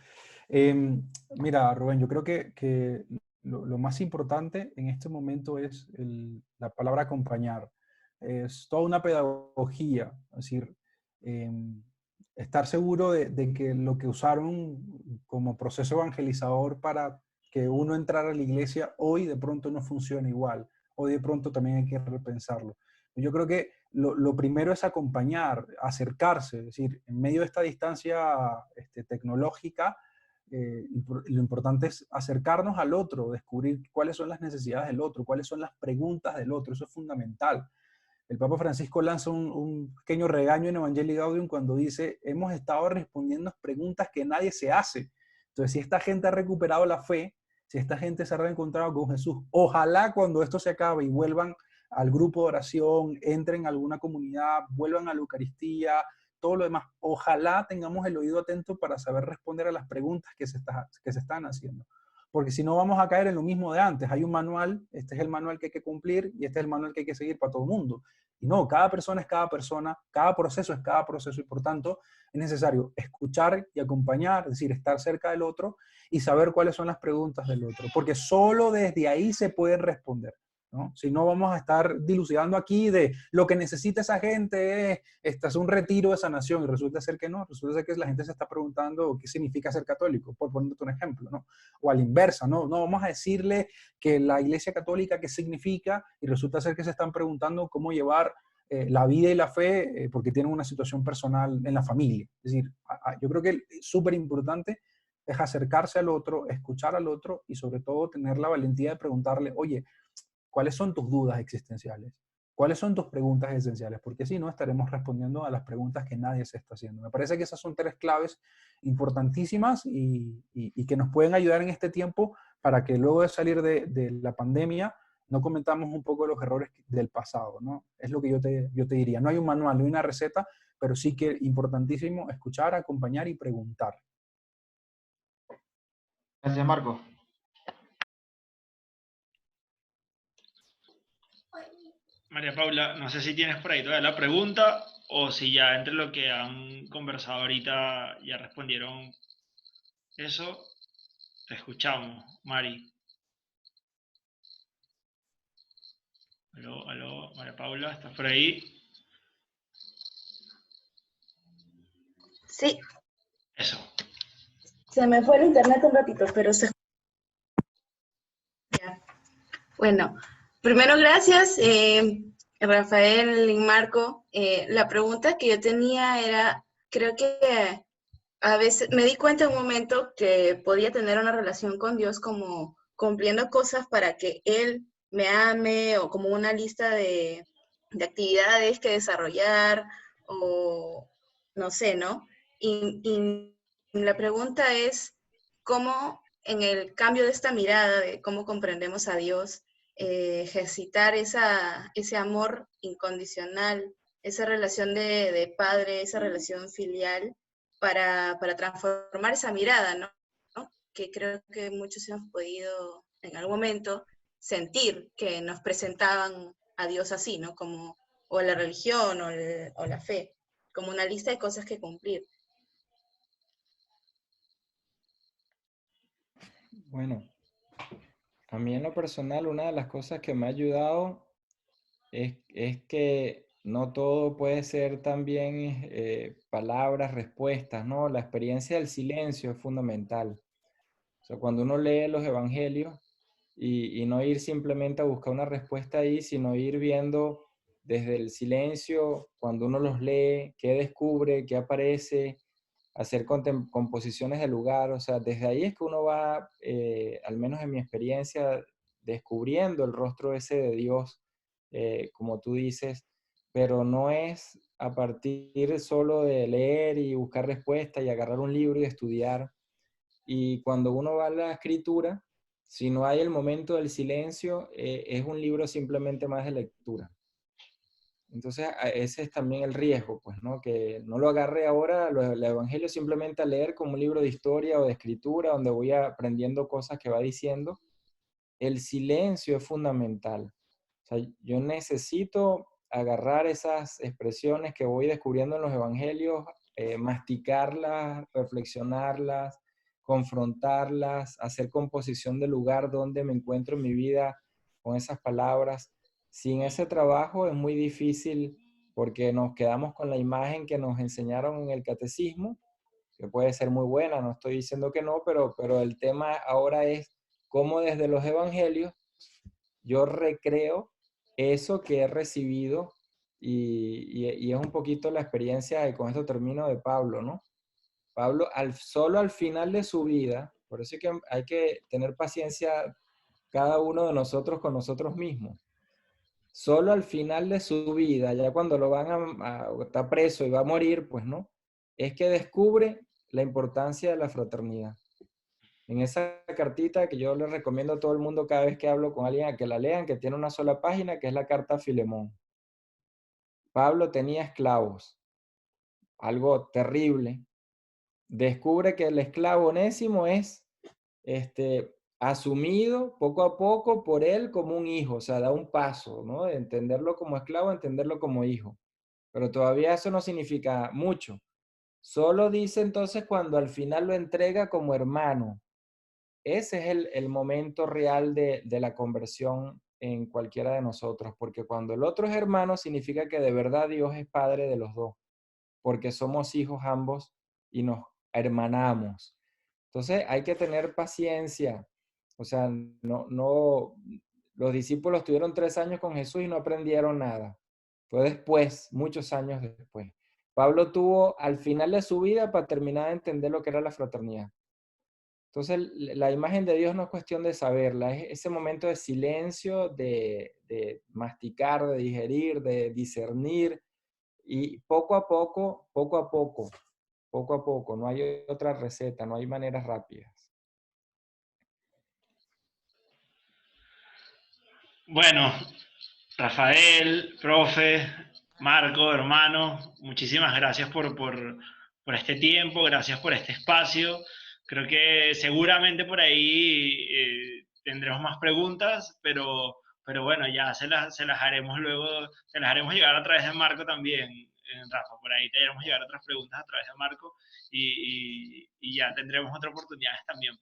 Mira, Rubén, yo creo que lo más importante en este momento es la palabra acompañar. Es toda una pedagogía, es decir, estar seguro de que lo que usaron como proceso evangelizador para que uno entrara a la iglesia hoy de pronto no funciona igual, hoy de pronto también hay que repensarlo. Yo creo que lo primero es acompañar, acercarse, es decir, en medio de esta distancia tecnológica, lo importante es acercarnos al otro, descubrir cuáles son las necesidades del otro, cuáles son las preguntas del otro, eso es fundamental. El Papa Francisco lanza un pequeño regaño en Evangelii Gaudium cuando dice, hemos estado respondiendo preguntas que nadie se hace. Entonces, si esta gente ha recuperado la fe, si esta gente se ha reencontrado con Jesús, ojalá cuando esto se acabe y vuelvan al grupo de oración, entren a alguna comunidad, vuelvan a la Eucaristía, todo lo demás, ojalá tengamos el oído atento para saber responder a las preguntas que se están haciendo. Porque si no vamos a caer en lo mismo de antes. Hay un manual, este es el manual que hay que cumplir y este es el manual que hay que seguir para todo el mundo. Y no, cada persona es cada persona, cada proceso es cada proceso y por tanto es necesario escuchar y acompañar, es decir, estar cerca del otro y saber cuáles son las preguntas del otro, porque solo desde ahí se pueden responder, ¿no? Si no, vamos a estar dilucidando aquí de lo que necesita esa gente es un retiro de sanación y resulta ser que no, resulta ser que la gente se está preguntando qué significa ser católico, por ponerte un ejemplo, ¿no? O a la inversa, ¿no? No vamos a decirle que la Iglesia Católica qué significa y resulta ser que se están preguntando cómo llevar la vida y la fe porque tienen una situación personal en la familia. Es decir, yo creo que es súper importante es acercarse al otro, escuchar al otro y sobre todo tener la valentía de preguntarle, oye, ¿cuáles son tus dudas existenciales? ¿Cuáles son tus preguntas esenciales? Porque si no, estaremos respondiendo a las preguntas que nadie se está haciendo. Me parece que esas son tres claves importantísimas y que nos pueden ayudar en este tiempo para que luego de salir de la pandemia no cometamos un poco los errores del pasado, ¿no? Es lo que yo te diría. No hay un manual, no hay una receta, pero sí que es importantísimo escuchar, acompañar y preguntar. Gracias, Marco. María Paula, no sé si tienes por ahí todavía la pregunta o si ya entre lo que han conversado ahorita ya respondieron eso. Te escuchamos, Mari. Aló, aló, María Paula, ¿estás por ahí? Sí, Eso. se me fue el internet un ratito, pero se... Ya. Bueno, primero gracias, Rafael y Marco. La pregunta que yo tenía era, creo que a veces me di cuenta en un momento que podía tener una relación con Dios como cumpliendo cosas para que Él me ame o como una lista de actividades que desarrollar o no sé, ¿no? Y la pregunta es, ¿cómo en el cambio de esta mirada de cómo comprendemos a Dios, ejercitar ese amor incondicional, esa relación de padre, esa relación filial, para transformar esa mirada, ¿no? Que creo que muchos hemos podido en algún momento sentir que nos presentaban a Dios así, ¿no? Como, o la religión o la fe, como una lista de cosas que cumplir. Bueno, a mí en lo personal una de las cosas que me ha ayudado es que no todo puede ser también palabras, respuestas, ¿no? La experiencia del silencio es fundamental. O sea, cuando uno lee los evangelios y no ir simplemente a buscar una respuesta ahí, sino ir viendo desde el silencio, cuando uno los lee, qué descubre, qué aparece, hacer composiciones de lugar. O sea, desde ahí es que uno va, al menos en mi experiencia, descubriendo el rostro ese de Dios, como tú dices, pero no es a partir solo de leer y buscar respuestas y agarrar un libro y estudiar. Y cuando uno va a la escritura, si no hay el momento del silencio, es un libro simplemente más de lectura. Entonces, ese es también el riesgo, pues, ¿no? Que no lo agarre ahora el Evangelio simplemente a leer como un libro de historia o de escritura, donde voy aprendiendo cosas que va diciendo. El silencio es fundamental. O sea, yo necesito agarrar esas expresiones que voy descubriendo en los Evangelios, masticarlas, reflexionarlas, confrontarlas, hacer composición del lugar donde me encuentro en mi vida con esas palabras. Sin ese trabajo es muy difícil porque nos quedamos con la imagen que nos enseñaron en el catecismo, que puede ser muy buena, no estoy diciendo que no, pero el tema ahora es cómo desde los evangelios yo recreo eso que he recibido y es un poquito la experiencia, y con esto termino, de Pablo, ¿no? Pablo, solo al final de su vida, por eso es que hay que tener paciencia cada uno de nosotros con nosotros mismos. Solo al final de su vida, ya cuando lo van está preso y va a morir, pues no, es que descubre la importancia de la fraternidad. En esa cartita que yo le recomiendo a todo el mundo cada vez que hablo con alguien a que la lean, que tiene una sola página, que es la carta a Filemón. Pablo tenía esclavos, algo terrible. Descubre que el esclavo Onésimo es asumido poco a poco por él como un hijo, o sea, da un paso, ¿no? De entenderlo como esclavo a entenderlo como hijo. Pero todavía eso no significa mucho. Solo dice entonces cuando al final lo entrega como hermano. Ese es el momento real de la conversión en cualquiera de nosotros, porque cuando el otro es hermano significa que de verdad Dios es padre de los dos, porque somos hijos ambos y nos hermanamos. Entonces hay que tener paciencia. O sea, los discípulos tuvieron 3 años con Jesús y no aprendieron nada. Fue después, muchos años después. Pablo tuvo al final de su vida para terminar de entender lo que era la fraternidad. Entonces, la imagen de Dios no es cuestión de saberla, es ese momento de silencio, de masticar, de digerir, de discernir, y poco a poco, poco a poco, poco a poco, no hay otra receta, no hay maneras rápidas. Bueno, Rafael, profe, Marco, hermano, muchísimas gracias por este tiempo, gracias por este espacio. Creo que seguramente por ahí tendremos más preguntas, pero bueno, ya se las haremos luego, se las haremos llegar a través de Marco también, Rafa. Por ahí te haremos llegar otras preguntas a través de Marco y ya tendremos otras oportunidades también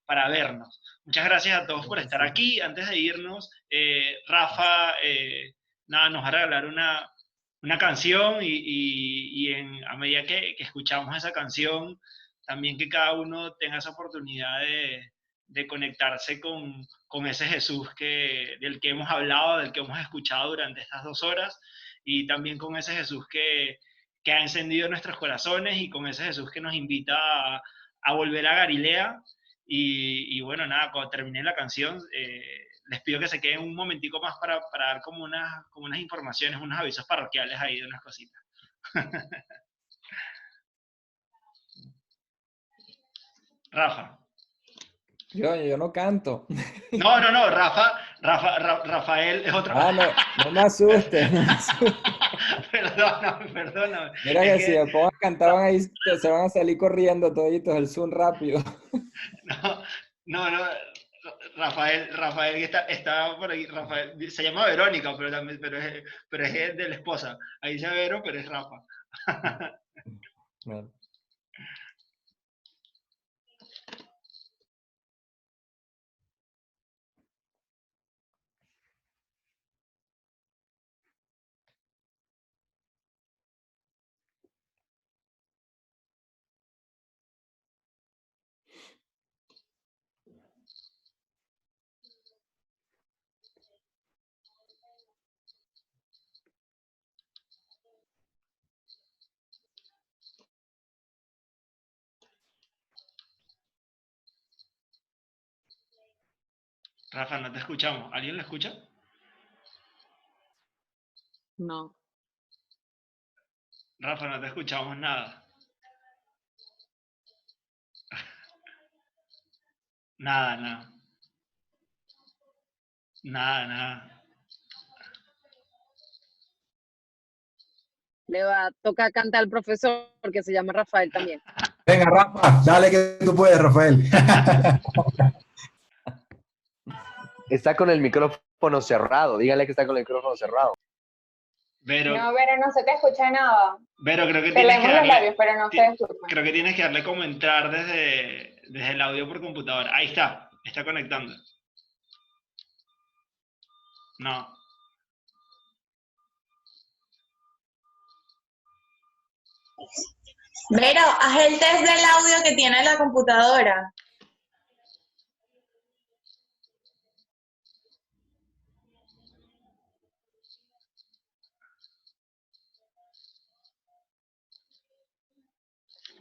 para vernos. Muchas gracias a todos por estar aquí. Antes de irnos, Rafa, nada, nos va a regalar una canción a medida que escuchamos esa canción, también que cada uno tenga esa oportunidad de conectarse con ese Jesús del que hemos hablado, del que hemos escuchado durante estas 2 horas, y también con ese Jesús que ha encendido nuestros corazones, y con ese Jesús que nos invita a volver a Galilea. Y bueno, nada, cuando termine la canción, les pido que se queden un momentico más para dar como unas informaciones, unos avisos parroquiales ahí de unas cositas. Rafa. Yo no canto. No, Rafael es otro. No me asustes, no me asustes. Perdóname. Mira que si me pongo a cantar ahí, se van a salir corriendo toditos, el Zoom rápido. No, Rafael que está por aquí, Rafael, se llama Verónica, pero es de la esposa. Ahí dice Vero, pero es Rafa. Bueno. Rafa, no te escuchamos. ¿Alguien lo escucha? No. Rafa, no te escuchamos nada. Nada. Le va a tocar cantar al profesor porque se llama Rafael también. Venga, Rafa, dale que tú puedes, Rafael. Está con el micrófono cerrado. Dígale que está con el micrófono cerrado. Vero, No, Vero, no se te escucha nada. Vero, creo que Te tienes que leemos los darle, labios, pero no se escucha. creo que tienes que darle como entrar desde el audio por computadora. Ahí está conectando. No. Vero, haz el test del audio que tiene la computadora.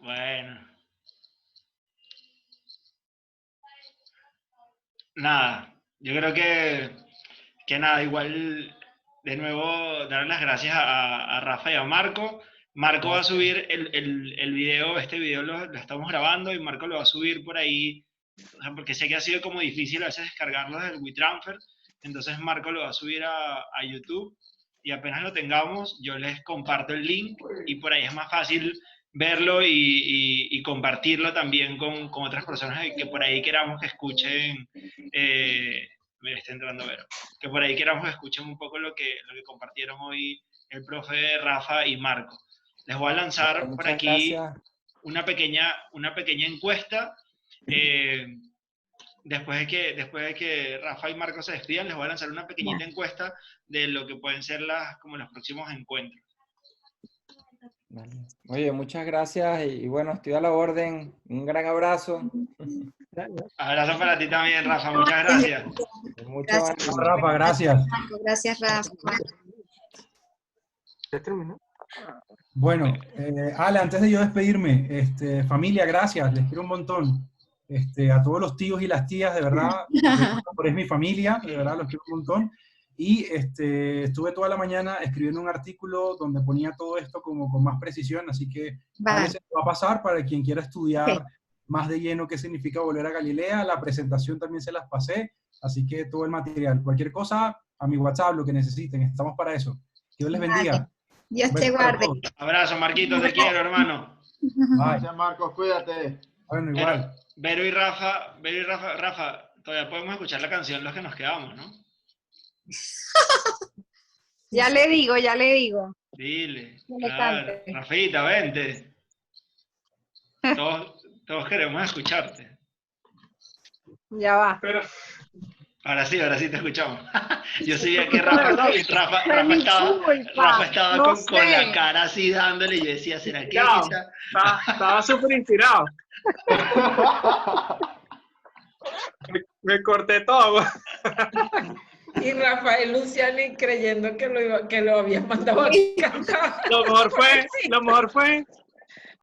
Bueno. Nada, yo creo que nada, igual de nuevo dar las gracias a Rafa y a Marco. Marco va a subir el video, este video lo estamos grabando y Marco lo va a subir por ahí, o sea, porque sé que ha sido como difícil a veces descargarlo del WeTransfer, entonces Marco lo va a subir a YouTube y apenas lo tengamos yo les comparto el link y por ahí es más fácil verlo y compartirlo también con otras personas que por ahí queramos que escuchen, mira, está entrando Vero, que por ahí queramos que escuchen un poco lo que compartieron hoy el profe Rafa y Marco. Les voy a lanzar por aquí una pequeña encuesta. Después de que Rafa y Marco se despidan, les voy a lanzar una pequeñita encuesta de lo que pueden ser como los próximos encuentros. Vale. Oye, muchas gracias y bueno, estoy a la orden. Un gran abrazo. Abrazo para ti también, Rafa. Muchas gracias. Gracias, Rafa, gracias. Gracias, Rafa. ¿Ya terminó? Bueno, Ale, antes de yo despedirme, familia, gracias, les quiero un montón. A todos los tíos y las tías, de verdad, por es mi familia, de verdad, los quiero un montón. Y estuve toda la mañana escribiendo un artículo donde ponía todo esto como con más precisión, así que a veces va a pasar para quien quiera estudiar más de lleno qué significa volver a Galilea. La presentación también se las pasé, así que todo el material. Cualquier cosa, a mi WhatsApp, lo que necesiten, estamos para eso. Dios les bendiga. Dios te guarde. Abrazo, Marquito, te quiero, hermano. Gracias, Marcos, cuídate. Bueno, igual. Vero y Rafa, todavía podemos escuchar la canción Los que nos quedamos, ¿no? Ya le digo. Dile. No le Claro. cante. Rafita, vente. Todos queremos escucharte. Ya va. Pero... Ahora sí te escuchamos. Yo sabía que Rafa estaba no con la cara así dándole y yo decía, ¿será que Estaba súper inspirado. me corté todo. Y Rafael Luciani creyendo que lo había mandado a cantar. Lo mejor fue